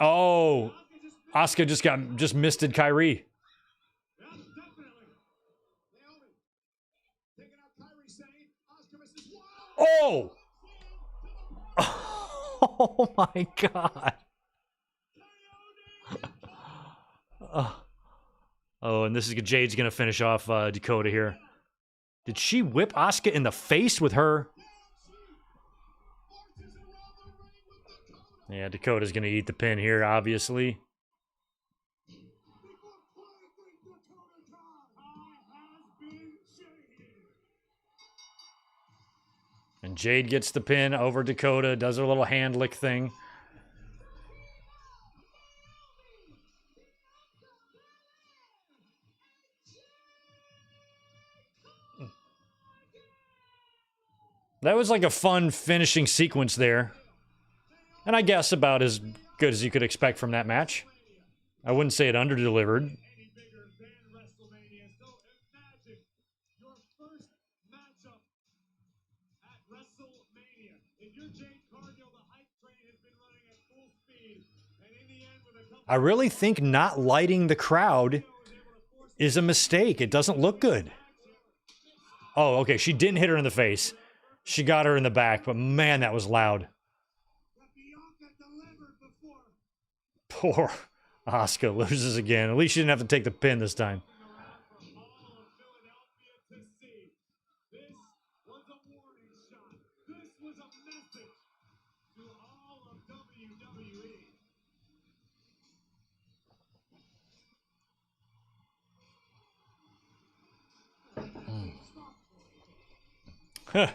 S1: Oh, Asuka just misted Kyrie. Oh! Oh my God. Oh, and this is Jade's gonna finish off Dakota here. Did she whip Asuka in the face with her? Yeah, Dakota's gonna eat the pin here, obviously. And Jade gets the pin over Dakota, does her little hand lick thing. That was like a fun finishing sequence there. And I guess about as good as you could expect from that match. I wouldn't say it underdelivered. I really think not lighting the crowd is a mistake. It doesn't look good. Oh, okay. She didn't hit her in the face. She got her in the back, but man, that was loud. Poor Asuka loses again. At least she didn't have to take the pin this time. Huh.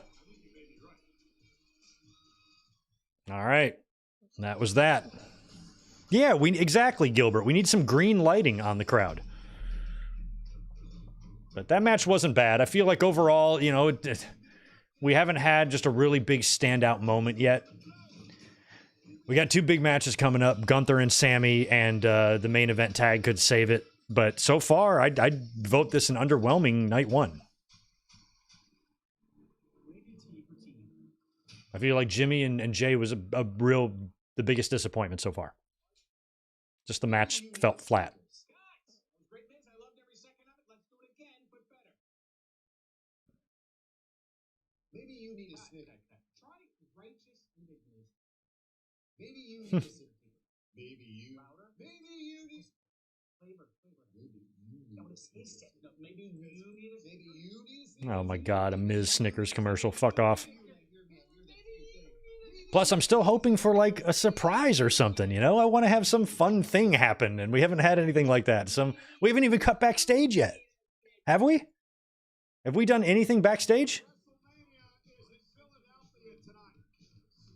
S1: All right. That was that. Yeah, exactly, Gilbert. We need some green lighting on the crowd. But that match wasn't bad. I feel like overall, you know, we haven't had just a really big standout moment yet. We got two big matches coming up, Gunther and Sami, and the main event tag could save it. But so far, I'd vote this an underwhelming night one. I feel like Jimmy and Jay was the biggest disappointment so far. Just the match felt flat.
S2: Maybe you need a snicker. Try righteous indignation. Maybe you need a snicker. Maybe you. Maybe you need flavor. Maybe you need a snicker. Maybe you need a snicker. Maybe you need a snicker.
S1: Oh my God, a Ms. Snickers commercial. Fuck off. Plus, I'm still hoping for like a surprise or something, you know? I want to have some fun thing happen, and we haven't had anything like that. We haven't even cut backstage yet. Have we? Have we done anything backstage?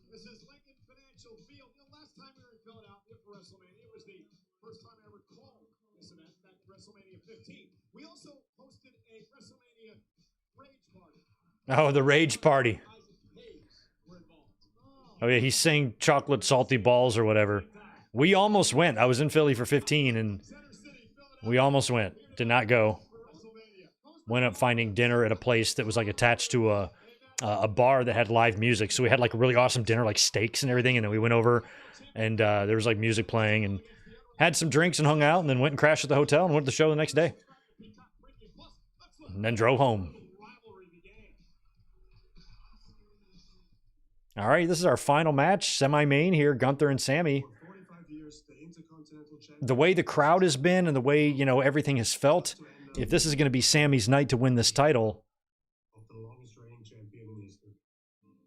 S2: This is Lincoln Financial Field. The last time we were in Philadelphia for WrestleMania was the first time I ever called this event back in WrestleMania 15. We also hosted a WrestleMania Rage Party.
S1: Oh, the Rage Party. Oh, yeah, he's saying chocolate salty balls or whatever. We almost went. I was in Philly for 15, and we almost went. Did not go. went up finding dinner at a place that was like attached to a bar that had live music. So we had like a really awesome dinner, like steaks and everything. And then we went over and there was like music playing and had some drinks and hung out and then went and crashed at the hotel and went to the show the next day. And then drove home. All right, this is our final match, semi-main here, Gunther and Sami. The way the crowd has been and the way, you know, everything has felt, if this is going to be Sami's night to win this title,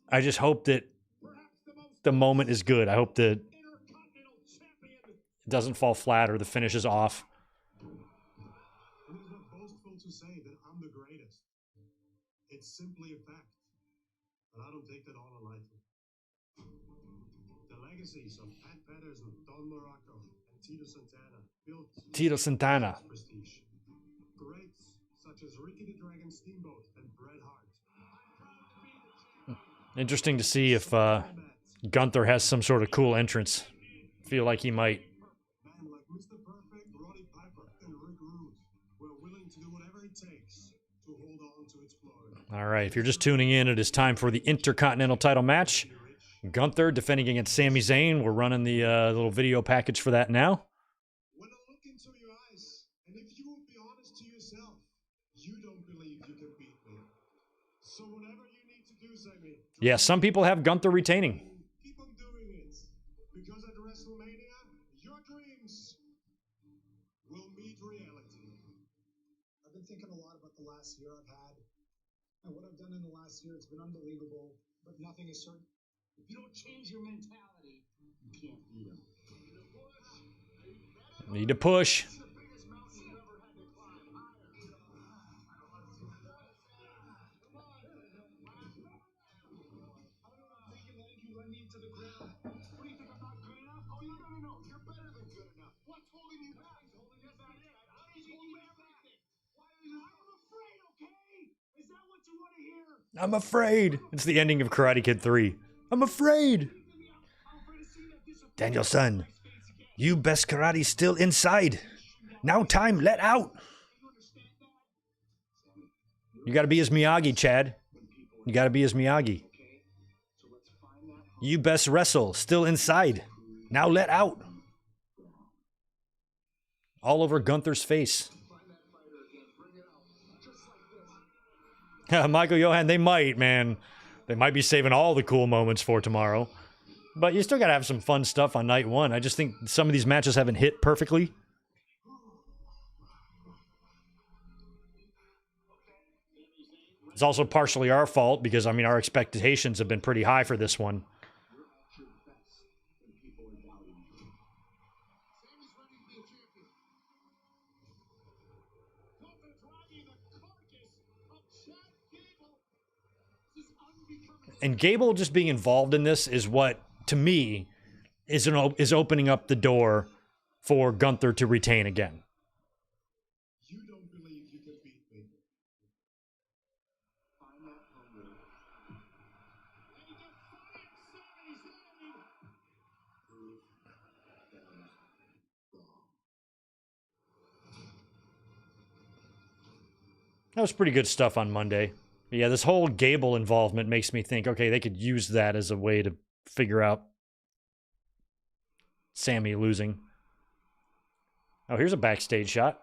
S1: I just hope that the moment is good. I hope that it doesn't fall flat or the finish is off.
S2: It is not boastful to say that I'm the greatest. It's simply a fact. But I don't take that all lightly. The legacies of Pat Patterson, Don Morocco, and Tito Santana built prestige. Greats such as Ricky the Dragon Steamboat and Bret Hart.
S1: Interesting to see if Gunther has some sort of cool entrance. Feel like he might.
S2: Men like Mr. Perfect, Roddy Piper, and Rick Rude were willing to do whatever it takes to hold on to its glory.
S1: All right, if you're just tuning in, it is time for the Intercontinental title match. Gunther defending against Sami Zayn. We're running the little video package for that now.
S2: When I look into your eyes, and if you would be honest to yourself, you don't believe you can beat me. So whatever you need to do, Sami.
S1: Yeah, some people have Gunther retaining.
S2: Keep on doing it. Because at WrestleMania, your dreams will meet reality.
S4: I've been thinking a lot about the last year I've had. And what I've done in the last year, it's been unbelievable, but nothing is certain. If you don't change your mentality, you can't beat them.
S1: Need to push. I'm afraid. It's the ending of Karate Kid 3. I'm afraid. Daniel-san, you best karate still inside. Now time let out. You gotta be his Miyagi, Chad. You gotta be his Miyagi. You best wrestle still inside. Now let out. All over Gunther's face. Michael Johan, they might, man. They might be saving all the cool moments for tomorrow. But you still got to have some fun stuff on night one. I just think some of these matches haven't hit perfectly. It's also partially our fault because, I mean, our expectations have been pretty high for this one. And Gable just being involved in this is what, to me, is opening up the door for Gunther to retain again.
S2: You don't believe you can beat me. Find that hunger. And he defies Sami's name. Prove them wrong.
S1: That was pretty good stuff on Monday. Yeah, this whole Gable involvement makes me think, okay, they could use that as a way to figure out Sami losing. Oh, here's a backstage shot.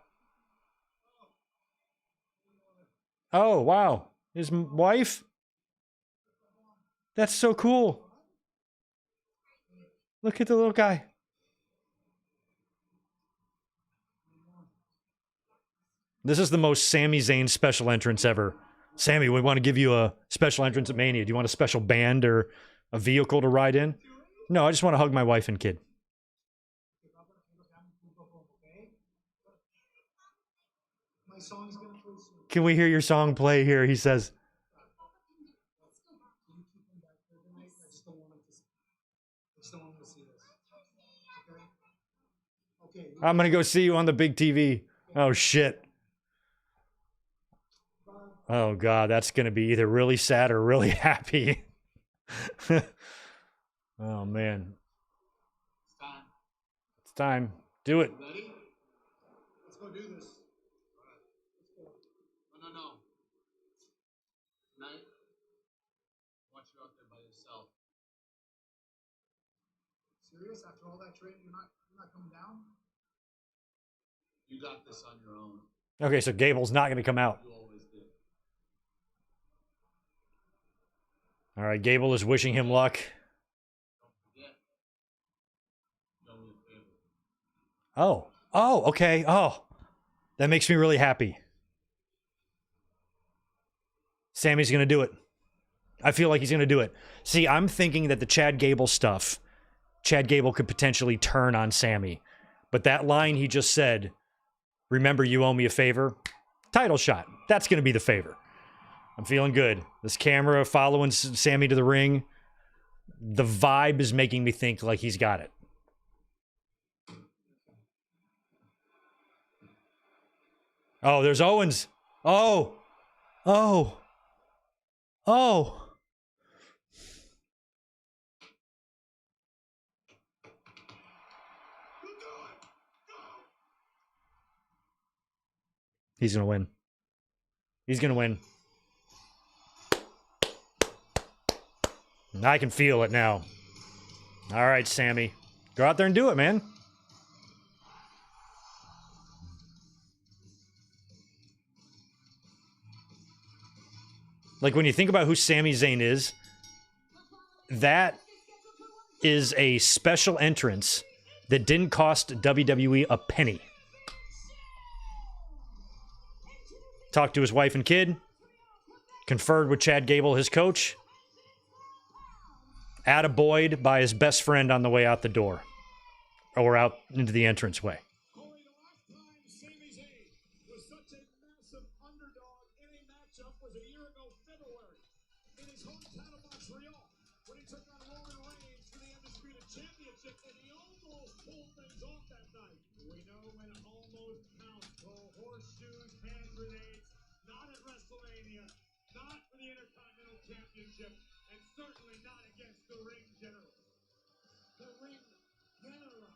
S1: Oh, wow. His wife? That's so cool. Look at the little guy. This is the most Sami Zayn special entrance ever. Sami, we want to give you a special entrance at Mania. Do you want a special band or a vehicle to ride in? No, I just want to hug my wife and kid.
S4: My song's gonna play soon.
S1: Can we hear your song play here? He says.
S4: I just don't want him to see this. Okay? Okay.
S1: I'm going to go see you on the big TV. Oh, shit. Oh, God, that's going to be either really sad or really happy. Oh, man.
S4: It's time.
S1: It's time. Do it.
S4: Ready? Let's go do this. All right. Let's go. No. yourself. Serious? After all that training, you're not coming down? You got this on your own.
S1: Okay, so Gable's not going to come out.
S4: You always did.
S1: All right, Gable is wishing him luck.
S4: Don't forget. You owe me a favor.
S1: Oh, okay. Oh, that makes me really happy. Sammy's going to do it. I feel like he's going to do it. See, I'm thinking that the Chad Gable stuff, Chad Gable could potentially turn on Sami. But that line he just said, remember you owe me a favor, title shot. That's going to be the favor. I'm feeling good. This camera following Sami to the ring, the vibe is making me think like he's got it. Oh, there's Owens. Oh. He's going to win. He's going to win. I can feel it now. All right, Sami. Go out there and do it, man. Like, when you think about who Sami Zayn is, that is a special entrance that didn't cost WWE a penny. Talked to his wife and kid, conferred with Chad Gable, his coach, attaboyed by his best friend on the way out the door, or out into the entranceway.
S2: Corey, the last time Sami Zayn was such a massive underdog in a matchup was a year ago February in his hometown of Montreal when he took on Roman Reigns for the Undisputed Championship, and he almost pulled things off that night. We know when almost counts. Throw horseshoes, hand grenades, not at WrestleMania, not for the Intercontinental Championship, and certainly not against the Ring General. The Ring General.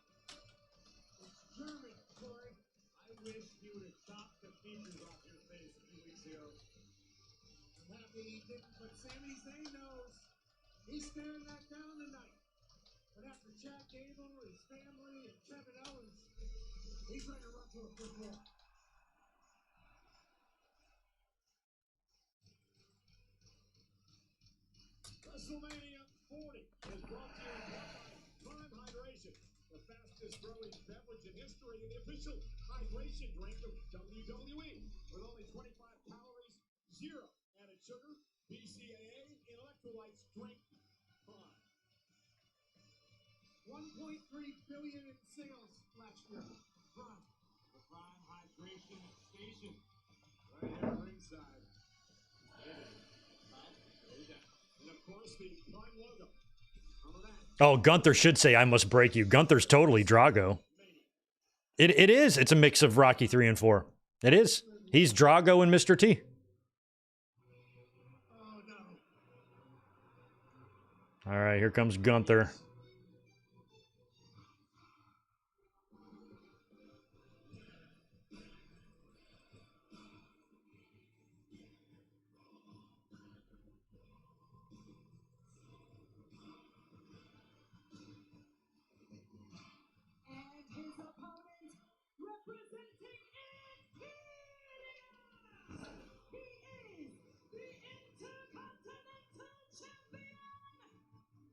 S2: It's German, Corey. I wish he would have chopped the features off your face a few weeks ago. I'm happy he didn't, but Sami Zayn knows he's staring that down tonight. But after Chad Gable, his family, and Kevin Owens, he's ready to run to a quick wall. WrestleMania 40 is brought to you by Prime Hydration, the fastest growing beverage in history and the official hydration drink of WWE. With only 25 calories, 0 added sugar, BCAA, and electrolytes, drink Prime. 1.3 billion in sales last year. Prime. The Prime Hydration Station. Right here at ringside. And of course, the Prime logo.
S1: Oh, Gunther should say, I must break you. Gunther's totally Drago. It is. It's a mix of Rocky 3 and 4. It is. He's Drago and Mr. T.
S2: Oh, no.
S1: All right, here comes Gunther.
S3: And his opponent, representing Interior, he is the Intercontinental Champion,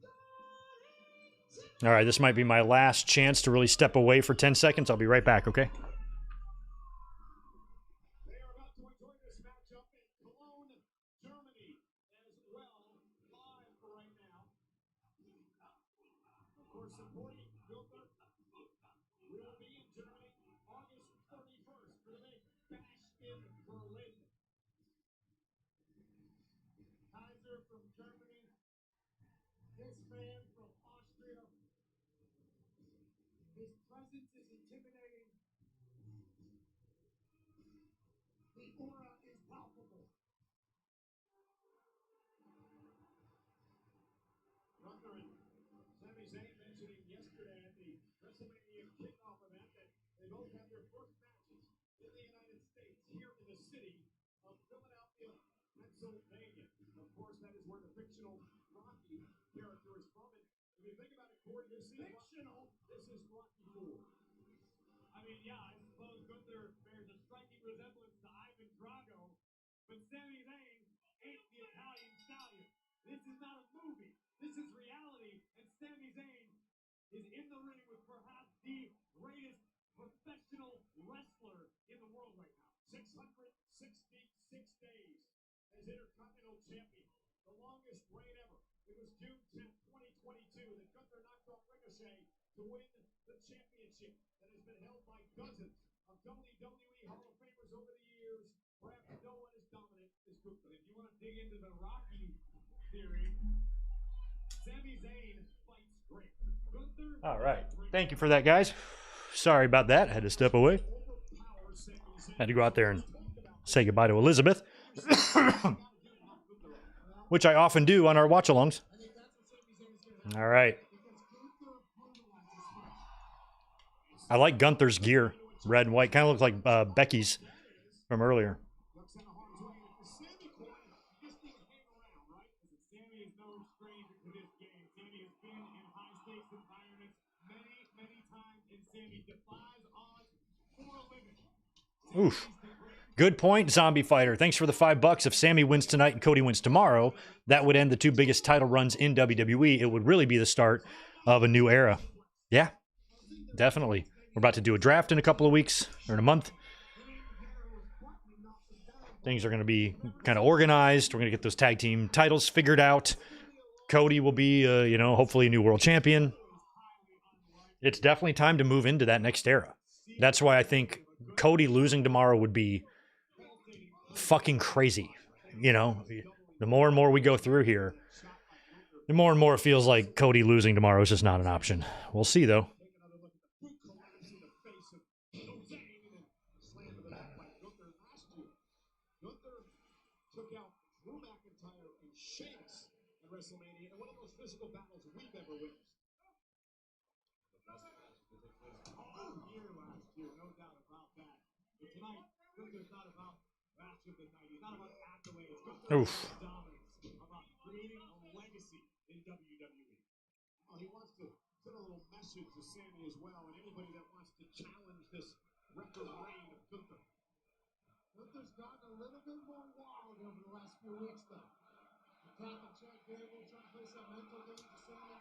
S3: Dominik.
S1: All right, this might be my last chance to really step away for 10 seconds. I'll be right back, okay?
S2: They are about to enjoy this matchup in Cologne, Germany, as well, live right now. Of course, supporting Gunther will be in Germany August 31st for the big bash in Berlin. Kaiser from Germany, his fan from Austria. His presence is intimidating. The aura is palpable. Gunther and Sami Zayn mentioning yesterday at the WrestleMania kickoff event that they both have their first matches in the United States here in the city of Philadelphia, Pennsylvania. Of course, that is where the fictional Rocky If you think about it, Corey, this is fictional. This is Rocky IV. I mean, yeah, I suppose Gunther bears a striking resemblance to Ivan Drago, but Sami Zayn ain't the Italian stallion. This is not a movie. This is reality, and Sami Zayn is in the ring with perhaps the greatest professional wrestler in the world right now. 666 days as Intercontinental Champion, the longest reign ever. It was June 10th, 2022 that Gunther knocked off Ricochet to win the championship that has been held by dozens of WWE Hall of Famers over the years. Perhaps no one as dominant as Gunther. If you want to dig into the Rocky theory, Sami Zayn fights great. Gunther.
S1: All right. Thank you for that, guys. Sorry about that. Had to step away. Had to go out there and say goodbye to Elizabeth, which I often do on our watch-alongs. All right. I like Gunther's gear. Red and white. Kind of looks like Becky's from earlier. Oof. Good point, Zombie Fighter. Thanks for the $5. If Sami wins tonight and Cody wins tomorrow, that would end the two biggest title runs in WWE. It would really be the start of a new era. Yeah, definitely. We're about to do a draft in a couple of weeks, or in a month. Things are going to be kind of organized. We're going to get those tag team titles figured out. Cody will be, hopefully a new world champion. It's definitely time to move into that next era. That's why I think Cody losing tomorrow would be fucking crazy. You know, the more and more we go through here, the more and more it feels like Cody losing tomorrow is just not an option. We'll see, though.
S2: WrestleMania and one of the most physical battles we've ever witnessed. All year last year, no doubt about that. But tonight, Gunther's not about match of the night. He's not about accolades. Gunther's about dominance, about creating a legacy in WWE. Well, he wants to send a little message to Sami as well, and anybody that wants to challenge this record reign of Gunther.
S4: Gunther's gotten a little bit more wild over the last few weeks, though. Attacking Chad Gable, trying to play some mental game to Sami.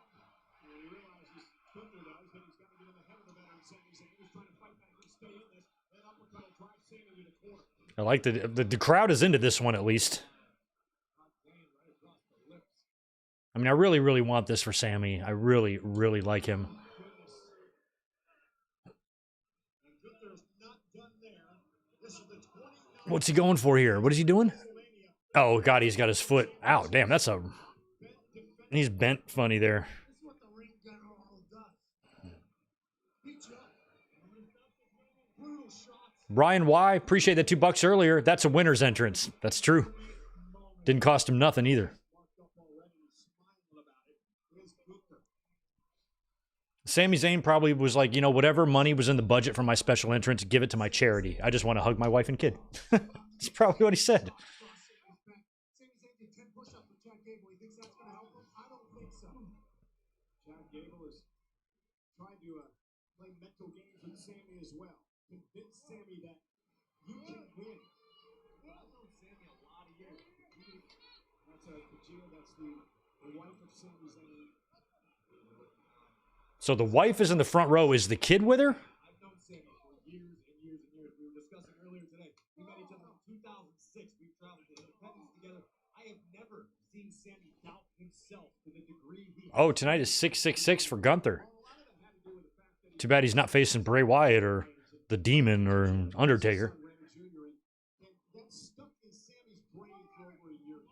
S2: And he realizes, Gunther does, that he's got to get in the head of the veteran Sami Zayn. He's trying to fight back and stay in this. That uppercut will drive Sami to the corner.
S1: I like the crowd is into this one at least. I mean, I really, really want this for Sami. I really, really like him. What's he going for here? What is he doing? Oh, God, he's got his foot out. Damn, that's a... He's bent funny there. Brian Y., appreciate that $2 earlier. That's a winner's entrance. That's true. Didn't cost him nothing either. Sami Zayn probably was like, whatever money was in the budget for my special entrance, give it to my charity. I just want to hug my wife and kid. That's probably what he said.
S2: Chad Gable has tried to play mental games with Sami as well. Convince Sami that you can win. I've known Sami a lot of years. That's Kajia, that's the wife of Sami Zayn.
S1: So the wife is in the front row. Is the kid with her?
S2: I've known Sami for years and years and years. We were discussing earlier today. We met each other in 2006. We traveled to Independence together. I have never seen Sami doubt himself to the degree he...
S1: Oh, tonight is 666 for Gunther. Too bad he's not facing Bray Wyatt or the Demon or Undertaker.
S2: That stuck in Sami's brain for over a year.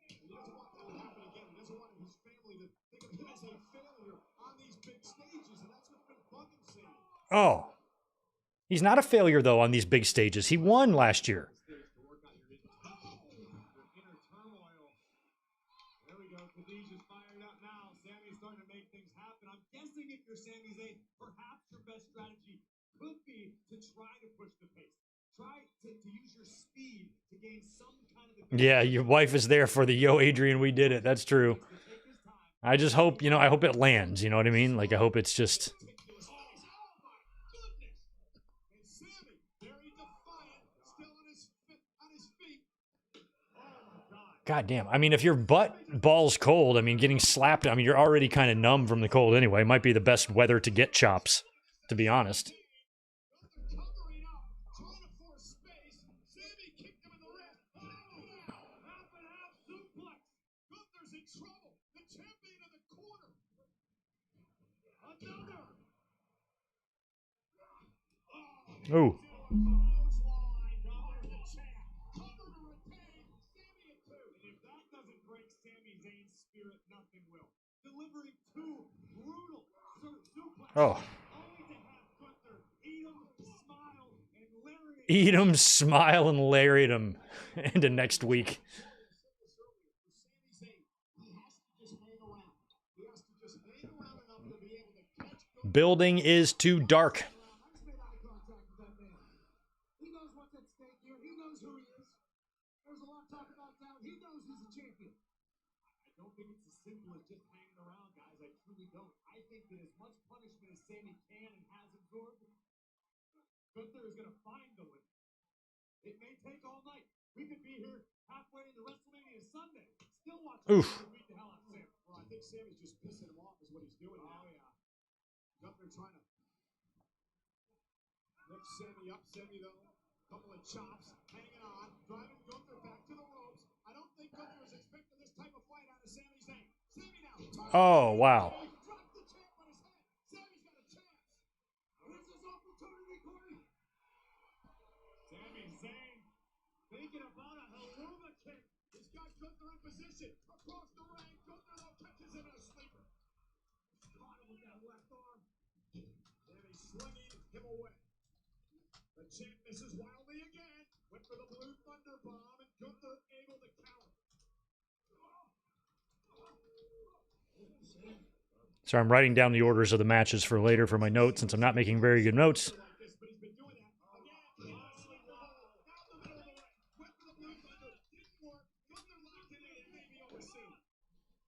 S2: He doesn't want that to happen again. He doesn't want his family to think of him as a failure on these big stages, and that's what's been bugging Sami.
S1: Oh. He's not a failure, though, on these big stages. He won last year.
S2: There we go. Khadijah's fired up now. Sami's starting to make things happen. I'm guessing if you're Sami Zayn, perhaps your best strategy could be to try to push the pace. Try to use your speed to gain some kind of advantage.
S1: Yeah, your wife is there for the Yo, Adrian, we did it. That's true. I just hope, I hope it lands. You know what I mean? Like, I hope it's just.
S2: Ridiculous face. Oh my goodness! And Sami, very defiant, still on his feet. Oh my God!
S1: God damn. I mean, if your butt balls cold, I mean, getting slapped, I mean, you're already kind of numb from the cold anyway. It might be the best weather to get chops, to be honest.
S2: Covering up, trying to force space. Sami kicked him in the ribs. Oh, half and half suplex. Gunther's in trouble. The champion in the corner. Another.
S1: Ooh.
S2: Clothesline. Gunther's the champ. Cover to retain. Sami at 2. And if that doesn't break Sami Zayn's spirit, nothing will. Delivering 2 brutal suplexes.
S1: Oh.
S2: Only to have Gunther eat him, smile, and lariat.
S1: Eat him, smile, and lariat him into next week. Building is too dark.
S4: He knows what's at stake here. He knows who he is. There's a lot of talk about now. He knows he's a champion.
S2: I don't think it's as simple as just hanging around, guys. I truly don't. I think that as much punishment as Sami can and has absorbed, Gunther is going to find the win. It may take all night. We could be here halfway into WrestleMania Sunday, still watching Gunther beat the hell out of Sami. Well, I think Sami's just pissing him off is what he's doing now. Oh, yeah. Gunther trying to lift Sami up. Sami, though, couple of chops, hanging on, driving Gunther back to the ropes. I don't think Gunther was expecting this type of fight out of Sami Zayn. Sami now.
S1: Oh, wow.
S2: Dropped the champ on his head. Sami's got a chance. Here's his opportunity, Corey. Sami Zayn thinking about a Helluva kick. He's got Gunther in position. Across the ring. Gunther, though, catches him in a sleeper. Caught him with that left arm. Sami slinging him away. The champ misses wildly again. Went for the blue thunder bomb, and Gunther able to counter.
S1: So I'm writing down the orders of the matches for later for my notes since I'm not making very good notes.
S2: Like this, but he's been doing that again. Moxley down the middle of the ring. Went for the blue thunder. Didn't work. Gunther locked it in and maybe oversoon.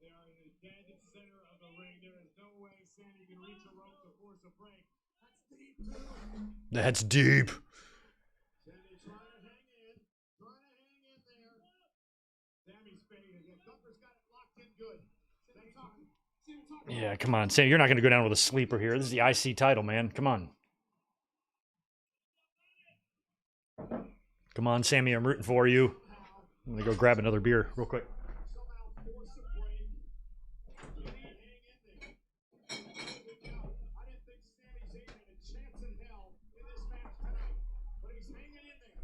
S2: They are in the dead center of the ring. There is no way Sami can reach a rope to force a break. That's deep, too.
S1: That's deep.
S2: Sami trying to hang in. Trying to hang in there. Sami's fading. Yeah, Gunther's got it locked in good. Sami talking.
S1: Yeah, come on, Sam. You're not going to go down with a sleeper here. This is the IC title, man. Come on. Come on, Sami. I'm rooting for you. I'm going to go grab another beer real quick.
S2: Somehow force a break. Can he hang in there? I didn't think Sami Zayn had a chance in hell in this match tonight. But he's hanging in there.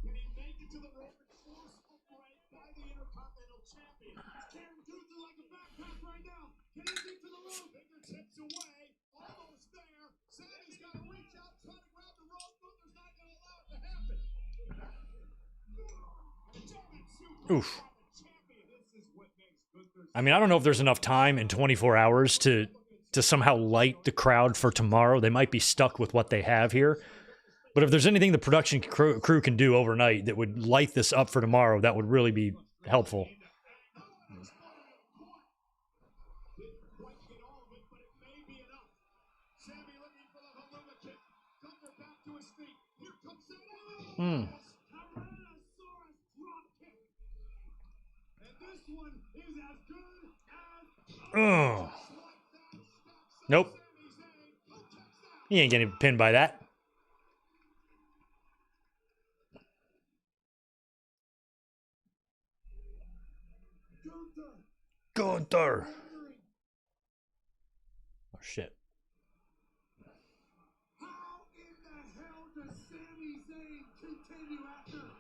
S2: Can he make it to the rope and force a break by the Intercontinental Champion? He's carrying Gunther like a backpack right now. Can he get to the rope? Fingertips away. Almost there. Sami's got to reach out, try to grab the rope. Gunther's not going to allow it to happen.
S1: Oof. I mean, I don't know if there's enough time in 24 hours to somehow light the crowd for tomorrow. They might be stuck with what they have here. But if there's anything the production crew can do overnight that would light this up for tomorrow, that would really be helpful. Hmm. Nope. He ain't getting pinned by that. Gunther. Oh, shit.
S2: How in the hell does Sami Zayn continue after that?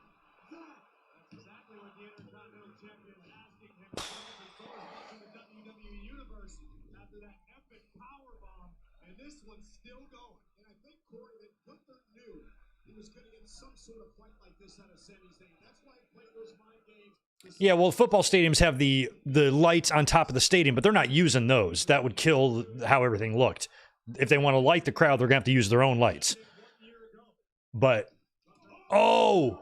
S2: That's exactly what the Intercontinental Champion is asking him to do, and so is much of the WWE Universe after that epic powerbomb, and this one's still going. And I think, Corey, that Gunther knew he was going to get some sort of fight like this out of Sami Zayn. That's why he played those mind games.
S1: Yeah, well, football stadiums have the lights on top of the stadium, but they're not using those. That would kill how everything looked. If they want to light the crowd, they're going to have to use their own lights. But, oh!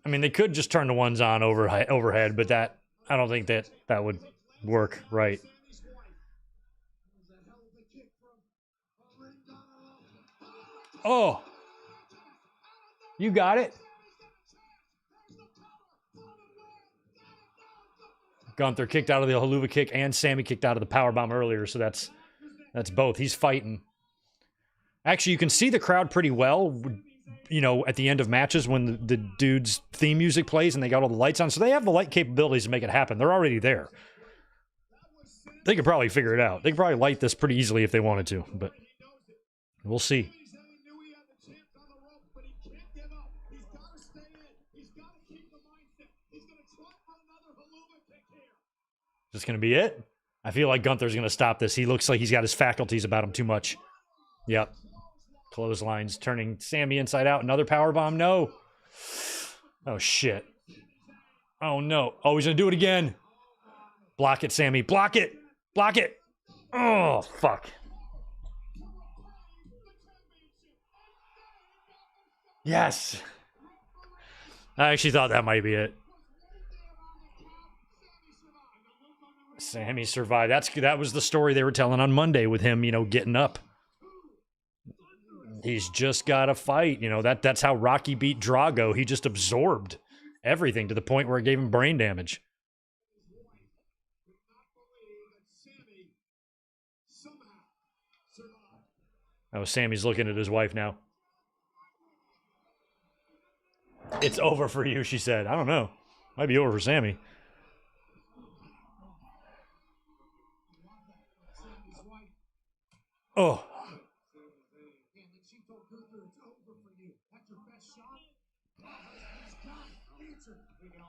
S1: I mean, they could just turn the ones on overhead, but that I don't think that would work right. Oh, you got it. Gunther kicked out of the haluva kick, and Sami kicked out of the powerbomb earlier, so that's both. He's fighting. Actually, you can see the crowd pretty well, you know, at the end of matches when the dude's theme music plays and they got all the lights on. So they have the light capabilities to make it happen. They're already there. They could probably figure it out. They could probably light this pretty easily if they wanted to, but we'll see. Is this going to be it? I feel like Gunther's going to stop this. He looks like he's got his faculties about him too much. Yep. Clotheslines turning Sami inside out. Another powerbomb. No. Oh, shit. Oh, no. Oh, he's going to do it again. Block it, Sami. Block it. Block it. Oh, fuck. Yes. I actually thought that might be it. Sami survived. That was the story they were telling on Monday with him, you know, getting up. He's just got to fight. You know, that's how Rocky beat Drago. He just absorbed everything to the point where it gave him brain damage. Oh, Sami's looking at his wife now. It's over for you, she said. I don't know. Might be over for Sami. Oh.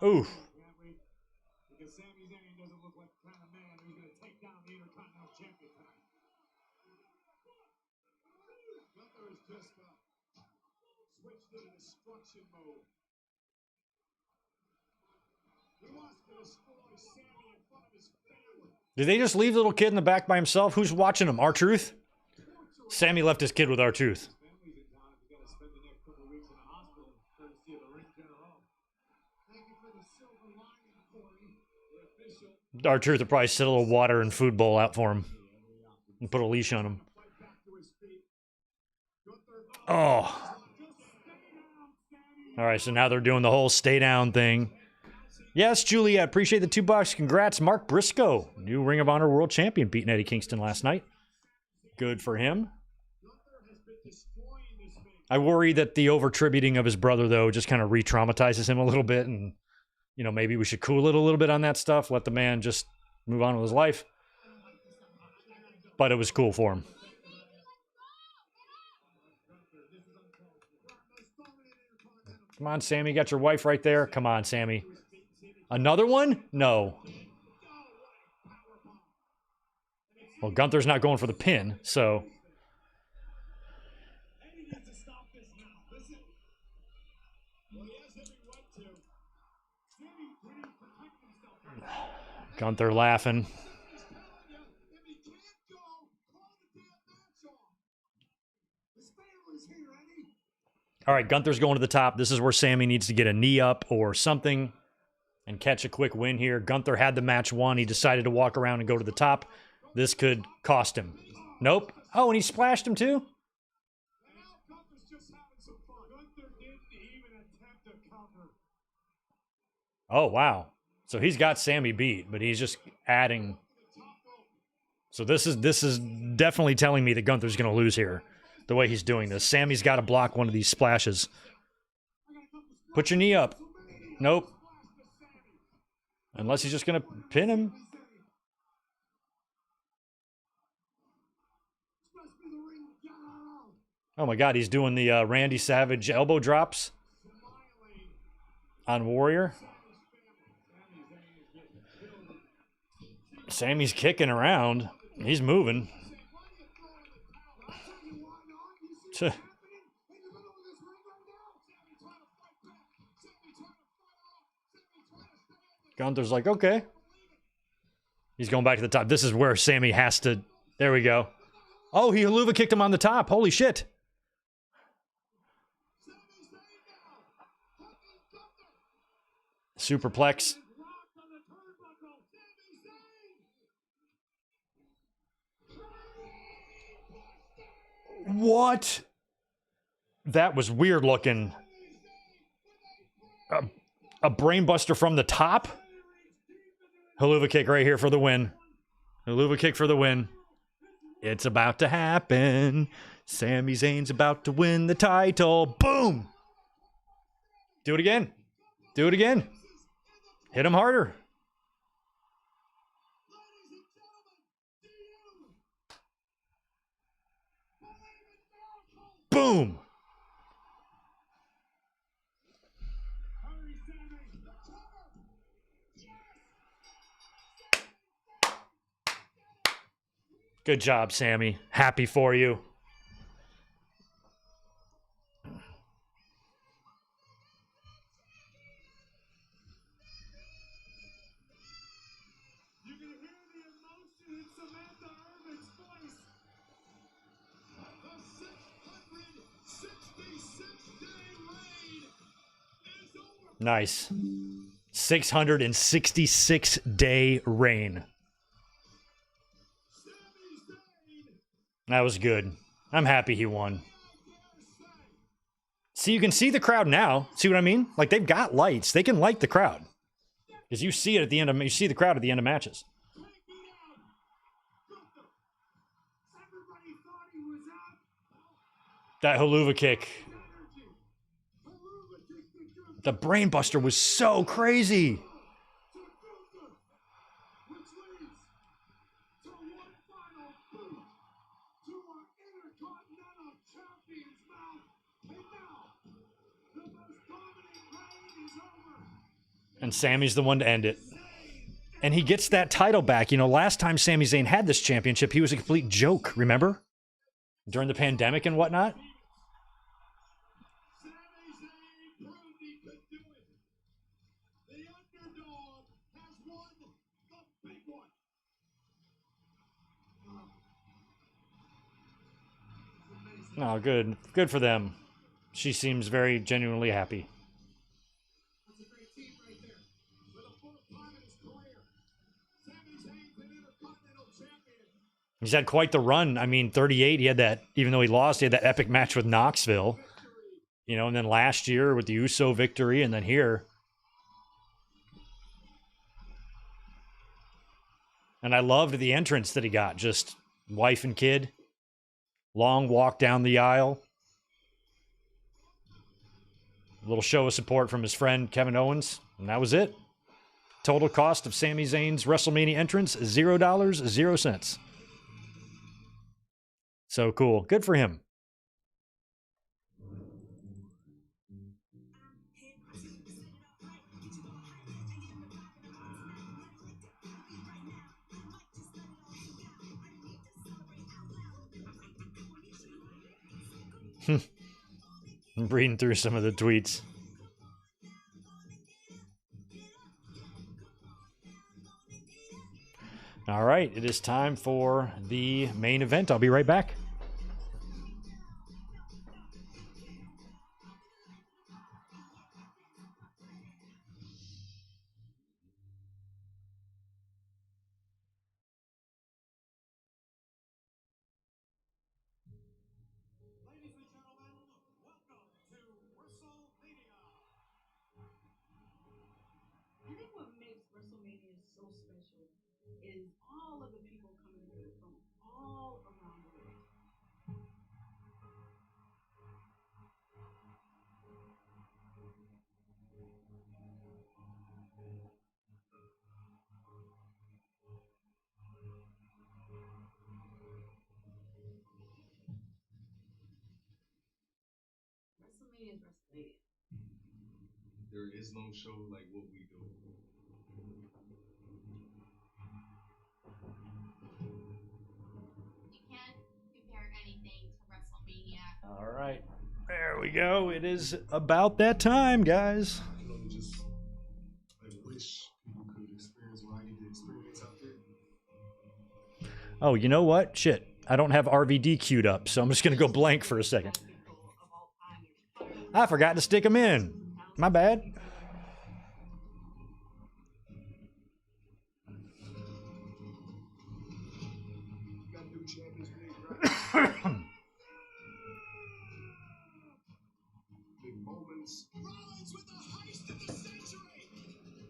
S1: Oof. Because Sami Zayn doesn't look like the kind of man who's going to take down the Intercontinental Champion tonight. Gunther has just switched into destruction mode. He wants to destroy Sami in front of his family. Did they just leave the little kid in the back by himself? Who's watching him? R-Truth? Sami left his kid with R-Truth. R-Truth would probably set a little water and food bowl out for him and put a leash on him. Oh. All right, so now they're doing the whole stay down thing. Yes, Juliet, appreciate the $2. Congrats, Mark Briscoe, new Ring of Honor World Champion, beating Eddie Kingston last night. Good for him. I worry that the over-tributing of his brother, though, just kind of re-traumatizes him a little bit, and you know, maybe we should cool it a little bit on that stuff. Let the man just move on with his life. But it was cool for him. Come on, Sami. You got your wife right there. Come on, Sami. Another one? No. Well, Gunther's not going for the pin, so... Gunther laughing. All right, Gunther's going to the top. This is where Sami needs to get a knee up or something and catch a quick win here. Gunther had the match won. He decided to walk around and go to the top. This could cost him. Nope. Oh, and he splashed him too? Oh, wow. So he's got Sami beat, but he's just adding. So this is definitely telling me that Gunther's going to lose here, the way he's doing this. Sami's got to block one of these splashes. Put your knee up. Nope. Unless he's just going to pin him. Oh my God, he's doing the Randy Savage elbow drops on Warrior. Sami's kicking around. He's moving. Gunther's like, okay. He's going back to the top. This is where Sami has to... There we go. Oh, he haluva kicked him on the top. Holy shit. Superplex.
S2: Rock on the turnbuckle. Sami Zayn.
S1: What? That was weird looking. A brainbuster from the top. Haluva kick right here for the win. Haluva kick for the win. It's about to happen. Sami Zayn's about to win the title. Boom! Do it again. Do it again. Hit him harder. Boom! Good job, Sami. Happy for you.
S2: You can hear the emotion in Samantha Irvin's voice. The 666-day reign is over.
S1: Nice. 666-day reign.
S2: Sami Zayn.
S1: That was good. I'm happy he won. See, you can see the crowd now. See what I mean? Like, they've got lights. They can light the crowd. Because you see it at the end of, you see the crowd at the end of matches.
S2: Take me out. Gunther. Everybody thought he was out.
S1: That Haluva kick.
S2: Energy. Haluva kick to Gunther.
S1: The brainbuster was so crazy.
S2: To Gunther. Which leads to one final boot to our Intercontinental Champion's mouth. And now, the most dominant reign is over.
S1: And Sami's the one to end it. And he gets that title back. You know, last time Sami Zayn had this championship, he was a complete joke, remember? During the pandemic and whatnot.
S2: Sami Zayn proved he could do it. The underdog has won the big one.
S1: Oh, good. Good for them. She seems very genuinely happy.
S2: That's a great team right there. For the fourth time in his career, Sami Zayn's an Intercontinental Champion.
S1: He's had quite the run. I mean, 38, he had that, even though he lost, he had that epic match with Knoxville. You know, and then last year with the Uso victory, and then here. And I loved the entrance that he got. Just wife and kid. Long walk down the aisle. A little show of support from his friend Kevin Owens. And that was it. Total cost of Sami Zayn's WrestleMania entrance, $0, 0 cents. So cool. Good for him. I'm reading through some of the tweets. All right, it is time for the main event. I'll be right back.
S2: Ladies and gentlemen, welcome to WrestleMania.
S3: I think what makes WrestleMania so special is all of the people coming together from all around the world. WrestleMania is WrestleMania.
S5: There is no show like what we do.
S6: You can't compare anything to WrestleMania.
S1: All right, there we go. It is about that time, guys.
S5: You know, just I wish people could experience what I get to experience out there.
S1: Oh, you know what? Shit. I don't have RVD queued up, so I'm just going to go blank for a second. I forgot to stick him in. My bad.
S5: champions for these guys. Big moments.
S2: Rollins with the heist of the century.
S5: The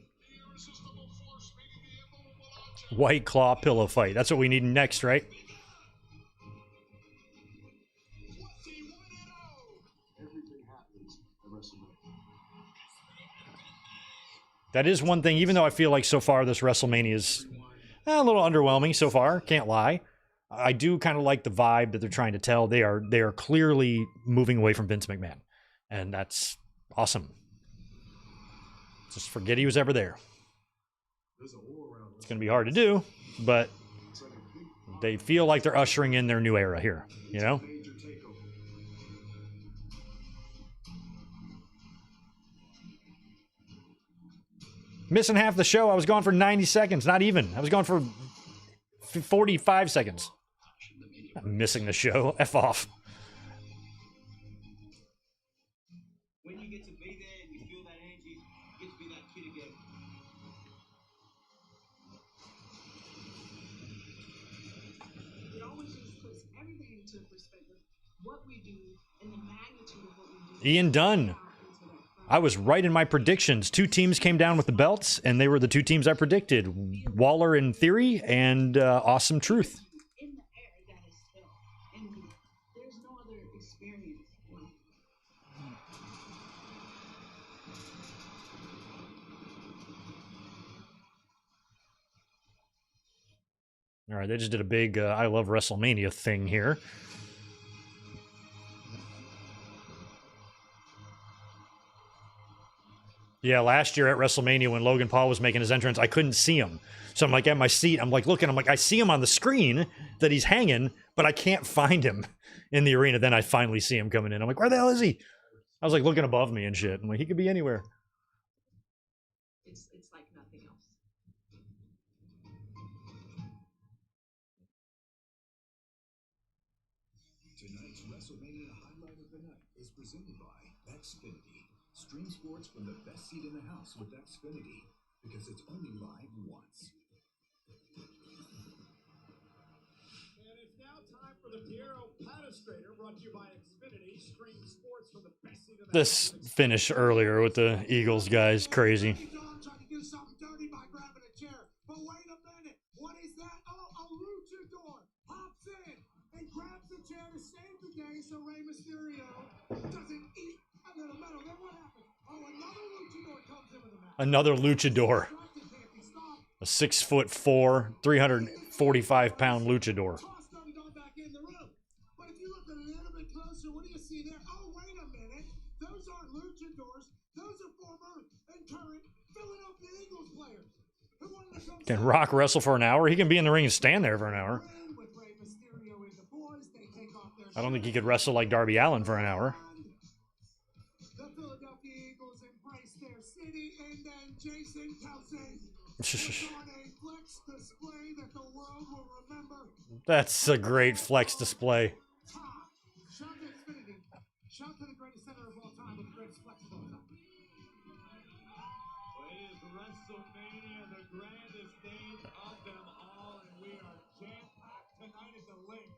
S5: irresistible force meeting the immovable object.
S1: White Claw pillow fight. That's what we need next, right?
S2: 21-0.
S5: Everything happens at WrestleMania.
S1: That is one thing, even though I feel like so far this WrestleMania is a little underwhelming so far, can't lie. I do kind of like the vibe that they're trying to tell. They are clearly moving away from Vince McMahon. And that's awesome. Just forget he was ever there.
S5: There's a war around.
S1: It's going to be hard to do, but
S5: It's like a big
S1: they feel like they're ushering in their new era here, you know?
S5: major takeover.
S1: Missing half the show. I was gone for 90 seconds. Not even. I was gone for 45 seconds. I'm missing the show. F off.
S7: When you get to be there and you feel that energy, you get to be that kid again.
S3: It always just puts everything into perspective. What we do and the magnitude of what we do.
S1: Ian Dunn.
S3: Out into that
S1: I was right in my predictions. 2 teams came down with the belts, and they were the 2 teams I predicted. Waller in Theory and Awesome Truth.
S3: in the air that is still. And there's no other experience.
S1: All right, they just did a big I Love WrestleMania thing here. Yeah, last year at WrestleMania when Logan Paul was making his entrance, I couldn't see him. So I'm like at my seat, I'm like looking, I'm like, I see him on the screen that he's hanging, but I can't find him in the arena. Then I finally see him coming in. I'm like, where the hell is he? I was like looking above me and shit. I'm like, he could be anywhere.
S3: It's like nothing else.
S2: Tonight's WrestleMania highlight of the night is presented by Xfinity. Stream sports from the best seat in the house with Xfinity because it's only live once.
S4: And it's now time for the Piero Patastrator, brought to you by Xfinity. Stream sports from the best seat in the
S1: This finish earlier with the Eagles guys, crazy.
S2: Don tried to do something dirty by grabbing a chair. But wait a minute. What is that? Oh, a luchador hops in and grabs the chair to save the day so Rey Mysterio doesn't eat a little metal. Then what happens? Oh, another luchador comes into the match.
S1: Another luchador.
S2: Drops it, can't be stopped.
S1: A 6'4", 345-pound luchador.
S2: Tossed Underdog back in the room. But if you look a little bit closer, what do you see there? Oh, wait a minute. Those aren't luchadors. Those are former and current Philadelphia Eagles players who wanted to come
S1: Can Rock wrestle for an hour? He can be in the ring and stand there for an hour.
S2: with Rey Mysterio and the boys. They take off their
S1: I don't think he could wrestle like Darby Allin for an hour.
S2: The Philadelphia Eagles embrace their city, and then Jason Kelsey puts on a flex display that the world will remember.
S1: That's a great flex display.
S2: Shout to Xfinity. Shout to the greatest center of all time with the greatest flex of all time.
S4: Well, it is WrestleMania, the grandest stage of them all, and we are jam-packed tonight at the Link.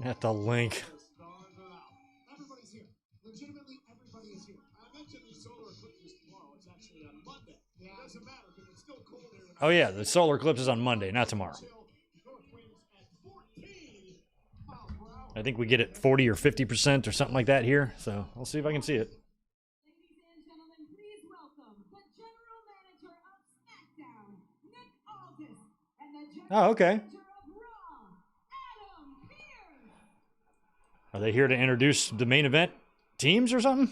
S1: At the Link.
S4: The stars are out.
S2: Everybody's here. Legitimately, everybody is here.
S4: I mentioned the solar eclipse is tomorrow. It's actually on Monday. It doesn't matter because it's still cold here.
S1: Oh yeah, the solar eclipse is on Monday, not tomorrow.
S4: North winds at 14.
S1: I think we get it 40 or 50% or something like that here. So I'll see if I can see it.
S3: Ladies and gentlemen, please welcome the general manager of SmackDown, Nick Aldis, and the general
S1: Oh, okay.
S3: manager of Raw, Adam Pearce.
S1: Are they here to introduce the main event teams or something?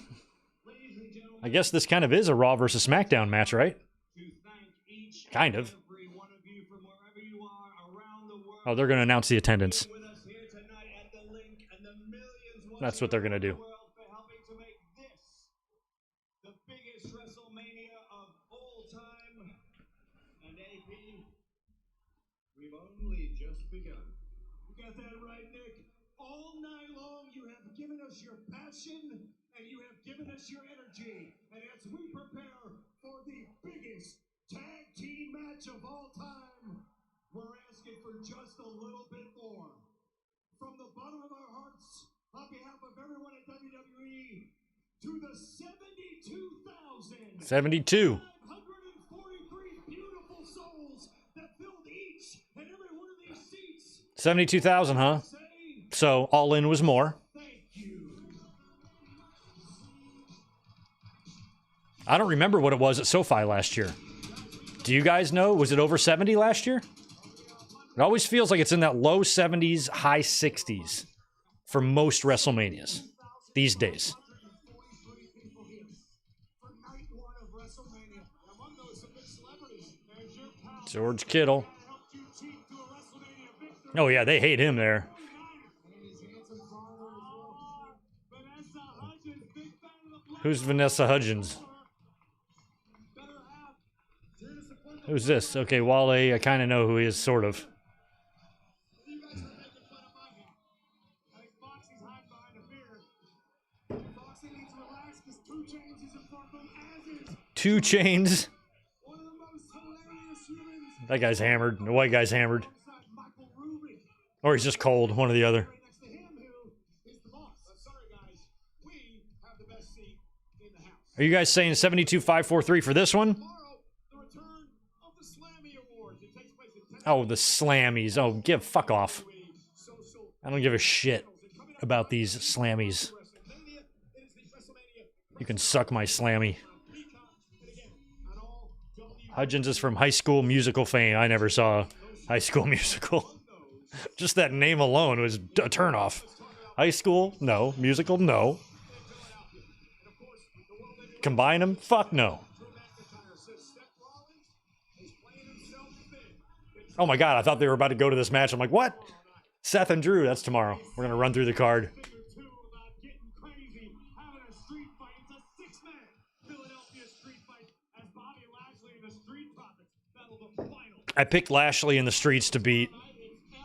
S1: I guess this kind of is a Raw versus SmackDown match, right? Kind of.
S7: Every one of you from wherever you are around the world.
S1: Oh, they're going to announce the attendance.
S7: With us here tonight at the Link and the millions watching
S1: That's what they're going to do.
S7: around the world for helping to make this the biggest WrestleMania of all time. And AP,
S2: We've only just begun. You got that right, Nick? All night long, you have given us your passion and you have given us your energy. And as we prepare for the biggest tag team match of all time, we're asking for just a little bit more. from the bottom of our hearts, on behalf of everyone at WWE, to the
S1: 72.
S2: 543 beautiful souls that filled each and every one of these seats.
S1: 72,000, huh?
S2: Say
S1: So all in was more.
S2: thank you.
S1: I don't remember what it was at SoFi last year. Do you guys know? Was it over 70 last year? It always feels like it's in that low 70s, high 60s for most WrestleManias these days.
S2: 143 people here for night one of WrestleMania. Among those, some big celebrities. There's your pal.
S1: George Kittle.
S2: That helped you cheat to a WrestleMania victory.
S1: Oh, yeah, they hate him there.
S2: And his handsome father as well. Vanessa Hudgens, big fan of the blood.
S1: Who's Vanessa Hudgens?
S2: Better half. Here to support the
S1: Who's this? Okay, Wale, I kind of know who he is, sort of.
S2: You guys are making fun of my hat. I think Foxy's hiding behind a beard. Foxy needs to relax because 2 Chainz is in front of him, as is
S1: 2 Chainz.
S2: one of the most hilarious humans.
S1: That guy's hammered. The white guy's hammered.
S2: Alongside Michael Rubin.
S1: Or he's just cold, one or the other.
S2: Right next to him, who is the boss. Sorry, guys. We have the best seat in the house.
S1: Are you guys saying 72,543 for this one?
S2: Tomorrow, the return of the Slammy Awards. It takes place in 10
S1: Oh, the Slammies. Oh, fuck off.
S2: social
S1: I don't give a shit about these Slammies.
S2: WrestleMania. It is the WrestleMania
S1: You can suck my Slammy.
S2: Peacock. And again, on all W
S1: Hudgens is from High School Musical fame. I never saw High School Musical. Just that name alone was a turnoff. High School? No. Musical? No. Combine them? Fuck no.
S2: McIntyre says Seth Rollins is playing himself thin.
S1: Oh my god, I thought they were about to go to this match. I'm like, what? Seth and Drew, that's tomorrow. We're gonna run through the card.
S2: Figure 2 about getting crazy, having a street fight. It's a 6-man Philadelphia street fight as Bobby Lashley and the Street Profits battle the final.
S1: I picked Lashley in the streets to beat
S2: It's LA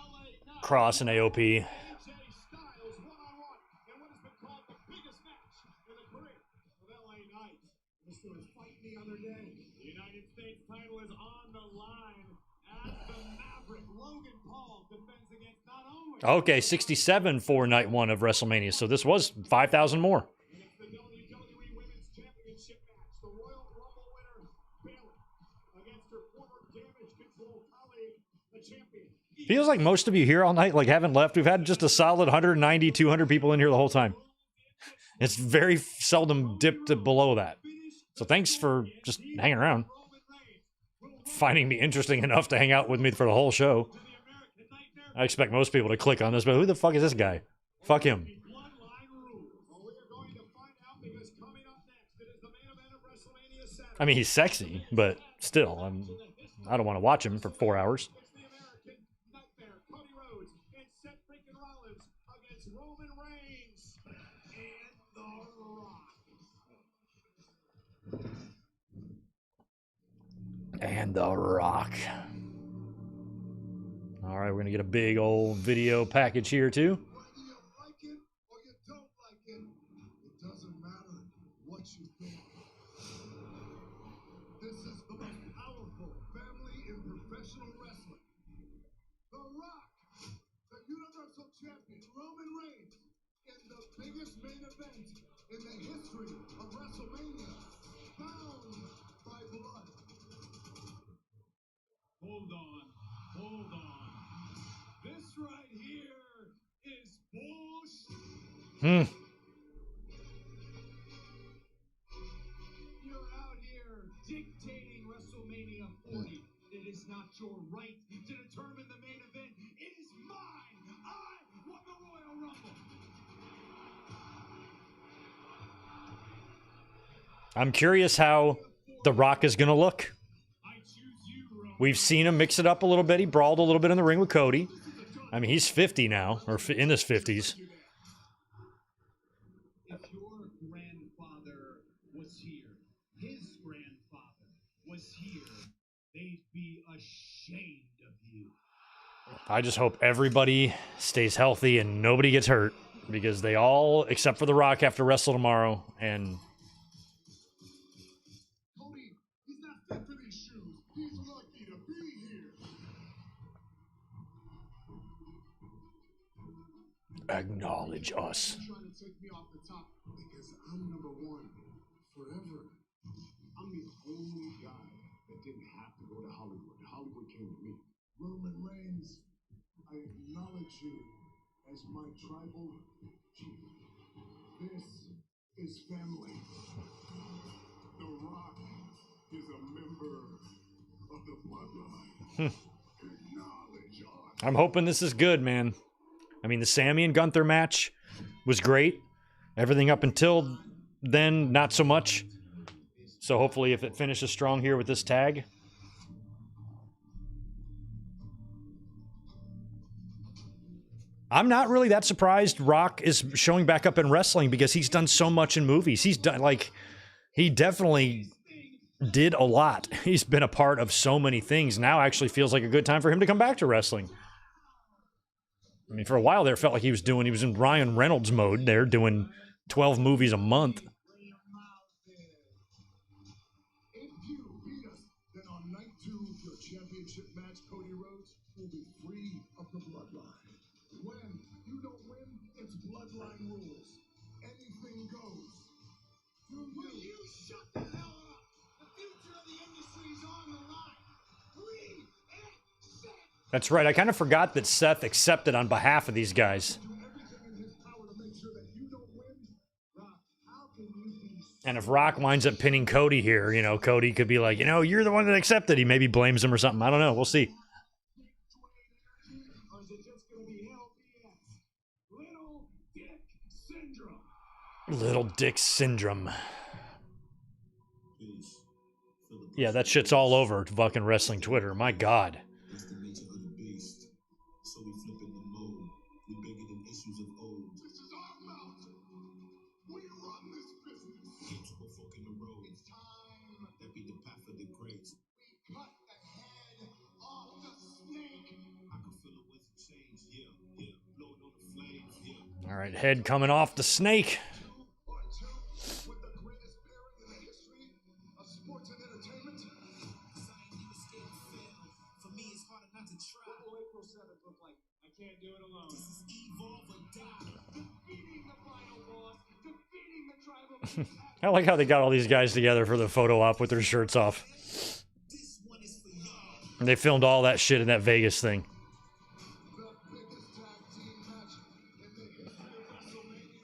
S2: Knight,
S1: Cross and AOP.
S2: AJ Styles one-on-one in what has been called the biggest match in the career of LA Knight. Mr. was fighting the other day. The United States title is on the line as the Maverick Logan Paul defends against not only
S1: Okay, 67 for night one of WrestleMania. So this was 5,000 more.
S2: and it's the WWE Women's Championship match. The Royal Rumble winner, Bayley, against her former damage control colleague, the champion.
S1: Feels like most of you here all night like haven't left. We've had just a solid 190, 200 people in here the whole time. It's very seldom dipped below that. So thanks for just hanging around. Finding me interesting enough to hang out with me for the whole show. I expect most people to click on this, but who the fuck is this guy? Fuck him.
S2: Bloodline rules. Well, we are going to find out because coming up next, it is the main event of WrestleMania Saturday.
S1: I mean, he's sexy, but still, I don't want to watch him for 4 hours.
S2: It's the American Nightmare, Cody Rhodes, and Seth freaking Rollins against Roman Reigns and The Rock.
S1: And The Rock. All right, we're going to get a big old video package here, too.
S5: Whether you like it or you don't like it, it doesn't matter what you think. This is the most powerful family in professional wrestling. The Rock, the Universal Champion, Roman Reigns, in the biggest main event in the history of WrestleMania, bound by blood.
S2: Hold on, hold on. This right here is bullshit. You're out here dictating WrestleMania 40. It is not your right to determine the main event. It is mine. I won the Royal Rumble.
S1: I'm curious how The Rock is going to look.
S2: I choose you, Roman.
S1: We've seen him mix it up a little bit. He brawled a little bit in the ring with Cody. I mean, he's 50 now, or in his 50s.
S2: If your grandfather was here, his grandfather was here, they'd be ashamed of you.
S1: I just hope everybody stays healthy and nobody gets hurt, because they all, except for The Rock, have to wrestle tomorrow. And
S5: Cody, he's not fit for these shoes. He's lucky to be here.
S1: Acknowledge us.
S5: Trying to take me off the top because I'm number one forever. I'm the only guy that didn't have to go to Hollywood. Hollywood came to me. Roman Reigns, I acknowledge you as my tribal chief. This is family. The Rock is a member of the bloodline. Acknowledge us.
S1: I'm hoping this is good, man. I mean, the Sami and Gunther match was great. Everything up until then, not so much. So hopefully if it finishes strong here with this tag. I'm not really that surprised Rock is showing back up in wrestling because he's done so much in movies. He's done, like, he definitely did a lot. He's been a part of so many things. Now actually feels like a good time for him to come back to wrestling. I mean, for a while there, it felt like he was in Ryan Reynolds mode there, doing 12 movies a month.
S5: If you beat us, then on night 2 of your championship match, Cody Rhodes will be free of the bloodline. When you don't win, it's bloodline rules. Anything goes.
S2: Will you shut the hell up? The future of the industry is on the line. Free and set.
S1: That's right. I kind of forgot that Seth accepted on behalf of these guys.
S5: Do everything in his power to make sure that you don't win. Rock, how can you be
S1: And if Rock winds up pinning Cody here, you know, Cody could be like, you know, you're the one that accepted. He maybe blames him or something. I don't know. We'll see.
S2: Or is it just going to be LBS? Little Dick Syndrome.
S1: Little Dick Syndrome. Yeah, that shit's all over fucking wrestling Twitter. My God.
S5: That's the nature of the beast. So we flip in the mode. We bigger than issues of old. This is our mouth. We run this business. Ain't too much folk in the road. It's time. That be the path of the greats. We cut the head off the snake. I can feel the winds of change. Yeah, yeah. Blowing on the flames. Yeah.
S1: All right, head coming off the snake.
S5: Or two with the greatest pairing in the history of sports and entertainment. For me, it's harder not to try.
S7: What will April 7th look like? I can't do it alone.
S5: This is evolve or die.
S7: Defeating the final boss, defeating the tribal.
S1: I like how they got all these guys together for the photo op with their shirts off.
S5: This one is for y'all.
S1: And they filmed all that shit in that Vegas thing.
S5: The biggest tag team match in the history of WrestleMania.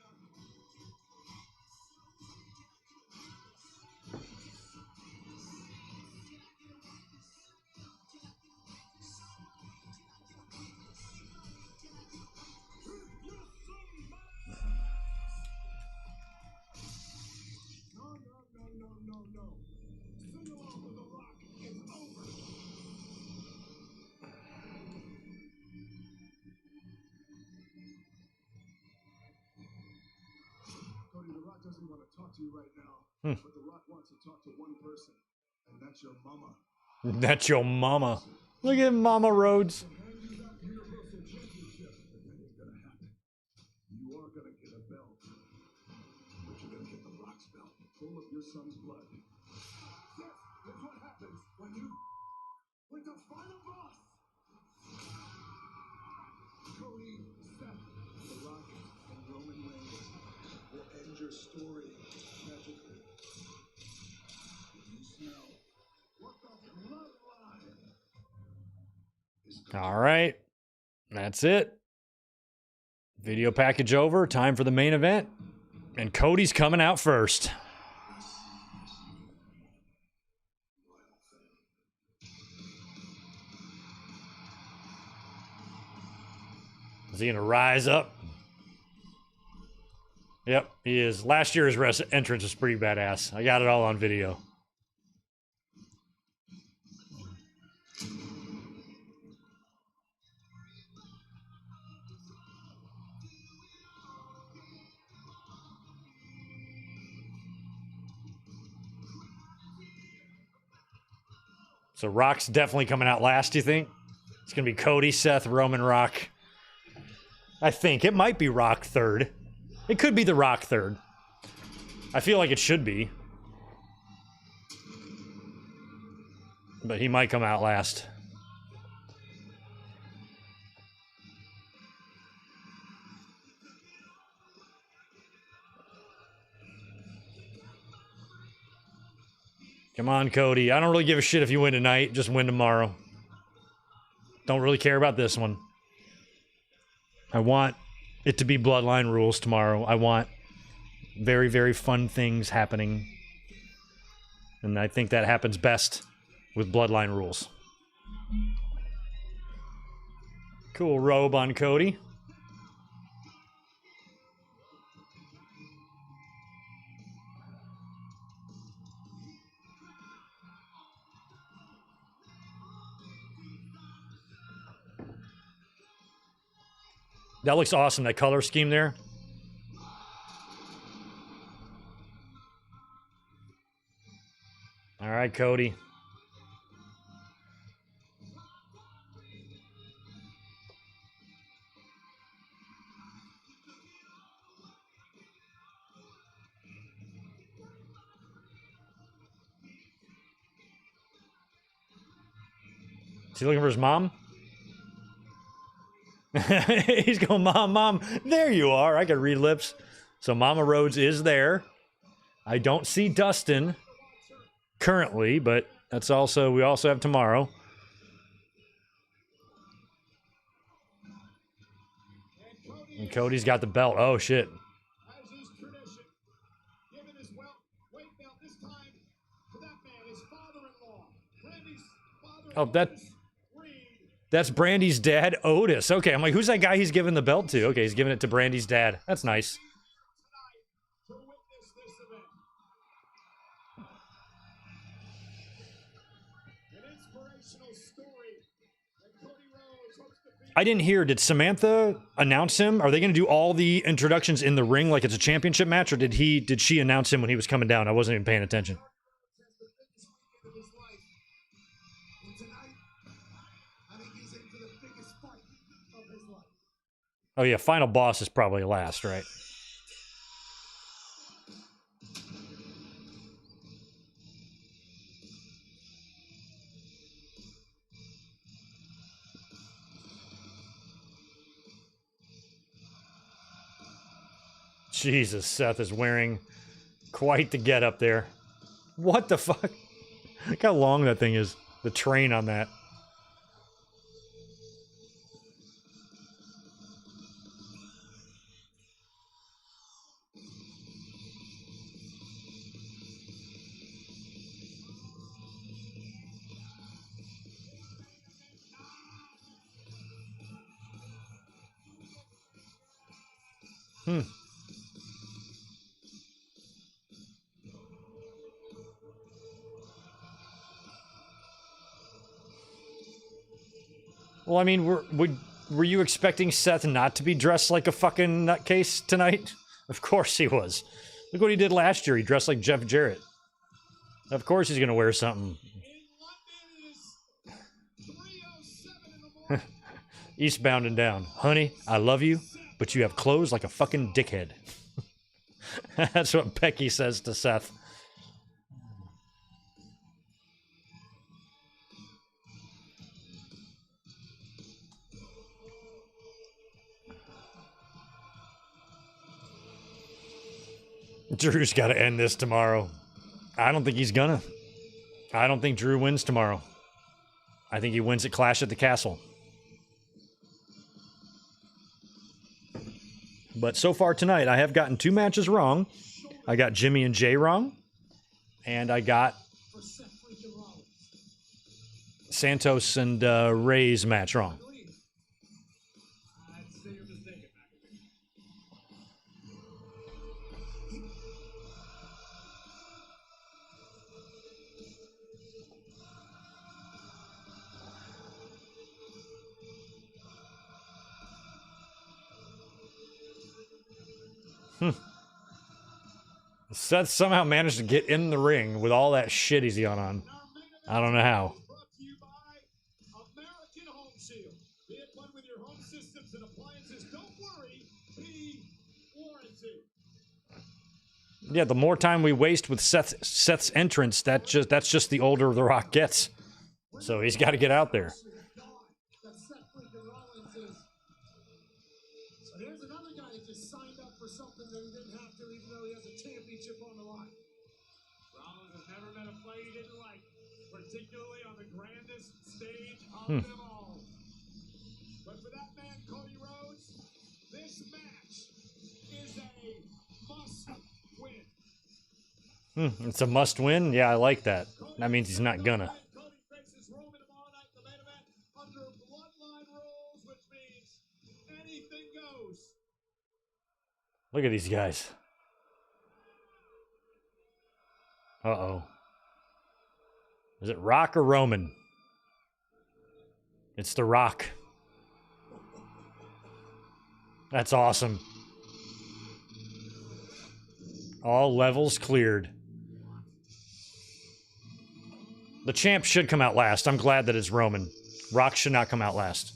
S5: No. Sing along with The Rock. It's over. Cody, The Rock doesn't want to talk to you right now, but The Rock wants to talk to one person, and that's your mama.
S1: That's your mama. Look at Mama Rhodes.
S5: Hand you that Universal Championship, and then it's gonna happen. You are gonna get a belt, but you're gonna get The Rock's belt, full of your son's blood. This is what happens when you, with the final boss. Cody, Seth, The Rock, and Roman Reigns will end your story tragically. You smell what the bloodline is called.
S1: All right. That's it. Video package over. Time for the main event. And Cody's coming out first. Is he going to rise up? Yep, he is. Last year's entrance was pretty badass. I got it all on video. So Rock's definitely coming out last, you think? It's going to be Cody, Seth, Roman, Rock. I think. It might be Rock third. It could be the Rock third. I feel like it should be. But he might come out last. Come on, Cody. I don't really give a shit if you win tonight. Just win tomorrow. Don't really care about this one. I want it to be Bloodline rules tomorrow. I want very, very fun things happening. And I think that happens best with Bloodline rules. Cool robe on Cody. That looks awesome, that color scheme there. All right, Cody. Is he looking for his mom? He's going, Mom, Mom. There you are. I can read lips. So Mama Rhodes is there. I don't see Dustin currently, but that's also, we also have tomorrow. And Cody's got the belt. Oh, shit.
S2: As is tradition, given his weight belt this time to that man, his father-in-law, Randy's
S1: Oh,
S2: father-in-law.
S1: that's Brandy's dad, Otis. Okay, I'm like, who's that guy he's giving the belt to? Okay, he's giving it to Brandy's dad. That's nice.
S2: To witness this event. An inspirational story that Cody Rhodes hopes to be.
S1: I didn't hear, did Samantha announce him? Are they going to do all the introductions in the ring like it's a championship match, or did she announce him when he was coming down? I wasn't even paying attention. Oh yeah, final boss is probably last, right? Jesus, Seth is wearing quite the get up there. What the fuck? Look how long that thing is. The train on that. Well, I mean, were you expecting Seth not to be dressed like a fucking nutcase tonight? Of course he was. Look what he did last year. He dressed like Jeff Jarrett. Of course he's gonna wear something. Eastbound and down. Honey, I love you, but you have clothes like a fucking dickhead. That's what Becky says to Seth. Drew's got to end this tomorrow. I don't think he's gonna. I don't think Drew wins tomorrow. I think he wins at Clash at the Castle. But so far tonight, I have gotten 2 matches wrong. I got Jimmy and Jay wrong. And I got Santos and Rey's match wrong. Seth somehow managed to get in the ring with all that shit he's on. I don't know how.
S2: Brought to you by American Home Shield. Be it one with your home systems and appliances. Don't worry, be warranted.
S1: Yeah, the more time we waste with Seth's entrance, that's just the older The Rock gets. So he's got to get out there.
S4: So here's another guy that just signed up for something that he didn't have to, even though he has a championship on the line.
S2: Rollins has never met a fight he didn't stage of them all. But for that man, Cody Rhodes, this match is a must-win.
S1: It's a must-win? Yeah, I like that. That means he's not gonna.
S2: Cody faces Roman tomorrow night in the main event under bloodline rules, which means anything goes.
S1: Look at these guys. Uh-oh. Is it Rock or Roman? It's The Rock. That's awesome. All levels cleared. The champ should come out last. I'm glad that it's Roman. Rock should not come out last.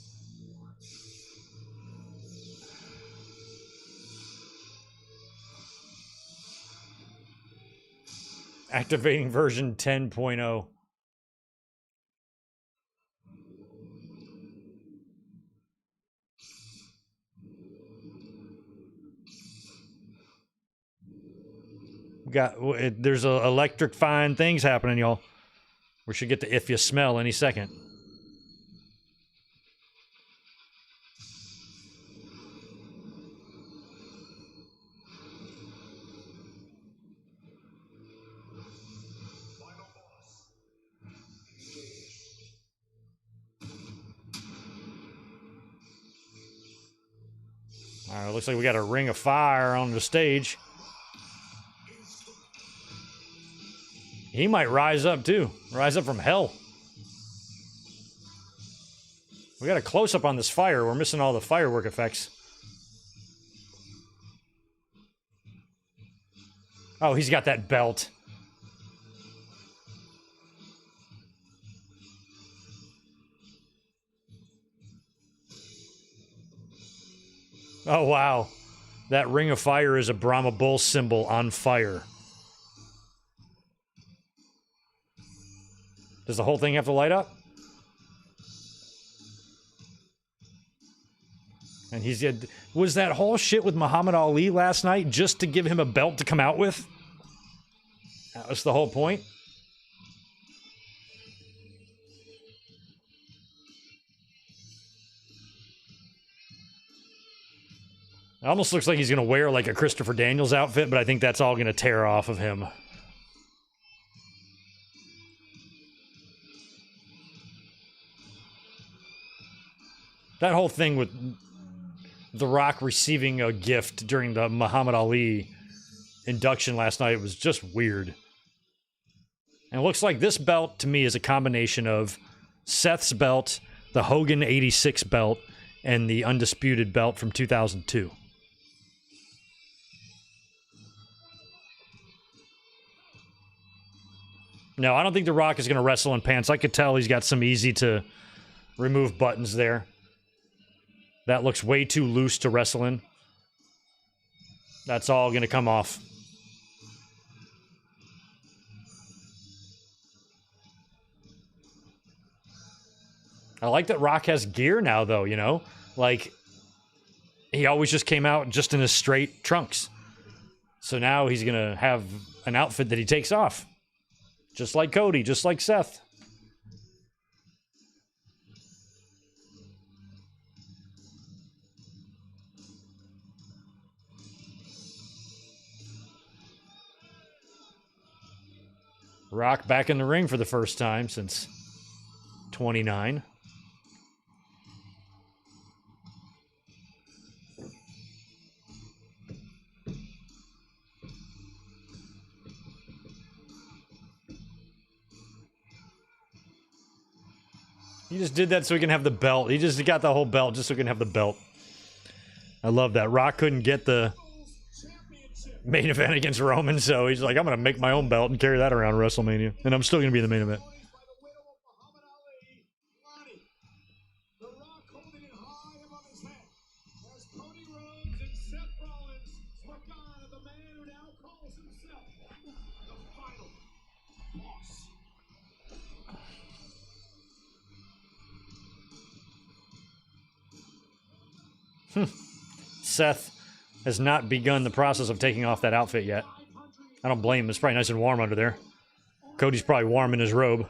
S1: Activating version 10.0. There's electrifying things happening, y'all. We should get the If You Smell any second. All right, looks like we got a ring of fire on the stage. He might rise up too. Rise up from hell. We got a close-up on this fire. We're missing all the firework effects. Oh, he's got that belt. Oh, wow. That ring of fire is a Brahma Bull symbol on fire. Does the whole thing have to light up? And was that whole shit with Muhammad Ali last night just to give him a belt to come out with? That was the whole point? It almost looks like he's going to wear like a Christopher Daniels outfit, but I think that's all going to tear off of him. That whole thing with The Rock receiving a gift during the Muhammad Ali induction last night was just weird. And it looks like this belt, to me, is a combination of Seth's belt, the Hogan 86 belt, and the Undisputed belt from 2002. No, I don't think The Rock is going to wrestle in pants. I could tell he's got some easy-to-remove buttons there. That looks way too loose to wrestle in. That's all going to come off. I like that Rock has gear now, though, you know? Like, he always just came out just in his straight trunks. So now he's going to have an outfit that he takes off. Just like Cody, just like Seth. Rock back in the ring for the first time since 29. He just did that so he can have the belt. He just got the whole belt just so he can have the belt. I love that. Rock couldn't get the main event against Roman, so he's like, I'm going to make my own belt and carry that around WrestleMania. And I'm still going to be in the main event.
S2: The Rock holding it high above his head as Cody Rhodes and Seth Rollins look on at the man who now calls himself the final boss.
S1: Seth has not begun the process of taking off that outfit yet. I don't blame him. It's probably nice and warm under there. Cody's probably warm in his robe.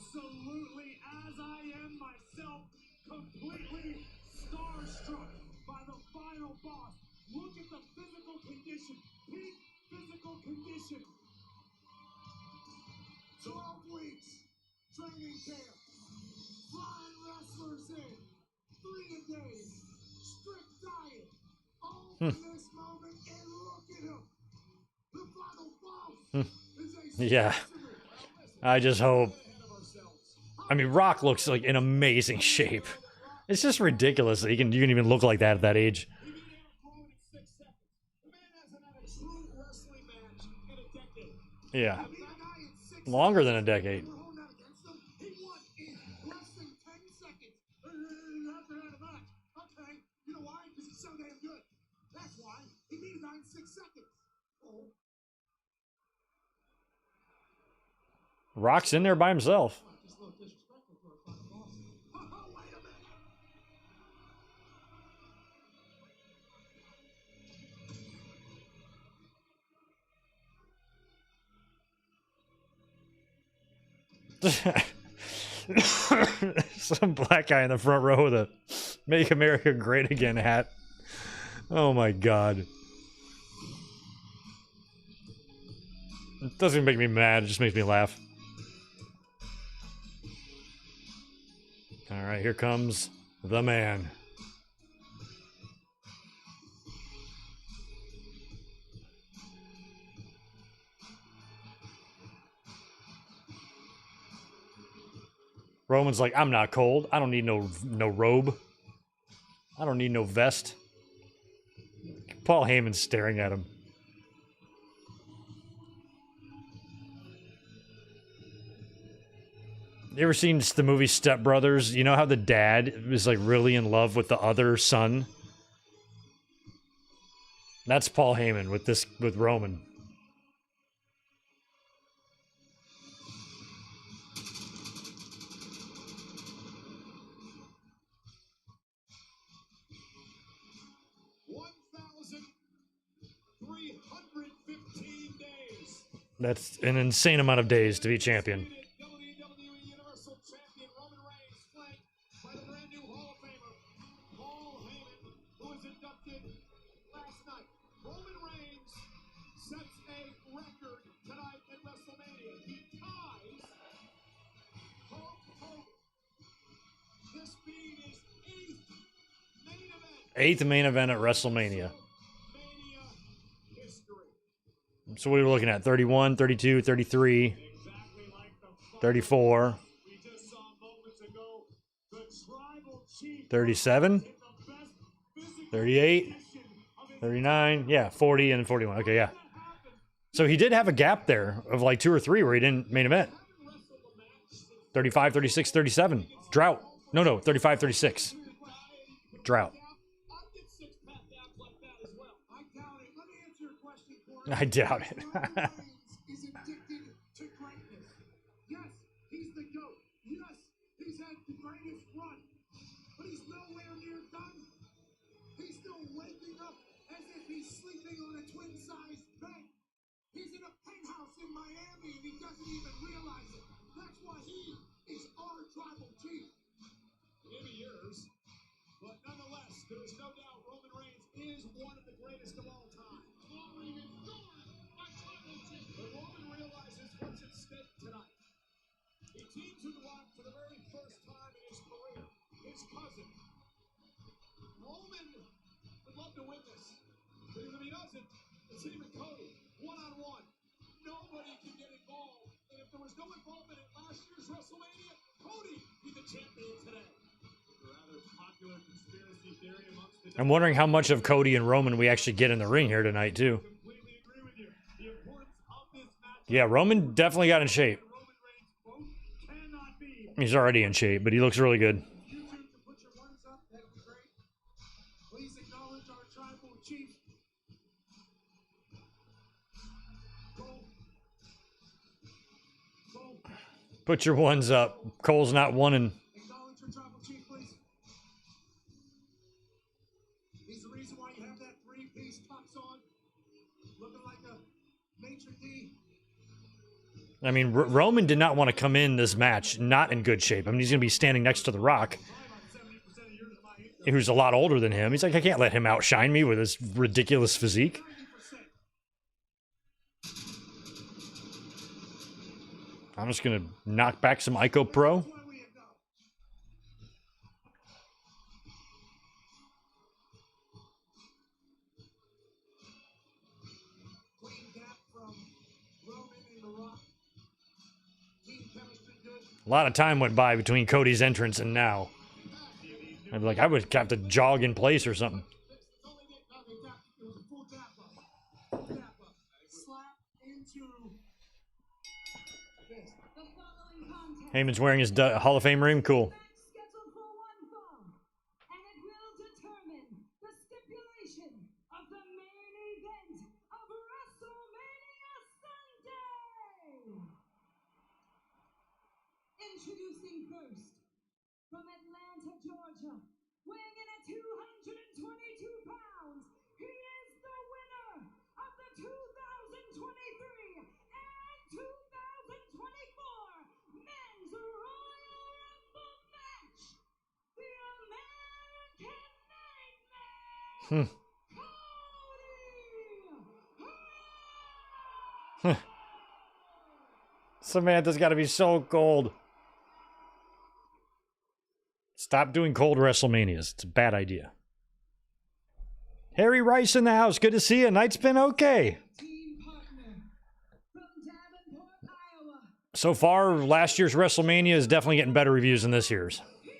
S2: absolutely, as I am myself, completely starstruck by the final boss. Look at the physical condition, peak physical condition.
S5: 12 weeks, training camp, flying wrestlers in, 3 a day, strict diet, all for this moment, and look at him. The final boss is a
S1: Yeah.
S5: specimen.
S1: I just hope. I mean, Rock looks like in amazing shape. It's just ridiculous that you can even look like that at that age.
S2: He beat Eric Rowan in 6 seconds. The man hasn't had a true wrestling match in a decade.
S1: Yeah.
S5: Beat a guy in 6
S1: Longer than a decade.
S5: We're holding out against him. He won in less than 10 seconds. You have to have a match. Okay. You know why? Because he's so damn good. That's why. He beat a guy in 6 seconds. Oh.
S1: Rock's in there by himself.
S5: Just a little disrespectful for a final boss. Oh, wait a minute.
S1: Some black guy in the front row with a Make America Great Again hat. Oh my god. It doesn't make me mad, it just makes me laugh. Alright, here comes the man. Roman's like, I'm not cold. I don't need no robe. I don't need no vest. Paul Heyman's staring at him. You ever seen the movie Step Brothers? You know how the dad is like really in love with the other son? That's Paul Heyman with Roman. That's an insane amount of days to be champion.
S2: WWE Universal Champion Roman Reigns, flanked by the brand new Hall of Famer Paul Heyman, who was inducted last night. Roman Reigns sets a record tonight at WrestleMania. He ties Hulk Hogan. This being his 8th main event.
S1: 8th main event at WrestleMania.
S2: Mania history.
S1: So what are we looking at? 31, 32, 33,
S2: Exactly like the
S1: 34,
S2: we just saw moments ago. The tribal chief
S1: 37,
S2: in the best physical
S1: 38,
S2: condition of his
S1: 39, yeah, 40 and 41. Okay, yeah.
S2: happened.
S1: So he did have a gap there of like 2 or 3 where he didn't main event. 35, 36, 37. Drought. No, 35, 36. Drought.
S2: I'd get 6-pack abs like that as well.
S5: I doubt it. Let me answer your question, Corey.
S1: I doubt it.
S5: Roman Reigns is addicted to greatness. Yes, he's the GOAT. Yes, he's had the greatest run. But he's nowhere near done. He's still waking up as if he's sleeping on a twin-sized bed. He's in a penthouse in Miami and he doesn't even realize it. That's why he is our tribal chief.
S2: Maybe yours. But nonetheless, there is no doubt Roman Reigns is one of the greatest of all time. But Roman realizes what's at stake tonight. He teams with The Rock for the very first time in his career. His cousin. Roman would love to win this. Because if he doesn't, it's him and Cody. One-on-one. Nobody can get involved. And if there was no involvement at last year's WrestleMania, Cody be the champion today. Rather popular conspiracy theory amongst the
S1: I'm wondering how much of Cody and Roman we actually get in the ring here tonight, too.
S2: completely agree with you. The importance of this match.
S1: Yeah, Roman definitely got in shape.
S2: Roman Reigns both cannot be.
S1: He's already in shape, but he looks really good.
S5: You two can put your ones up. That'd be great. Please acknowledge our tribal chief. Cole. Cole.
S1: Put your ones up. Cole's not winning.
S5: Acknowledge your tribal chief, please. He's the reason why you have that 3-piece tux on. Looking like a maitre d'.
S1: I mean, Roman did not want to come in this match not in good shape. I mean, he's going to be standing next to The Rock, who's a lot older than him. He's like, I can't let him outshine me with his ridiculous physique. I'm just going to knock back some Ico Pro. A lot of time went by between Cody's entrance and now. I'd be like, I would have to jog in place or something. Heyman's wearing his Hall of Fame ring. Cool.
S3: Scheduled for one fall, and it will determine the stipulation of the main event of WrestleMania Sunday. Introducing first, from Atlanta, Georgia, weighing in at 222 pounds, he is the winner of the 2023 and 2024 Men's Royal Rumble match, the American Nightmare, Cody.
S1: Samantha's got to be so cold. Stop doing cold WrestleManias. It's a bad idea. Harry Rice in the house. Good to see you. Night's been okay.
S3: Team partner from Davenport, Iowa.
S1: So far, last year's WrestleMania is definitely getting better reviews than this year's.
S3: He is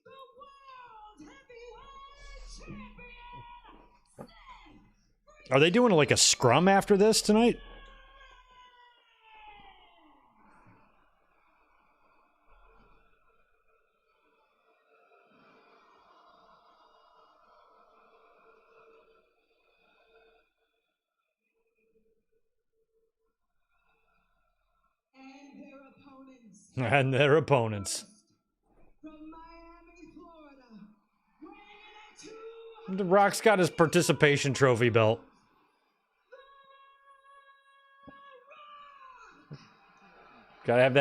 S3: the World Heavyweight Champion.
S1: Are they doing like a scrum after this tonight? And their opponents.
S3: From Miami, Florida, weighing in at
S1: The Rock's got his participation trophy belt. Gotta have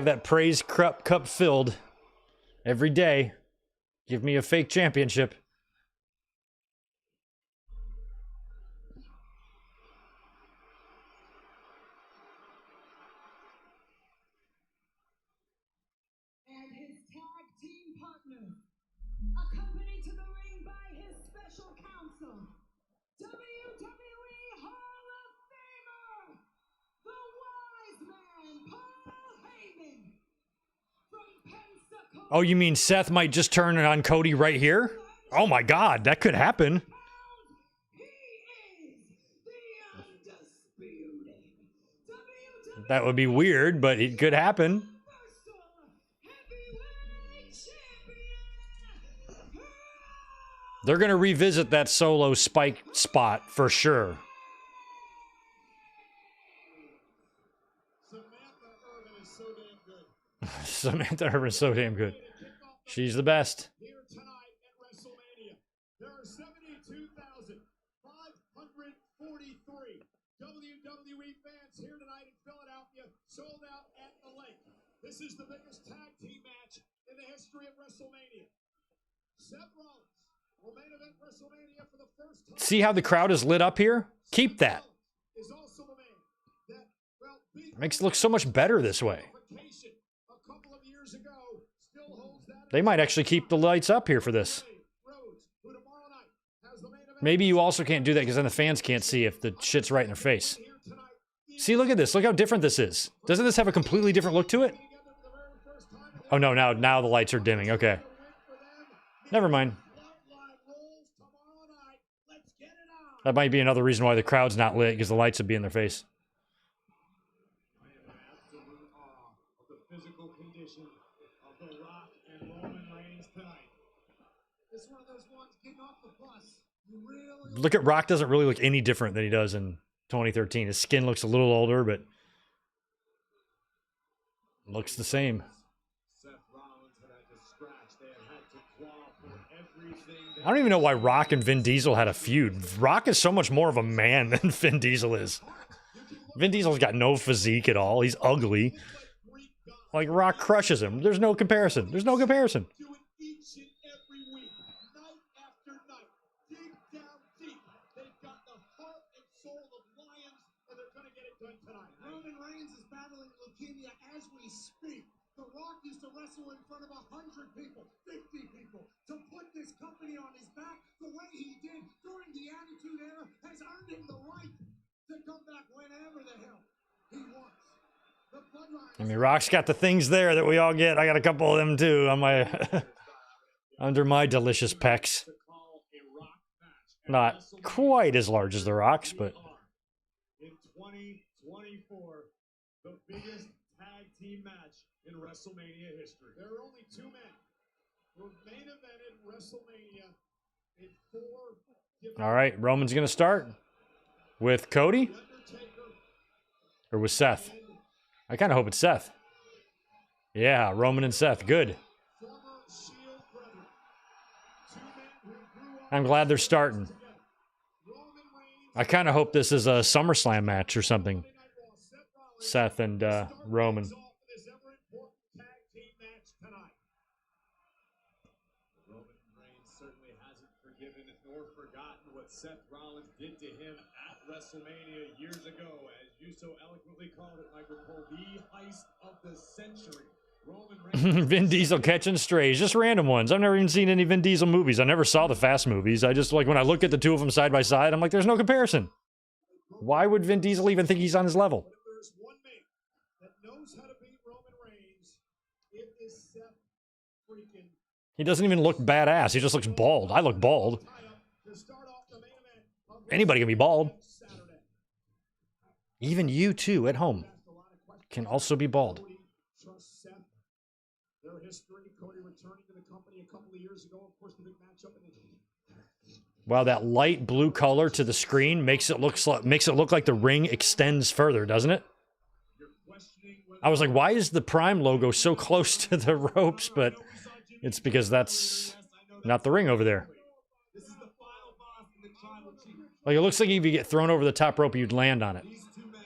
S1: that praise cup filled every day. Give me a fake championship.
S3: and his tag team partner, accompanied to the ring by his special counsel, WWE Hall of Famer, the Wise Man, Paul Heyman, from Pensacola.
S1: Oh, you mean Seth might just turn it on Cody right here? Oh my God, that could happen.
S3: He is the undisputed WWE
S1: That would be weird, but it could happen.
S3: Universal Heavyweight Champion.
S1: They're going to revisit that solo spike spot for sure.
S2: Samantha Urban is so damn good.
S1: Samantha Urban's so damn good. She's the best.
S2: Here tonight at WrestleMania, there are 72,543 WWE fans here tonight in Philadelphia, sold out at the lake. This is the biggest tag team match in the history of WrestleMania. Seth Rollins will main event WrestleMania for the first time.
S1: See how the crowd is lit up here? Keep that.
S2: Is also a man that, well, beat
S1: Makes it look so much better this way.
S2: a couple of years ago, still holds that.
S1: They might actually keep the lights up here for this.
S2: Rhodes, who tomorrow night has the main event
S1: Maybe you also can't do that because then the fans can't see if the shit's right in their face.
S2: here tonight.
S1: See, look at this. Look how different this is. Doesn't this have a completely different look to it? Oh no, now the lights are dimming. Okay. Never mind. That might be another reason why the crowd's not lit, because the lights would be in their face.
S2: I am in absolute awe of the physical condition of The Rock and Roman Reigns tonight. This is one of those ones getting off the bus. You really
S1: Look at Rock doesn't really look any different than he does in 2013. His skin looks a little older, but looks the same.
S2: Seth Rollins had had to scratch. They had to claw for everything.
S1: I don't even know why Rock and Vin Diesel had a feud. Rock is so much more of a man than Vin Diesel is. Vin Diesel's got no physique at all. He's ugly. Like, Rock crushes him. There's no comparison. There's no comparison.
S2: Do it each and every week, night after night, deep down deep. They've got the heart and soul of lions, and they're going to get it done tonight.
S4: Roman Reigns is battling leukemia as we speak. The Rock used to wrestle in front of 100 people, 50 people. To put this company on his back the way he did during the Attitude Era has earned him the right to come back whenever the hell he wants. The bloodline.
S1: I mean, Rock's got the things there that we all get. I got a couple of them too on my under my delicious pecs. Not quite as large as the Rock's, but
S7: In 2024, the biggest tag team match in WrestleMania history.
S2: There are only two men who have main evented WrestleMania in 4 different.
S1: all right. Roman's gonna start with Cody
S2: The Undertaker
S1: or with Seth. I kind of hope it's Seth. Yeah, Roman and Seth. Good.
S2: former Shield brethren. Two men who grew up
S1: I'm glad they're starting.
S2: together. Roman Reigns
S1: I kind of hope this is a SummerSlam match or something.
S2: Monday Night Raw. Seth Rollins
S1: Seth and Roman.
S2: starts off this ever important tag team match tonight.
S7: Roman Reigns certainly hasn't forgiven nor forgotten what Seth Rollins did to him at WrestleMania years ago. As you so eloquently called it, Michael Cole, the heist of the century. Roman Reigns.
S1: Vin Diesel catching strays, just random ones. I've never even seen any Vin Diesel movies. I never saw the Fast movies. I just, like, when I look at the two of them side by side, I'm like, there's no comparison. Why would Vin Diesel even think he's on his level?
S2: But if there's one man that knows how to beat Roman Reigns, it is Seth freaking
S1: He doesn't even look badass. He just looks bald. I look bald.
S2: tie up to start off the main event of
S1: Anybody can be bald.
S2: Saturday.
S1: Even you, too, at home,
S2: Asked a lot of questions.
S1: can also be bald.
S2: Cody trusts Seth. Their history, Cody returning to the company a couple of years ago. Of course, the big matchup in the
S1: Wow, that light blue color to the screen makes it look like the ring extends further, doesn't it? I was like, why is the Prime logo so close to the ropes? But it's because that's not the ring over there.
S7: This is the final boss in the tribal chief.
S1: Like, it looks like if you get thrown over the top rope, you'd land on it.
S7: These two men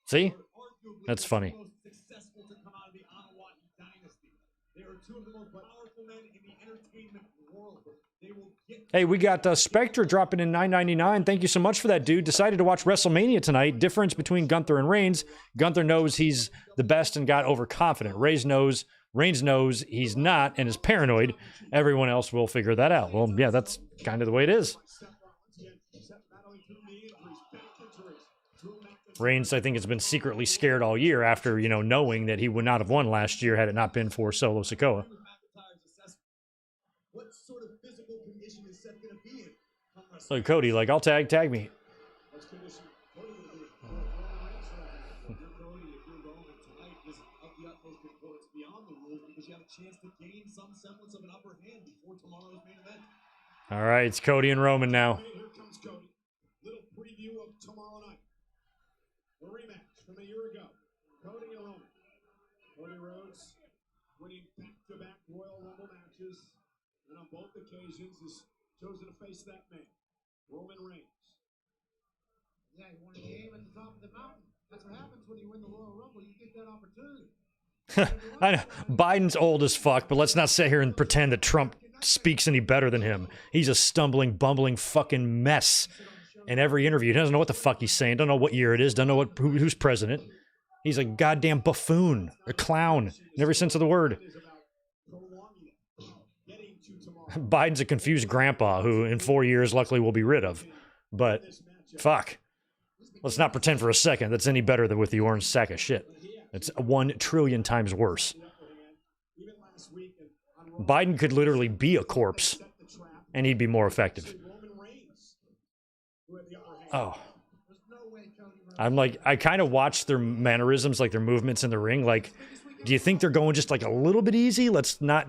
S1: See?
S7: arguably
S1: That's funny.
S7: the most successful to come out of the Anawati dynasty. They are two of the most powerful men in the entertainment world. They will get
S1: Hey, we got Spectre dropping in $9.99. Thank you so much for that, dude. Decided to watch WrestleMania tonight. Difference between Gunther and Reigns. Gunther knows he's the best and got overconfident. Reigns knows he's not and is paranoid. Everyone else will figure that out. Well, yeah, that's kind of the way it is. Reigns, I think, has been secretly scared all year after, knowing that he would not have won last year had it not been for Solo Sikoa.
S7: what sort of physical condition is Seth going to be in? come
S1: So Cody, like, I'll tag me.
S2: Let's condition Cody will be Roman Reigns for that.
S7: If you're Cody, if you're Roman, tonight is of the utmost importance beyond the rules because you have a chance to gain some semblance of an upper hand before tomorrow's main event.
S1: All right, it's Cody and Roman now.
S2: Here comes Cody. Little preview of tomorrow night. The rematch from a year ago. Cody and Roman. Cody Rhodes winning back-to-back Royal Rumble matches, and on both occasions is chosen to face that man, Roman Reigns.
S4: Yeah, you want to aim at the top of the mountain. That's what happens when you win the Royal Rumble. You get that opportunity.
S1: I know Biden's old as fuck, but let's not sit here and pretend that Trump speaks any better than him. He's a stumbling, bumbling fucking mess in every interview. He doesn't know what the fuck he's saying. Don't know what year it is. Don't know who's president. He's a goddamn buffoon, a clown in every sense of the word.
S2: It is about prolonging it, getting to tomorrow.
S1: Biden's a confused grandpa who in 4 years luckily we'll be rid of. But fuck. Let's not pretend for a second that's any better than with the orange sack of shit. It's 1 trillion times worse.
S2: Even last week on Raw,
S1: Biden could literally be a corpse
S2: set the trap.
S1: and he'd be more effective.
S2: Roman Reigns, who had the upper hand.
S1: Oh.
S4: There's no way Cody Rhodes.
S1: I'm like, I kind of watch their mannerisms, like their movements in the ring. Like, do you think they're going just like a little bit easy? Let's not,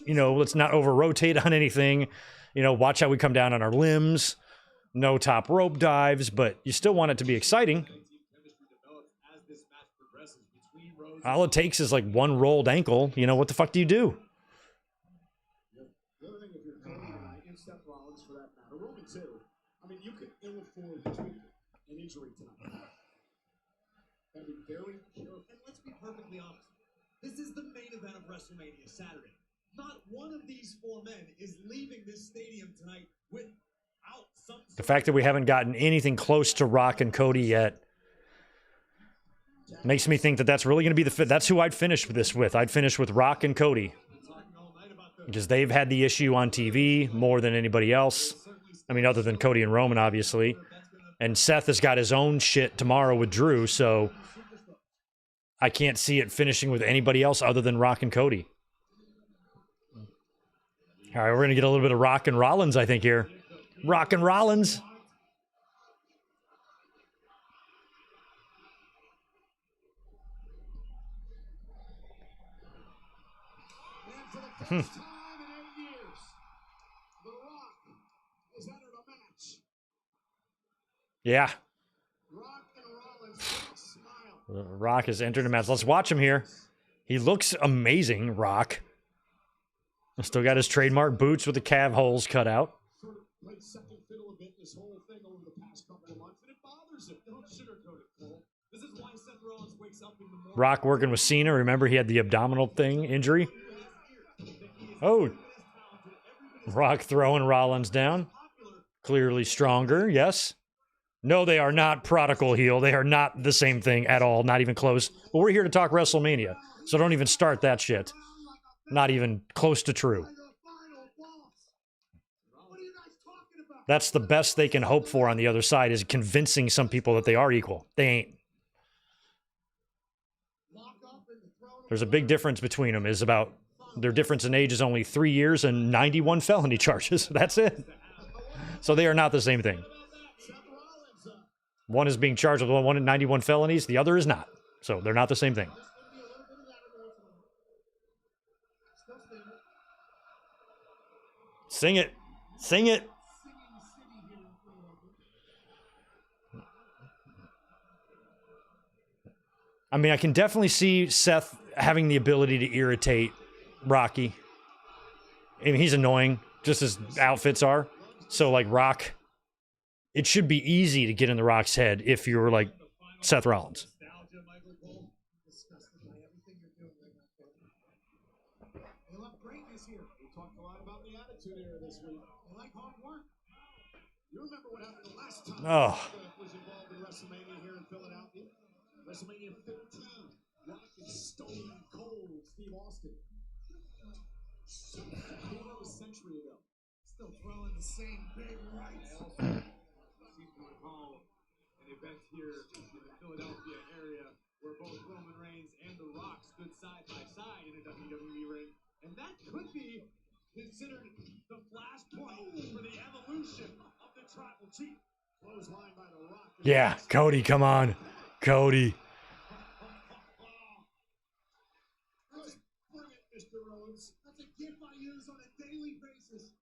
S1: let's not over rotate on anything. Watch how we come down on our limbs. No top rope dives, but you still want it to be exciting.
S7: Chemistry develops as this match progresses between Rhodes.
S1: All it takes is like one rolled ankle. What the fuck do you do?
S2: The other thing, if you're Cody and Seth Rollins for that matter, Roman too, I mean, you could ill afford to tweak an injury tonight. Gotta be very careful.
S7: And let's be perfectly honest. This is the main event of WrestleMania Saturday. Not one of these four men is leaving this stadium tonight without some.
S1: The fact that we haven't gotten anything close to Rock and Cody yet makes me think that that's really going to be that's who I'd finish this with. I'd finish with Rock and Cody because they've had the issue on TV more than anybody else. I mean, other than Cody and Roman, obviously. And Seth has got his own shit tomorrow with Drew, so I can't see it finishing with anybody else other than Rock and Cody. All right, we're going to get a little bit of Rock and Rollins, I think, here. Rock and Rollins.
S2: And for the first time in 8 years, The Rock has entered a match.
S1: Yeah.
S2: Rock and Rollins big smile.
S1: Rock has entered a match. Let's watch him here. He looks amazing, Rock. Still got his trademark boots with the calf holes cut out.
S2: Sort of played second fiddle a bit this whole thing over the past couple of months, and it bothers him. Don't sugarcoat it, Cole. This is why Seth Rollins wakes up in the morning.
S1: Rock working with Cena. Remember, he had the abdominal thing injury. Oh. Rock throwing Rollins down. Clearly stronger, yes. No, they are not prodigal heel. They are not the same thing at all. Not even close. But we're here to talk WrestleMania, so don't even start that shit. Not even close to true. That's the best they can hope for on the other side, is convincing some people that they are equal. They ain't. There's a big difference between them. Is about their difference in age is only 3 years and 91 felony charges. That's it. So they are not the same thing. One is being charged with one in 91 felonies. The other is not. So they're not the same thing. Sing it. Sing it. I mean, I can definitely see Seth having the ability to irritate Rocky. I mean, he's annoying, just as outfits are. So, like, Rock, it should be easy to get in the Rock's head if you're, like, Seth Rollins. Oh.
S2: Was involved in WrestleMania here in Philadelphia. WrestleMania 15. Rock is stone cold Steve Austin. Quarter of a century ago. Still throwing the same big rights.
S7: I also seem to recall an event here in the Philadelphia area where both Roman Reigns and The Rock stood side by side in a WWE ring. And that could be considered the flashpoint for the evolution of the Tribal Chief.
S2: Clothesline by The Rock.
S1: Yeah, Cody, come on. Cody.
S2: Bring it, Mr. Rhodes. That's a gift I use on a daily basis.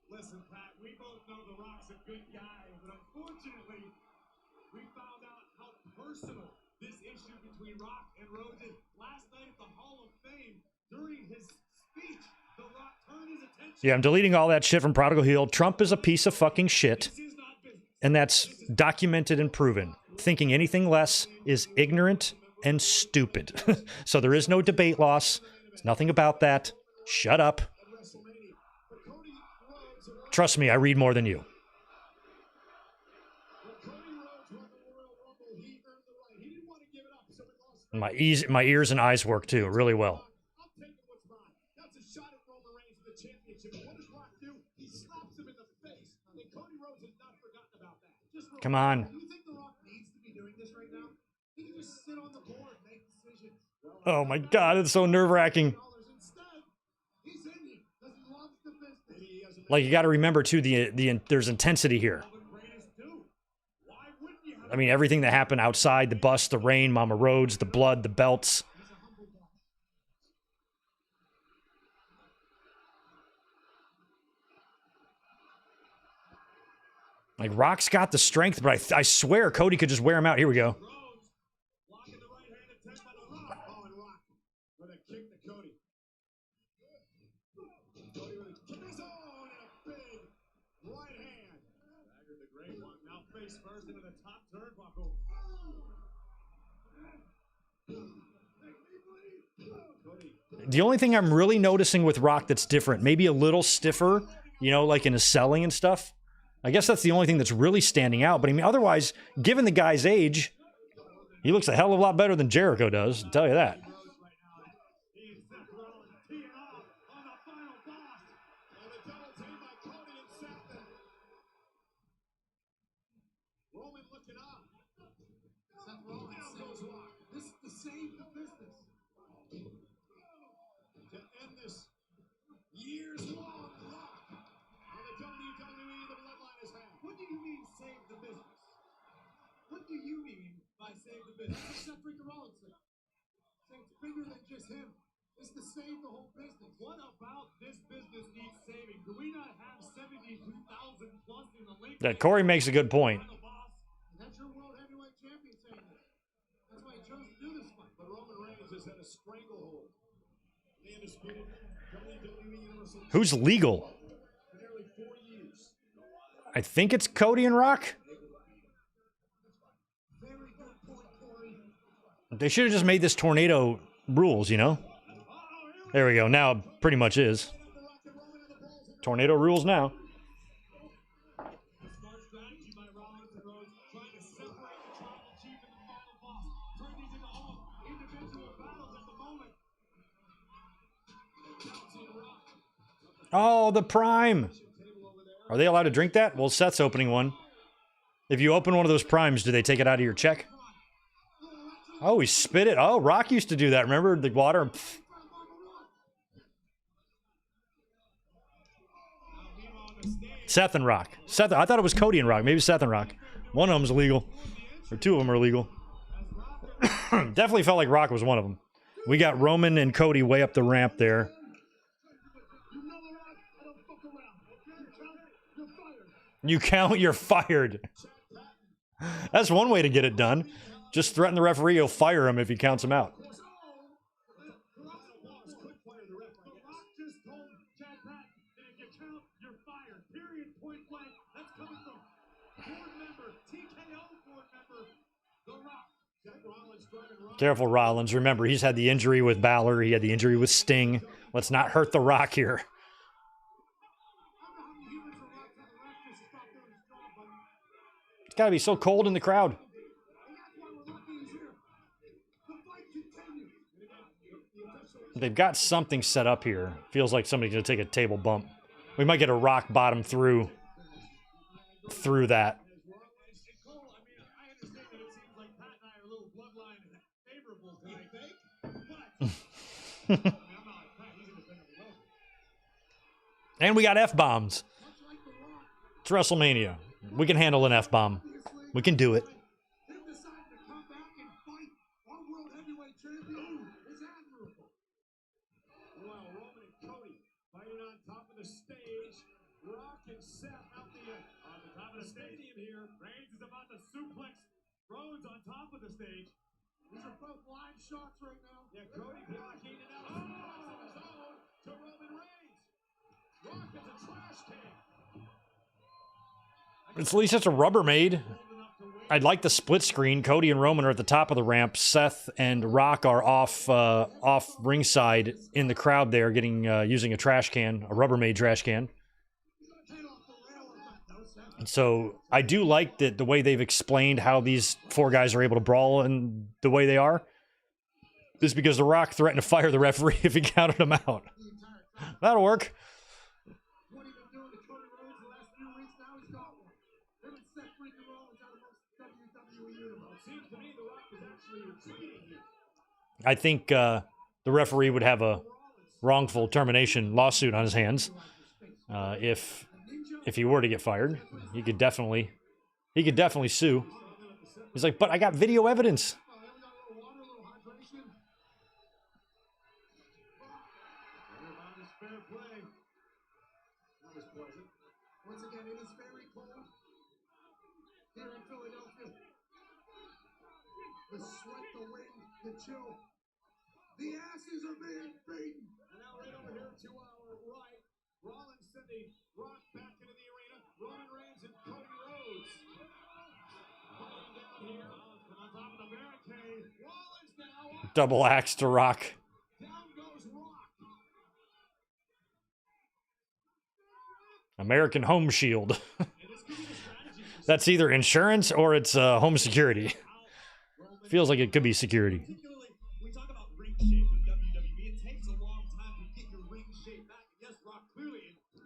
S7: Listen, Pat, we both know The Rock's a good guy, but unfortunately, we found out how personal this issue between Rock and Rhodes is. Last night at the Hall of Fame, during his speech, The Rock turned his attention.
S1: Yeah, I'm deleting all that shit from Prodigal Heel. Trump is a piece of fucking shit. And that's documented and proven. Thinking anything less is ignorant and stupid. So there is no debate loss. There's nothing about that. Shut up. Trust me, I read more than you. My ears and eyes work too, really well. Come on. Oh my God, it's so nerve-wracking. Like, you got to remember too, there's intensity here. I mean, everything that happened outside, the bus, the rain, Mama Rhodes, the blood, the belts. Like, Rock's got the strength, but I swear Cody could just wear him out. Here we go. The only thing I'm really noticing with Rock that's different, maybe a little stiffer, you know, like in his selling and stuff. I guess that's the only thing that's really standing out. But I mean, otherwise, given the guy's age, he looks a hell of a lot better than Jericho does, I'll tell you that.
S4: This is to save the business. To end this years-long lock on the WWE, the bloodline is half. What do you mean save the business? What do you mean by save the business? That's what Seth freaking Rollins said. It's bigger than just him. It's to save the whole business. What about this business needs saving? Do we not have 72,000 plus in the link?
S1: That Corey makes a good point.
S4: That's your world heavyweight champion saying this. That's why he chose to do this fight. But Roman Reigns has had a stranglehold. The undisputed WWE Universal
S1: Who's legal?
S4: for nearly 4 years.
S1: I think it's Cody and Rock.
S4: Very good point, Corey.
S1: They should have just made this tornado rules, you know? There we go. Now it pretty much is. Tornado rules now.
S7: Smart strategy by Rollins and Rhodes, trying to separate the tribal chief and the final boss. Turn these into almost individual battles at the moment.
S1: Oh, the Prime. Are they allowed to drink that? Well, Seth's opening one. If you open one of those Primes, do they take it out of your check? Oh, he spit it. Oh, Rock used to do that. Remember the water? Pfft. Seth and Rock. Seth, I thought it was Cody and Rock. Maybe Seth and Rock. One of them's illegal. Or two of them are illegal. Definitely felt like Rock was one of them. We got Roman and Cody way up the ramp there. You count, you're fired. That's one way to get it done. Just threaten the referee, he'll fire him if he counts him out. Careful, Rollins. Remember, he's had the injury with Balor. He had the injury with Sting. Let's not hurt The Rock here. It's got to be so cold in the crowd. They've got something set up here. Feels like somebody's going to take a table bump. We might get a rock bottom through that. And we got F-bombs. It's WrestleMania. We can handle an F-bomb. We can do it.
S7: Rhodes on top of the stage.
S4: These are both live shots right now.
S7: Yeah, Cody blocking it out of his own to Roman Reigns. Rock is a trash can.
S1: At least it's a Rubbermaid. I'd like the split screen. Cody and Roman are at the top of the ramp. Seth and Rock are off ringside in the crowd there, getting using a trash can, a Rubbermaid trash can. So I do like that the way they've explained how these four guys are able to brawl and the way they are. This is because The Rock threatened to fire the referee if he counted him out. That'll work.
S4: What he's been doing to Cody Rhodes the last few weeks now, he's got one. Him and Seth freaking Rollins out of most WWE universe.
S7: Seems to me The Rock is actually retreating here.
S1: I think the referee would have a wrongful termination lawsuit on his hands if he were to get fired. He could definitely sue. He's like, but I got video evidence.
S4: Once again, it is very cold here in Philadelphia. The sweat, the wind, the chill. The asses are being beaten.
S7: And now right over here to our right, Rollins sending Rock back into the arena. Roman Reigns and Cody Rhodes. Falling down here. Rollins from on top of the barricade. Rollins now.
S1: Double axe to Rock.
S7: Down goes Rollins.
S1: American Home Shield. That's either insurance or it's home security. Feels like it could be security.
S7: Particularly, we talk about ring shape in WWE. It takes a long time to get your ring shape back. And yes, Rock clearly is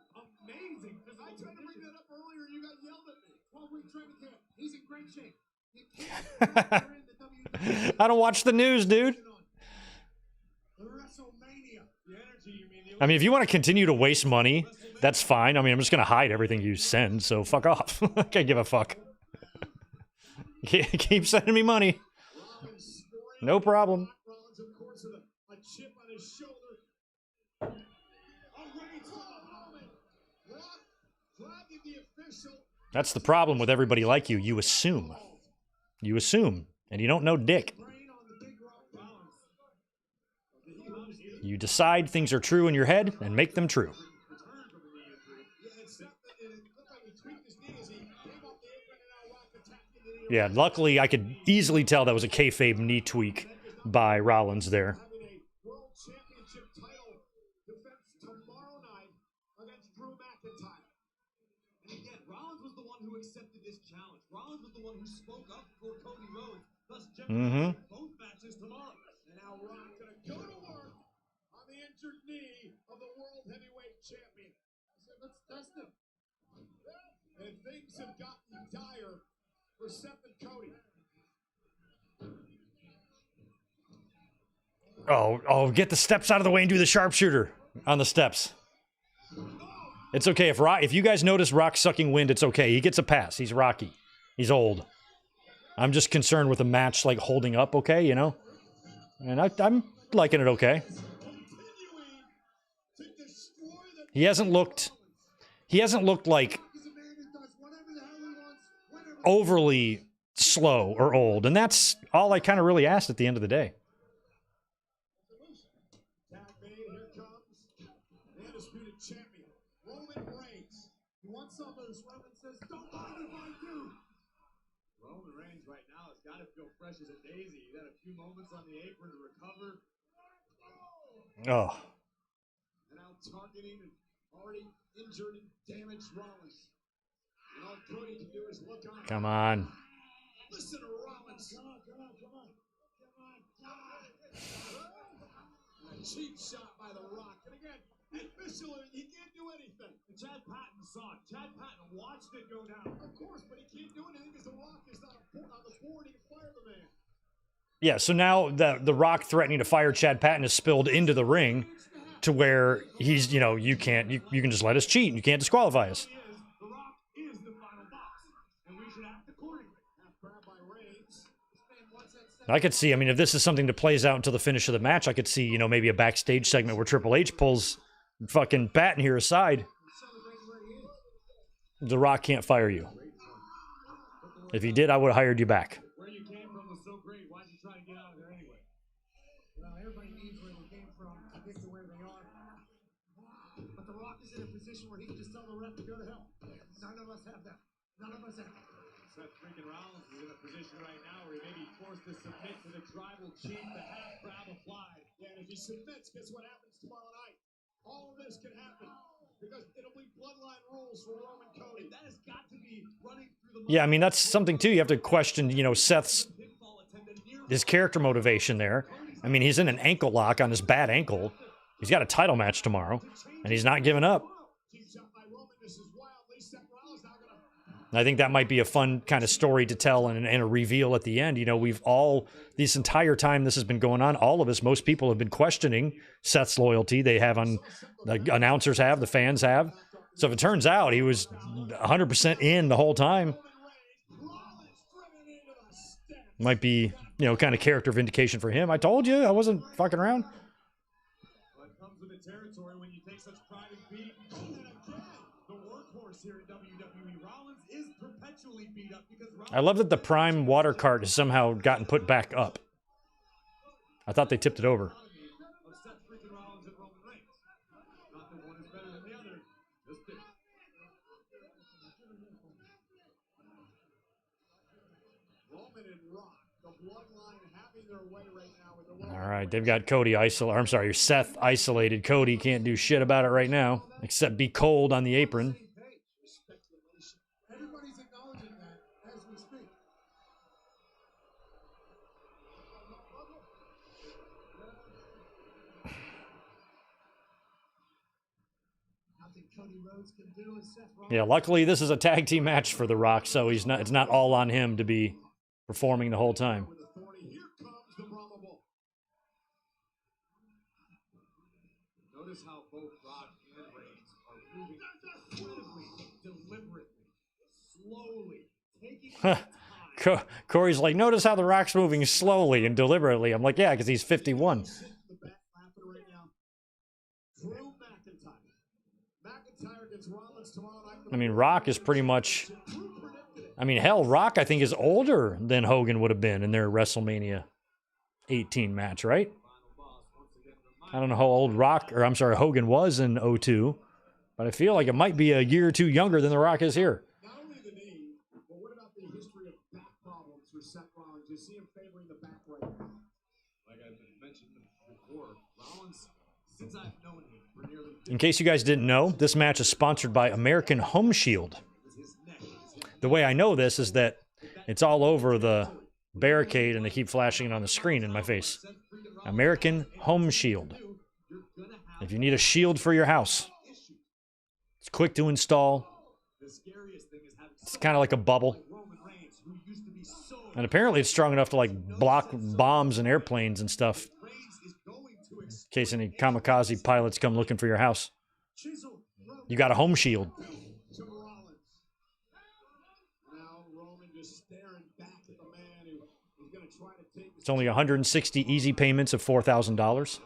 S7: amazing physical
S2: I tried to bring
S7: condition.
S2: that up earlier. You guys yelled at me.
S4: 12-week training camp. He's in great shape. You can't in the WWE.
S1: I don't watch the news, dude.
S4: The WrestleMania.
S7: The energy, you mean,
S1: I mean, if you want to continue to waste money, that's fine. I mean, I'm just going to hide everything you send, so fuck off. I can't give a fuck. Keep sending me money. No problem.
S2: Rollins, of course, with a chip on his shoulder. Already to Roman. Rock flagging the official.
S1: That's the problem with everybody like you. You assume. You assume. And you don't know dick.
S2: Brain on the big Rock Rollins.
S1: You decide things are true in your head and make them true.
S2: Yeah, except that it looked like he tweaked his knee as he came off the apron and now Rock attacked him in the
S1: Yeah, luckily I could easily tell that was a kayfabe knee tweak by Rollins there.
S2: having a world championship title defense tomorrow night against Drew McIntyre.
S7: And again, Rollins was the one who accepted this challenge. Rollins was the one who spoke up for Cody Rhodes, thus jeopardizing both matches tomorrow.
S2: And now Rock gonna go to work on the injured knee of the world heavyweight champion. I said, let's test him. And things have gotten dire for Seth and Cody.
S1: Oh, get the steps out of the way and do the sharpshooter on the steps. It's okay. If you guys notice Rock sucking wind, it's okay. He gets a pass. He's Rocky. He's old. I'm just concerned with the match, like, holding up okay, you know? And I'm liking it okay.
S2: To destroy the
S1: He hasn't looked like
S2: He's a man who does whatever the hell he wants, whenever
S1: overly slow or old. And that's all I kind of really asked at the end of the day.
S2: Tag made, here comes the undisputed champion, Roman Reigns.
S4: He wants some moves. Roman says, don't mind if I do.
S7: Roman Reigns right now has got to feel fresh as a daisy. He had a few moments on the apron to recover.
S1: Oh,
S2: And now targeting and already injured and damaged Rollins. And all Cody can do is look on.
S1: come on.
S2: Listen to Rollins.
S4: Come on, come on, come on. Come on, come on.
S2: A cheap shot by The Rock. And again, officially, he can't do anything.
S7: And Chad Patton saw it. Chad Patton watched it go down.
S2: Of course, but he can't do anything because The Rock is not on the board. He can fire the man.
S1: Yeah, so now the Rock threatening to fire Chad Patton has spilled into the ring to where he's, you know, you can just let us cheat. You can't disqualify us.
S7: The Rock is the final boss, and we should act accordingly.
S2: Half grab by Reigns.
S4: This man wants that step.
S1: I could see, I mean, if this is something that plays out until the finish of the match, I could see, you know, maybe a backstage segment where Triple H pulls fucking Patton here aside.
S4: Celebrating where he is.
S1: The Rock can't fire you. If he did, I would have hired you back.
S7: Where you came from was so great. Why'd you try to get out of there anyway?
S4: Well, everybody needs where they came from to get to where they are. But The Rock is in a position where he can just tell the ref to go to hell. None of us have that. None of us have that.
S7: Seth freaking Rollins is in a position right now where he may be forced to submit to the tribal chief. The half grab applied.
S2: Yeah, and if he submits, guess what happens tomorrow night? All of this can happen because it'll be bloodline rules for Roman Cody.
S7: That has got to be running through the
S1: Yeah, I mean, that's something, too. You have to question, you know, Seth's,
S7: pitfall attendant near
S1: his character motivation there. I mean, he's in an ankle lock on his bad ankle. He's got a title match tomorrow, and he's not giving up.
S2: Cheap shot by Roman. This is wildly. Seth Rollins now gonna.
S1: I think that might be a fun kind of story to tell and a reveal at the end. You know, we've all, this entire time this has been going on, all of us, most people have been questioning Seth's loyalty. They have the announcers have, the fans have. So if it turns out he was 100% in the whole time,
S2: Rollins driven into the steps.
S1: might be, you know, kind of character vindication for him. I told you, I wasn't fucking around.
S7: What comes with the territory when you take such pride in being the workhorse here in WWE. Rollins is perpetually beat up because Rollins
S1: I love that the Prime water cart has somehow gotten put back up. I thought they tipped it over.
S7: of Seth freaking Rollins and Roman Reigns. Not that one is better than the other. Just this.
S2: Roman and Rock, the bloodline having their way right now with the Roman.
S1: All right, they've got Cody isolated. I'm sorry, Seth isolated. Cody can't do shit about it right now, except be cold on the apron.
S4: Same page. and Cody Rhodes can do is Seth Rollins.
S1: Yeah, luckily this is a tag team match for The Rock, so it's not all on him to be performing the whole time.
S2: With authority, here comes the Brahma Bull.
S7: Notice how both Rock and Reigns are moving incredibly, deliberately, slowly, taking their time.
S1: Corey's like, notice how The Rock's moving slowly and deliberately. I'm like, yeah, because he's 51.
S2: The back laughing right now. Drew McIntyre against Rollins tomorrow night.
S1: I mean, Rock is pretty much... I mean, hell, Rock, I think, is older than Hogan would have been in their WrestleMania 18 match, right? I don't know how old Hogan was in 02, but I feel like it might be a year or two younger than The Rock is here.
S2: Not only the knee, but what about the history of back problems for Seth Rollins? You see him favoring the back right now.
S7: Like I mentioned before, Rollins, since I've known him for nearly
S1: In case you guys didn't know, this match is sponsored by American Home Shield. The way I know this is that it's all over the barricade and they keep flashing it on the screen in my face. American Home Shield. If you need a shield for your house, it's quick to install. It's kind of like a bubble. And apparently it's strong enough to like block bombs and airplanes and stuff. In case any kamikaze pilots come looking for your house. You got a home shield.
S2: To Rollins. Now Roman just staring back at the man who's going to try to take
S1: It's only 160 easy payments of $4,000.
S7: $1 million smile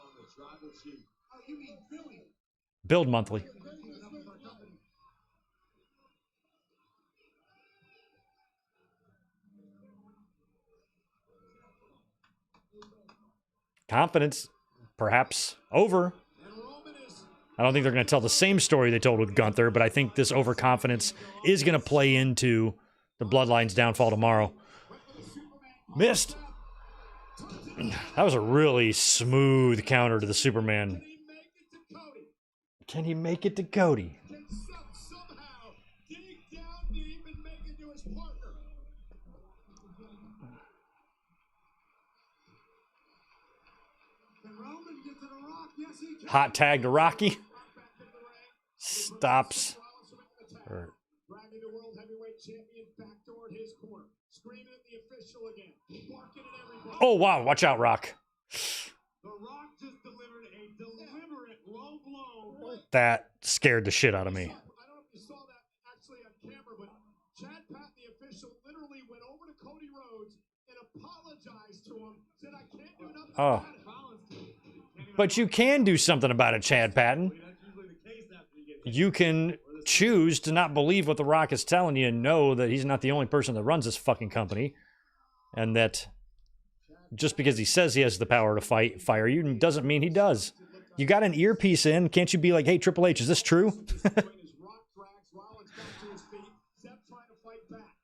S7: on the tribal chief.
S2: Oh, you mean Billy?
S1: Billed monthly. Confidence, perhaps over. I don't think they're going to tell the same story they told with Gunther, but I think this overconfidence is going to play into the Bloodline's downfall tomorrow. Missed. That was a really smooth counter to the Superman. Can he make it to Cody?
S2: Can somehow dig down deep and make it to his partner.
S4: Can Roman get to the Rock? Yes, he can.
S1: Hot tag to Rocky. Stops.
S2: Dragging the World Heavyweight Champion backdoor his corner. Screaming at the official again. Barking at everybody.
S1: Oh, wow. Watch out, Rock.
S7: The Rock just delivered a deliberate low blow.
S1: That scared the shit out of me.
S2: I don't know if you saw that actually on camera, but Chad Patton, the official, literally went over to Cody Rhodes and apologized to him. Said, I can't do nothing
S1: Oh.
S2: about it.
S1: But you can do something about it, Chad Patton.
S7: That's usually the case after you get
S1: You can choose to not believe what The Rock is telling you and know that he's not the only person that runs this fucking company. And that just because he says he has the power to fire you doesn't mean he does. You got an earpiece in. Can't you be like, hey, Triple H, is this true?
S2: As Rock drags Rollins back to his feet, Seth trying to fight back.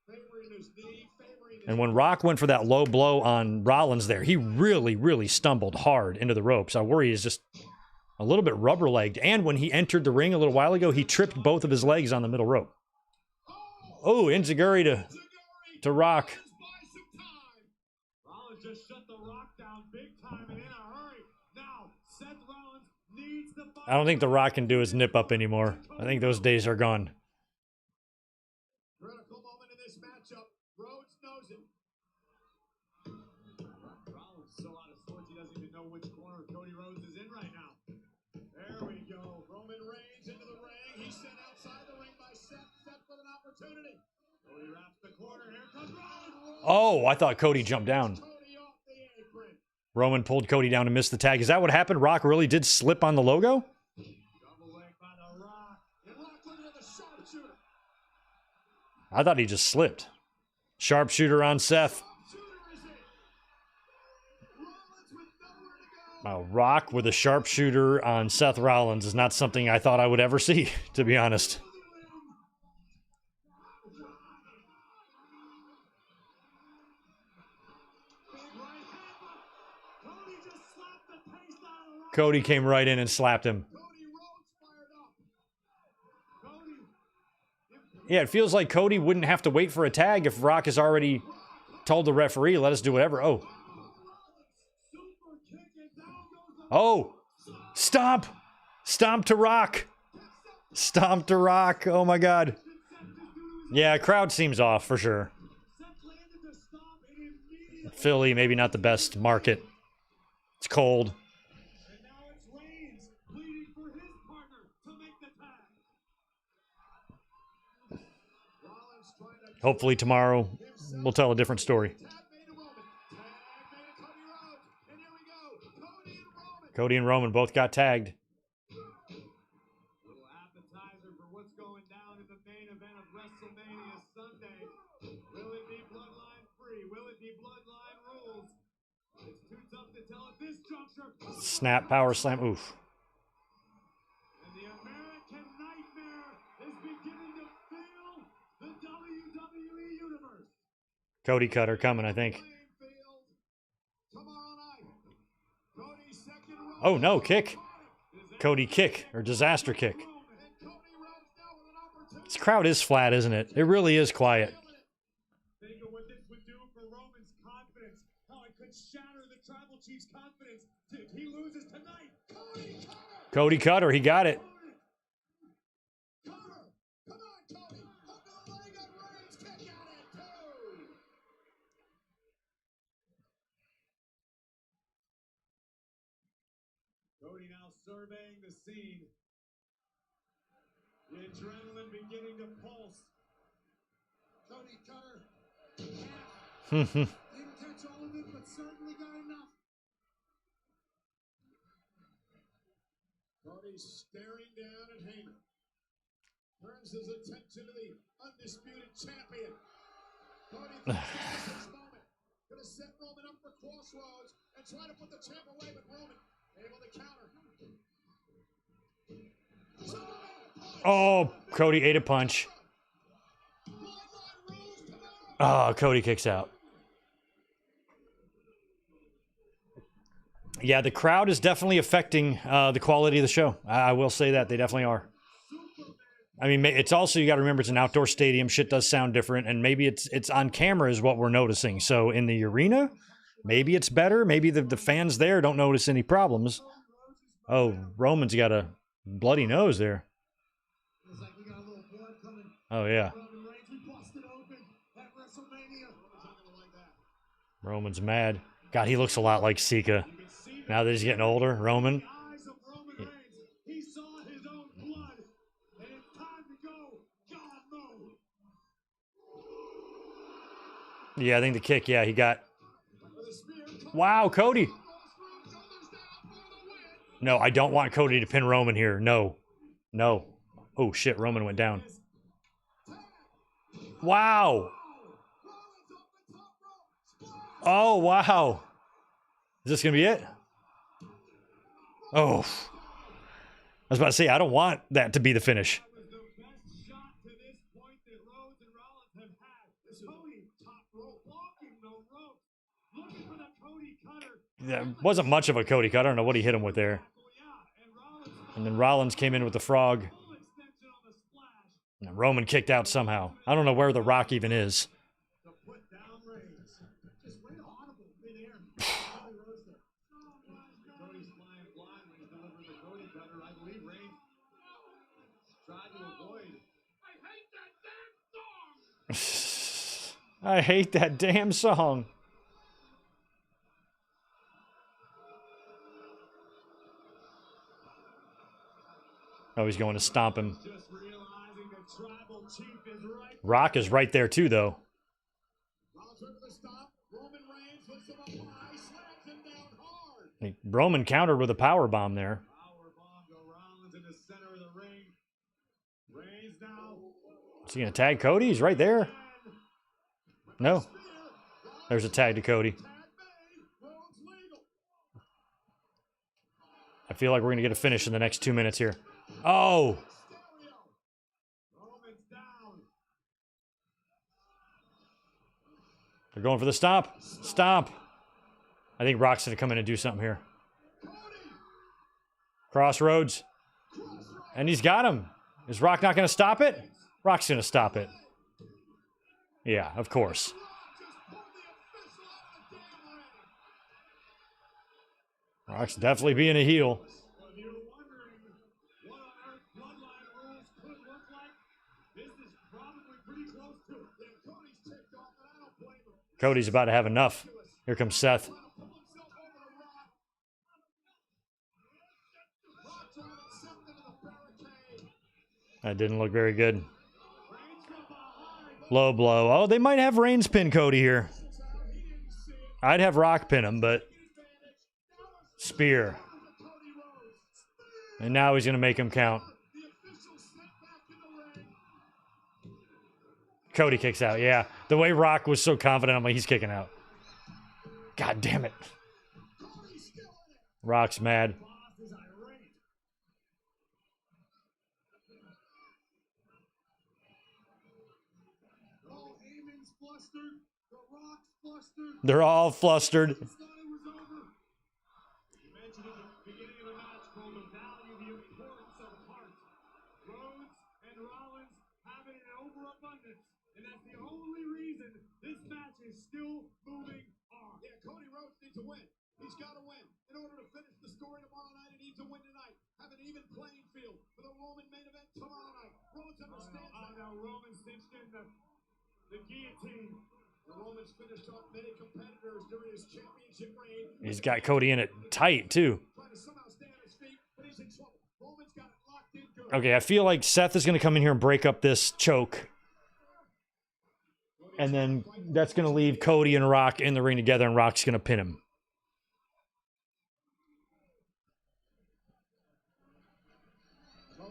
S2: Favoring his knee, favoring his...
S1: And when Rock went for that low blow on Rollins there, he really, really stumbled hard into the ropes. I worry he's just a little bit rubber-legged. And when he entered the ring a little while ago, he tripped both of his legs on the middle rope. Oh, Enziguri to Rock.
S2: Buy some time.
S7: Rollins just shut the Rock down big time and in a hurry. Now, Seth Rollins needs the fight.
S1: I don't think The Rock can do his nip up anymore. I think those days are gone.
S2: Critical moment in this matchup. Rhodes knows it.
S7: Rollins is so out of sorts, he doesn't even know which corner Cody Rhodes is in right now.
S2: There we go. Roman Reigns into the ring. He's sent outside the ring by Seth. Seth with an opportunity.
S7: Cody wraps the corner. Here comes Rollins.
S1: Oh, I thought Cody jumped down.
S2: Cody off the apron.
S1: Roman pulled Cody down and missed the tag. Is that what happened? Rock really did slip on the logo?
S7: Double leg by the Rock.
S2: And Rock looking at the sharpshooter.
S1: I thought he just slipped. Sharpshooter on Seth.
S2: Shooter is it. Rollins with nowhere to go.
S1: Rock with a sharpshooter on Seth Rollins is not something I thought I would ever see, to be honest.
S2: Cody just slapped the taste out of Rock.
S1: Cody came right in and slapped him.
S2: Cody Rhodes fired up. Cody.
S1: Yeah, it feels like Cody wouldn't have to wait for a tag if Rock has already told the referee, let us do whatever. Oh.
S2: Super kick and down goes the
S1: Oh.
S2: side.
S1: Stomp! Stomp to Rock! Stomp to Rock. Oh my God. Yeah, crowd seems off for sure. Philly, maybe not the best market. It's cold.
S7: And now it's Reigns pleading for his partner to make the tag.
S2: Rollins trying to
S1: Hopefully tomorrow we'll tell a different story.
S2: tag made a Roman. Tag made a Cody Rhodes. And here we go. Cody and Roman.
S1: Cody and Roman both got tagged.
S7: Little appetizer for what's going down in the main event of WrestleMania Sunday. Will it be bloodline free? Will it be bloodline rules? It's too tough to tell at this juncture.
S1: Snap, power slam. Oof.
S7: And the American Nightmare is beginning to fill the WWE universe.
S1: Cody Cutter coming, I think.
S2: Tomorrow night. Cody's second Roman.
S1: Oh no, kick. Cody kick or disaster kick.
S2: And Cody Rhodes now with an opportunity.
S1: This crowd is flat, isn't it? It really is quiet.
S7: Think of what this would do for Roman's confidence. How it could shatter the Tribal Chief's confidence if he loses tonight.
S1: Cody Cutter, he got it.
S2: Come on, Cody. Hook of the leg on Reigns. Kick out at two.
S7: Cody now surveying the scene. The adrenaline beginning to pulse.
S4: Cody Cutter.
S1: Hmm.
S4: Didn't catch all of it, but certainly got enough.
S2: Cody's staring down at Heyman. Turns his attention to the undisputed champion. Cody thinks this moment. Gonna set Roman up for crossroads and try to put the champ away, but Roman able to counter.
S1: Oh, Cody ate a punch. Oh, Cody kicks out. Yeah, the crowd is definitely affecting the quality of the show. I will say that. They definitely are. I mean, it's also, you got to remember, it's an outdoor stadium. Shit does sound different. And maybe it's on camera is what we're noticing. So in the arena, maybe it's better. Maybe the fans there don't notice any problems. Oh, Roman's got a bloody nose there.
S4: Looks like we got a little blood coming.
S1: Oh, yeah.
S4: Roman Reigns, we busted open at WrestleMania.
S2: Roman's not gonna like that.
S1: Roman's mad. God, he looks a lot like Sika. Now that he's getting older, Roman.
S7: The eyes of Roman Reigns. He saw his own blood. And it's time to go God mode.
S1: Yeah, I think the kick, yeah, he got. Wow, Cody. No, I don't want Cody to pin Roman here. No. No. Oh, shit, Roman went down. Wow. Oh, wow. Is this going to be it? Oh. I was about to say, I don't want that to be the finish.
S7: That was the best shot to this point that Rhodes and Rollins have had. Cody top rope, blocking the rope, looking for the Cody Cutter.
S1: That wasn't much of a Cody cut. I don't know what he hit him with there. And then Rollins came in with the frog.
S7: Full extension on the splash
S1: And Roman kicked out somehow. I don't know where the Rock even is.
S7: to put down Reigns.
S4: Just went audible midair.
S7: Cody's flying blind when he's delivering the Cody Cutter. I believe Reigns tried to avoid.
S1: I hate that damn song. Oh, he's going to stomp him.
S7: Just realizing the Tribal Chief is right.
S1: Rock is right there too, though.
S2: Rollins ready for the stop. Roman Reigns lifts him up high, slams him down hard.
S1: Roman countered with a power bomb there.
S7: Powerbomb to Rollins in the center of the ring. Reigns now.
S1: Is he going to tag Cody? He's right there. No. There's a tag to Cody.
S2: Tag made. Rhodes legal.
S1: I feel like we're going to get a finish in the next 2 minutes here. Oh.
S2: Stereo.
S7: Roman's down.
S1: They're going for the stomp. Stomp. I think Rock's going to come in and do something here. Crossroads. And he's got him. Is Rock not going to stop it? Rock's going to stop it. Yeah, of course. Rock's definitely being a heel.
S7: Well, if you
S1: Cody's about to have enough. Here comes Seth. That didn't look very good. Low blow. Oh, they might have Reigns pin Cody here. I'd have Rock pin him, but spear. And now he's going to make him count. Cody kicks out, yeah. The way Rock was so confident, I'm like, he's kicking out. God damn it. Rock's mad. They're all flustered.
S7: You mentioned at the beginning of the match, Cole, the value, the importance of heart. Rhodes and Rollins have it in overabundance, and that's the only reason this match is still moving on.
S2: Yeah, Cody Rhodes needs to win. He's got to win. In order to finish the story tomorrow night, he needs to win tonight. Have an even playing field for the Roman main event tomorrow night. Rhodes understands that.
S7: Now Roman cinched in the guillotine.
S2: The Romans finished off many competitors during his championship reign.
S1: He's got Cody in it tight, too.
S2: Trying to somehow stay on his feet, but he's in trouble. Roman's got it locked in good.
S1: Okay, I feel like Seth is going to come in here and break up this choke. And then that's going to leave Cody and Rock in the ring together, and Rock's going to pin him.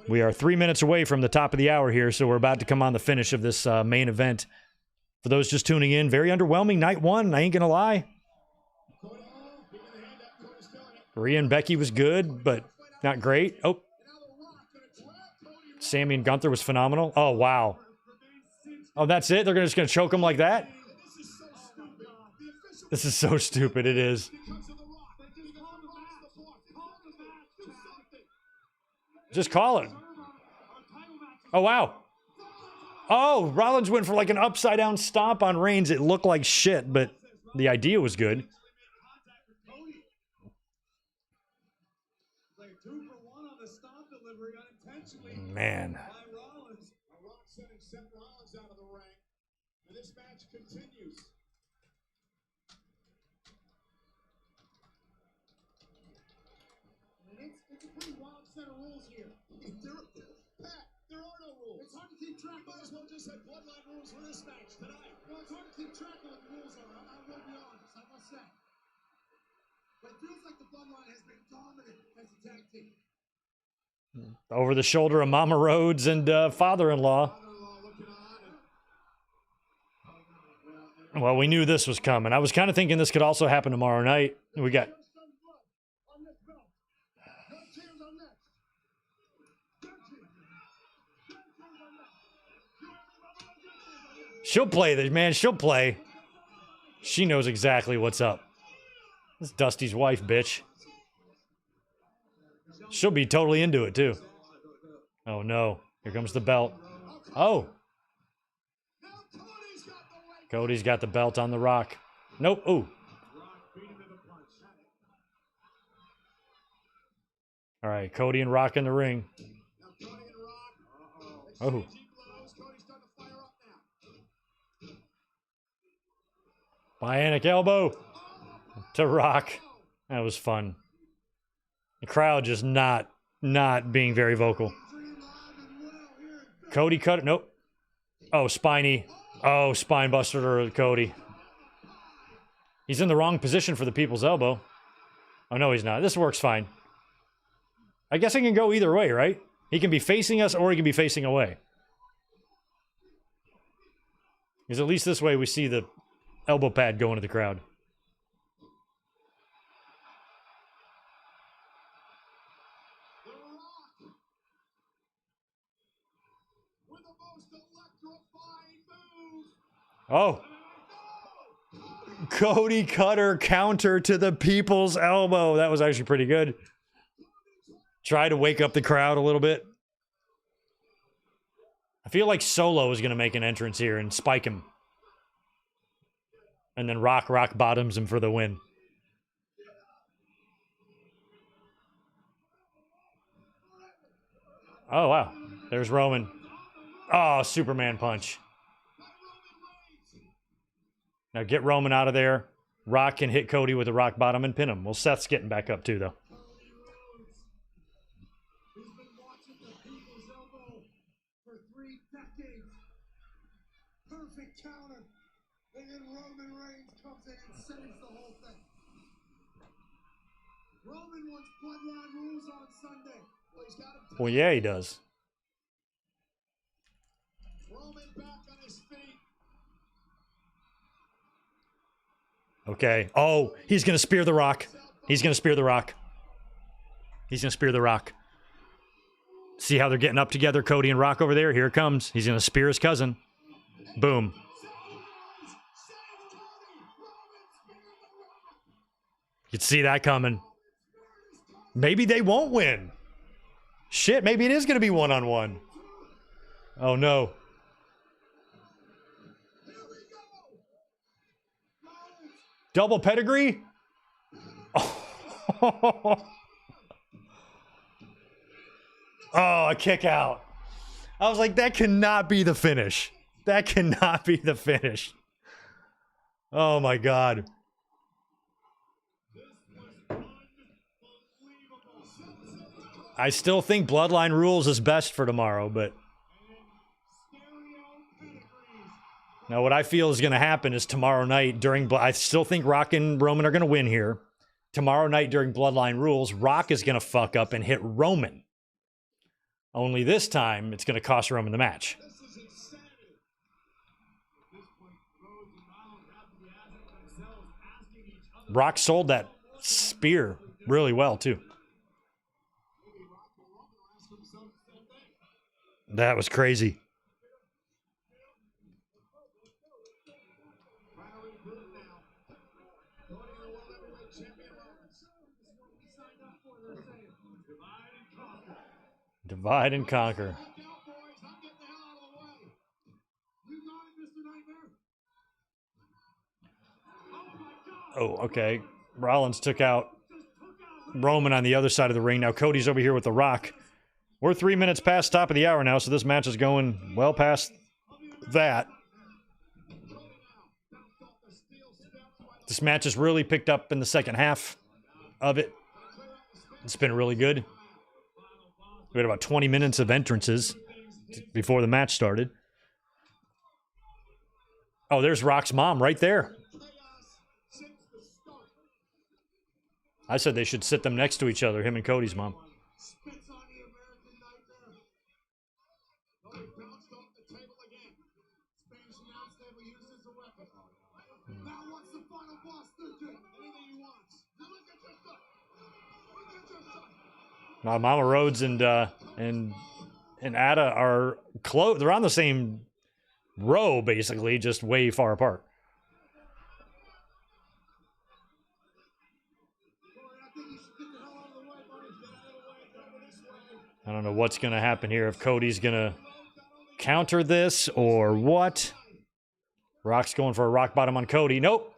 S1: We are 3 minutes away from the top of the hour here, so we're about to come on the finish of this main event. For those just tuning in, very underwhelming night one, I ain't going to lie. Rhea and Becky was good, but not great. Oh. Sami and Gunther was phenomenal. Oh, wow. Oh, that's it? They're just going to choke him like that? This is so stupid. It is. Just call it. Oh, wow. Oh, Rollins went for like an upside-down stomp on Reigns. It looked like shit, but the idea was good. Man.
S2: Rock sending Seth Rollins out of the ring, and this match continues.
S4: It's a pretty wild set of rules here.
S2: Pat, there are no rules.
S4: It's hard to keep track.
S2: Might as well just have bloodline rules for this match tonight.
S4: Well, it's hard to keep track of what the rules are. I will be honest, I must say. But it feels like the bloodline has been dominant as a tag team.
S1: Over the shoulder of Mama Rhodes and father-in-law. Well, we knew this was coming. I was kind of thinking this could also happen tomorrow night. We got... She'll play this, man. She'll play. She knows exactly what's up. This is Dusty's wife, bitch. She'll be totally into it, too. Oh, no. Here comes the belt. Oh. Cody's got the belt on the Rock. Nope. Ooh. All right, Cody and Rock in the ring. Oh. Bionic elbow to Rock. That was fun. The crowd just not being very vocal. Cody cut it. Nope. Oh, spiny. Oh, spine buster to Cody. He's in the wrong position for the people's elbow. Oh, no, he's not. This works fine. I guess I can go either way, right? He can be facing us or he can be facing away. Because at least this way we see the elbow pad going to the crowd. Oh. Cody Cutter counter to the people's elbow. That was actually pretty good. Try to wake up the crowd a little bit. I feel like Solo is going to make an entrance here and spike him. And then Rock bottoms him for the win. Oh, wow. There's Roman. Oh, Superman punch. Now get Roman out of there. Rock can hit Cody with a rock bottom and pin him. Well, Seth's getting back up too, though.
S4: Cody Rhodes. He's been watching the people's elbow for 3 decades. Perfect counter. And then Roman Reigns comes in and saves the whole thing. Roman wants bloodline rules on Sunday.
S2: Well, he's got him.
S1: Well, yeah, he does.
S2: Roman back on his feet.
S1: Okay. Oh, he's going to spear the Rock. He's going to spear the Rock. He's going to spear the Rock. See how they're getting up together, Cody and Rock over there? Here it comes. He's going to spear his cousin. Boom. You could see that coming. Maybe they won't win. Shit, maybe it is going to be one-on-one. Oh, no. Double pedigree? Oh, a kick out. I was like, that cannot be the finish. That cannot be the finish. Oh, my God. I still think Bloodline Rules is best for tomorrow, but... Now, what I feel is going to happen is tomorrow night during... I still think Rock and Roman are going to win here. Tomorrow night during Bloodline Rules, Rock is going to fuck up and hit Roman. Only this time, it's going to cost Roman the match. Rock sold that spear really well, too. That was crazy. Divide and conquer. Oh, okay. Rollins took out Roman on the other side of the ring. Now Cody's over here with The Rock. We're 3 minutes past top of the hour now, so this match is going well past that. This match has really picked up in the second half of it. It's been really good. We had about 20 minutes of entrances before the match started. Oh, there's Rock's mom right there. I said they should sit them next to each other, him and Cody's mom. Now, Mama Rhodes and Ada are close. They're on the same row, basically, just way far apart. I don't know what's going to happen here, if Cody's going to counter this or what. Rock's going for a rock bottom on Cody. Nope.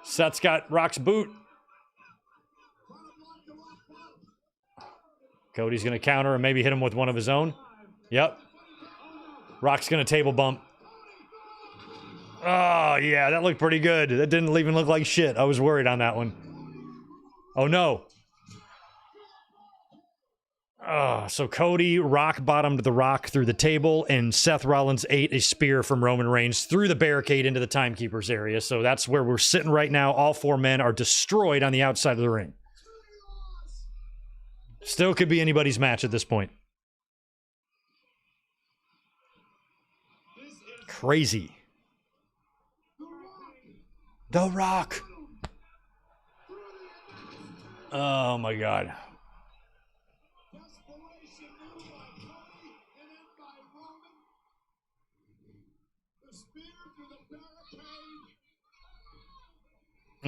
S1: Seth's got Rock's boot. Cody's going to counter and maybe hit him with one of his own. Yep. Rock's going to table bump. Oh, yeah, that looked pretty good. That didn't even look like shit. I was worried on that one. Oh, no. So Cody rock bottomed the Rock through the table, and Seth Rollins ate a spear from Roman Reigns through the barricade into the timekeeper's area. So that's where we're sitting right now. All four men are destroyed on the outside of the ring. Still could be anybody's match at this point. Crazy. The Rock. Oh my God.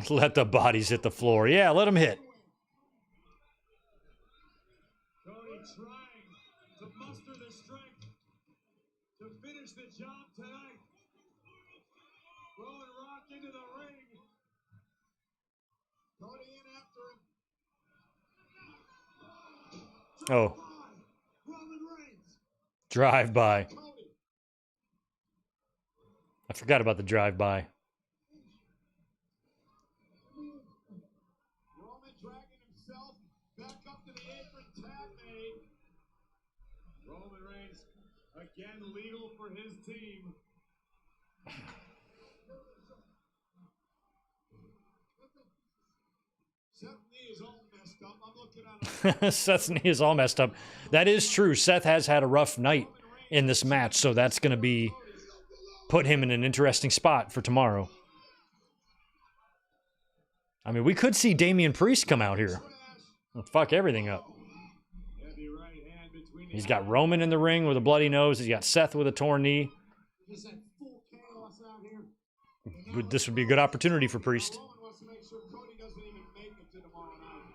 S1: Let the bodies hit the floor. Yeah, let them hit.
S7: Cody trying to muster the strength to finish the job tonight. Throwing Rock into the ring. Cody in after him.
S1: Oh. Drive by. I forgot about the drive by.
S2: dragging himself back up to the apron. Tag made.
S7: Roman Reigns again legal for his team.
S2: Seth's knee is all messed up. I'm looking at him.
S1: Seth's knee is all messed up. That is true. Seth has had a rough night in this match, so that's going to be put him in an interesting spot for tomorrow. I mean, we could see Damian Priest come out here and fuck everything up.
S7: Heavy right hand between the
S1: He's got Roman in the ring with a bloody nose. He's got Seth with a torn knee.
S4: Just had full chaos out here.
S1: This would be a good opportunity for Priest.
S2: Roman wants to make sure Cody doesn't even make it to tomorrow night.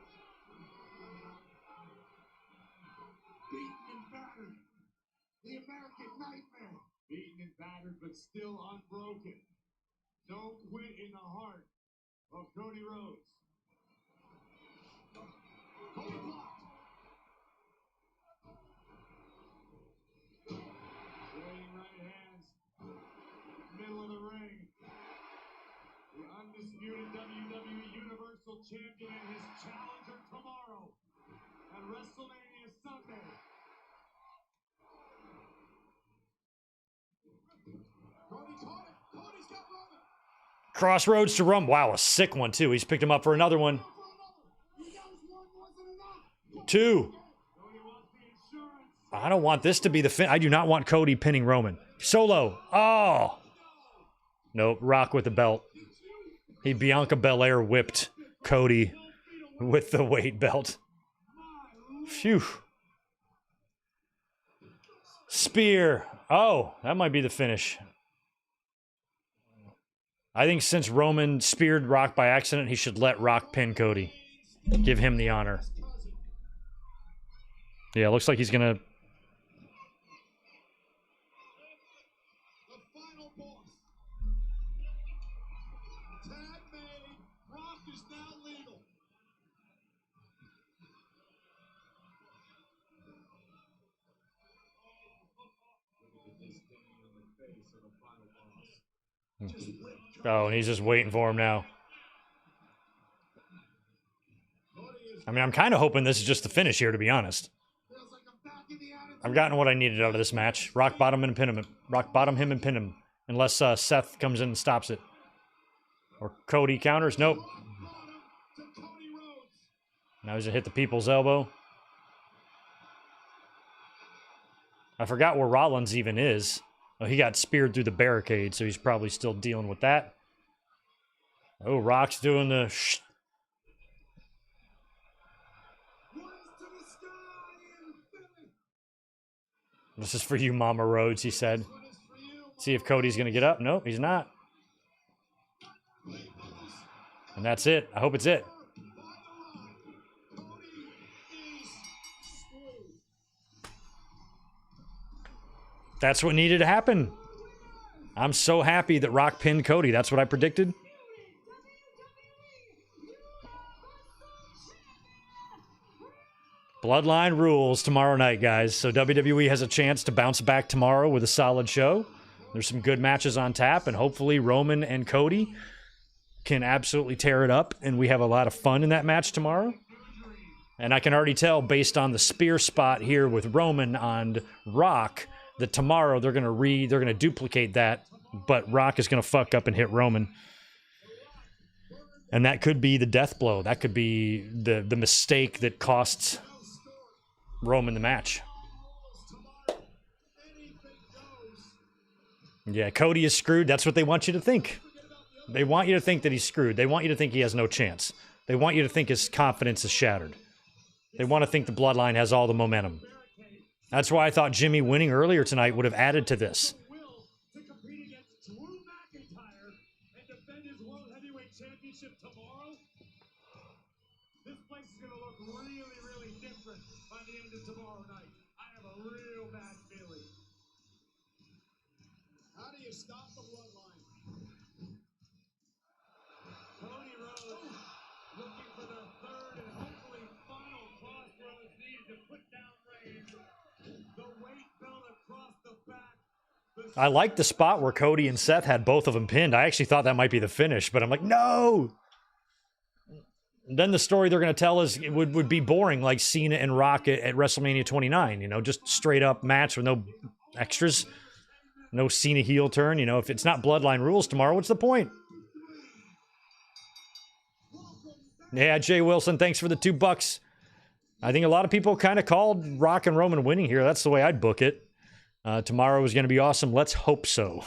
S4: Beaten and battered. The American Nightmare.
S7: beaten and battered, but still unbroken. No quit in the heart of Cody Rhodes.
S2: Cody blocked.
S7: Trading right hands. Middle of the ring. The undisputed WWE Universal Champion and his challenger tomorrow at WrestleMania Sunday.
S2: Cody caught it. Cody's got Roman.
S1: Crossroads to Rum. Wow, a sick one, too. He's picked him up for another one.
S2: He knows one wasn't enough.
S1: Two.
S7: Cody wants the insurance.
S1: I don't want this to be the fin. I do not want Cody pinning Roman. Solo. Oh. Nope. Rock with the belt. He Bianca Belair whipped Cody with the weight belt. Phew. Spear. Oh, that might be the finish. I think since Roman speared Rock by accident, he should let Rock pin Cody. Give him the honor. Yeah, looks like he's going to...
S2: The final boss. Tag made. Rock is now legal.
S1: Oh, and he's just waiting for him now. I mean, I'm kind of hoping this is just the finish here, to be honest. I've gotten what I needed out of this match. Rock bottom and pin him. Rock bottom him and pin him. Unless Seth comes in and stops it. Or Cody counters. Nope. Now he's going to hit the people's elbow. I forgot where Rollins even is. Oh, he got speared through the barricade, so he's probably still dealing with that. Oh, Rock's doing the shh. This is for you, Mama Rhodes, he said. See if Cody's going to get up. Nope, he's not. And that's it. I hope it's it. That's what needed to happen. I'm so happy that Rock pinned Cody. That's what I predicted. Bloodline rules tomorrow night, guys. So WWE has a chance to bounce back tomorrow with a solid show. There's some good matches on tap, and hopefully Roman and Cody can absolutely tear it up, and we have a lot of fun in that match tomorrow. And I can already tell, based on the spear spot here with Roman on Rock, that tomorrow they're gonna duplicate that, but Rock is gonna fuck up and hit Roman. And that could be the death blow. That could be the mistake that costs Roman the match. Yeah, Cody is screwed. That's what they want you to think. They want you to think that he's screwed. They want you to think he has no chance. They want you to think his confidence is shattered. They want to think the bloodline has all the momentum. That's why I thought Jimmy winning earlier tonight would have added to this.
S7: To compete against Drew McIntyre and defend his World Heavyweight Championship tomorrow. This place is going to look really, really different by the end of tomorrow night. I have a real bad feeling.
S2: How do you stop the bloodline?
S7: Cody Rhodes looking for the third and hopefully final crossroads needed to put down Reigns. The weight belt across the back.
S1: I like the spot where Cody and Seth had both of them pinned. I actually thought that might be the finish, but I'm like, no! then the story they're going to tell is it would be boring, like Cena and Rock at WrestleMania 29. You know, just straight up match with no extras, no Cena heel turn. You know, if it's not Bloodline rules tomorrow, what's the point? Yeah, Jay Wilson, thanks for the $2. I think a lot of people kind of called Rock and Roman winning here. That's the way I'd book it. Tomorrow is going to be awesome. Let's hope so.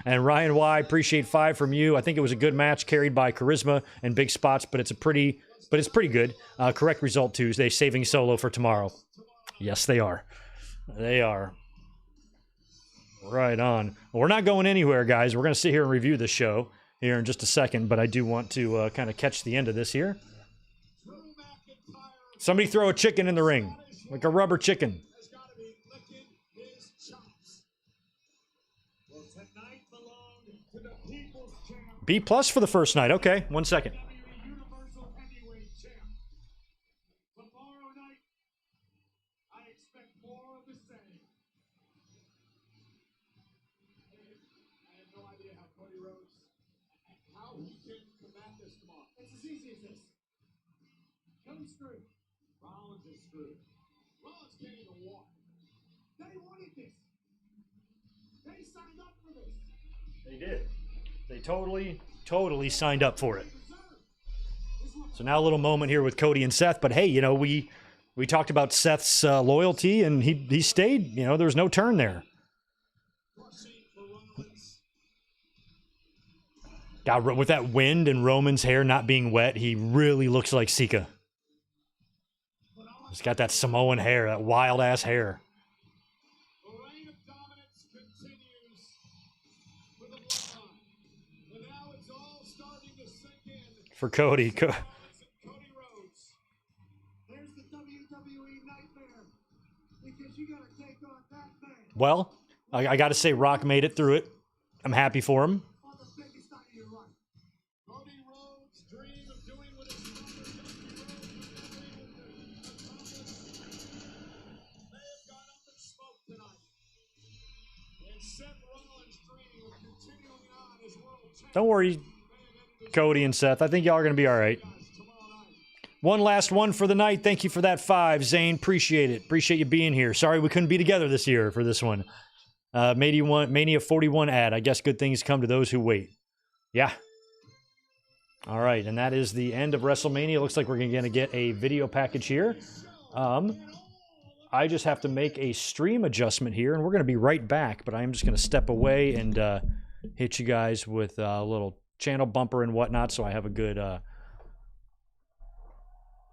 S1: And Ryan Y, appreciate 5 from you. I think it was a good match carried by charisma and big spots, but it's pretty good. Correct result too. They're saving Solo for tomorrow. Yes, they are. They are. Right on. Well, we're not going anywhere, guys. We're going to sit here and review the show here in just a second, but I do want to kind of catch the end of this here. Somebody throw a chicken in the ring, like a rubber chicken. B+ for the first night. Okay, 1 second.
S2: Rollins is screwed. Rollins can't even walk. They wanted this. They signed up for this.
S1: They did. They totally signed up for it. So now a little moment here with Cody and Seth. But hey, you know, we talked about Seth's loyalty, and he stayed. You know, there was no turn there. God, with that wind and Roman's hair not being wet, he really looks like Sika. He's got that Samoan hair, that wild-ass hair.
S2: The reign of dominance continues for the bloodline. And now it's all starting to sink in.
S1: For Cody.
S2: Cody Rhodes.
S4: There's the WWE nightmare. Because you gotta take on that man
S1: Well, I got to say Rock made it through it. I'm happy for him.
S4: on the biggest night of your life.
S2: Cody Rhodes' dream of doing what his father Dusty Rhodes may have gone up in smoke tonight. And Seth Rollins' dream of continuing on as world champion.
S1: Don't worry, Cody and Seth. I think y'all are going to be all right. One last one for the night. Thank you for that 5, Zayn. Appreciate it. Appreciate you being here. Sorry we couldn't be together this year for this one. Mania 41 ad. I guess good things come to those who wait. Yeah. All right, and that is the end of WrestleMania. Looks like we're going to get a video package here. I just have to make a stream adjustment here, and we're going to be right back, but I'm just going to step away and hit you guys with a little channel bumper and whatnot, so I have a good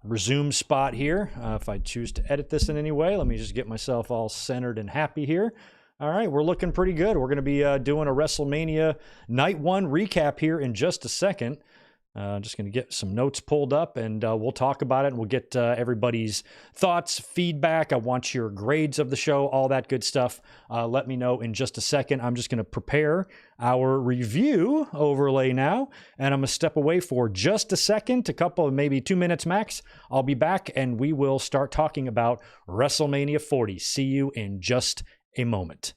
S1: resume spot here. If I choose to edit this in any way, let me just get myself all centered and happy here. All right, we're looking pretty good. We're going to be doing a WrestleMania Night 1 recap here in just a second. Just going to get some notes pulled up, and we'll talk about it, and we'll get everybody's thoughts, feedback. I want your grades of the show, all that good stuff. Let me know in just a second. I'm just going to prepare our review overlay now, and I'm going to step away for just a second, a couple of maybe 2 minutes max. I'll be back, and we will start talking about WrestleMania 40. See you in just a moment.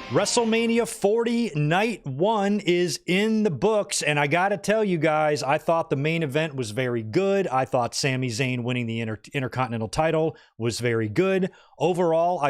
S1: WrestleMania 40 Night 1 is in the books, and I gotta tell you guys, I thought the main event was very good. I thought Sami Zayn winning the Intercontinental title was very good. Overall, I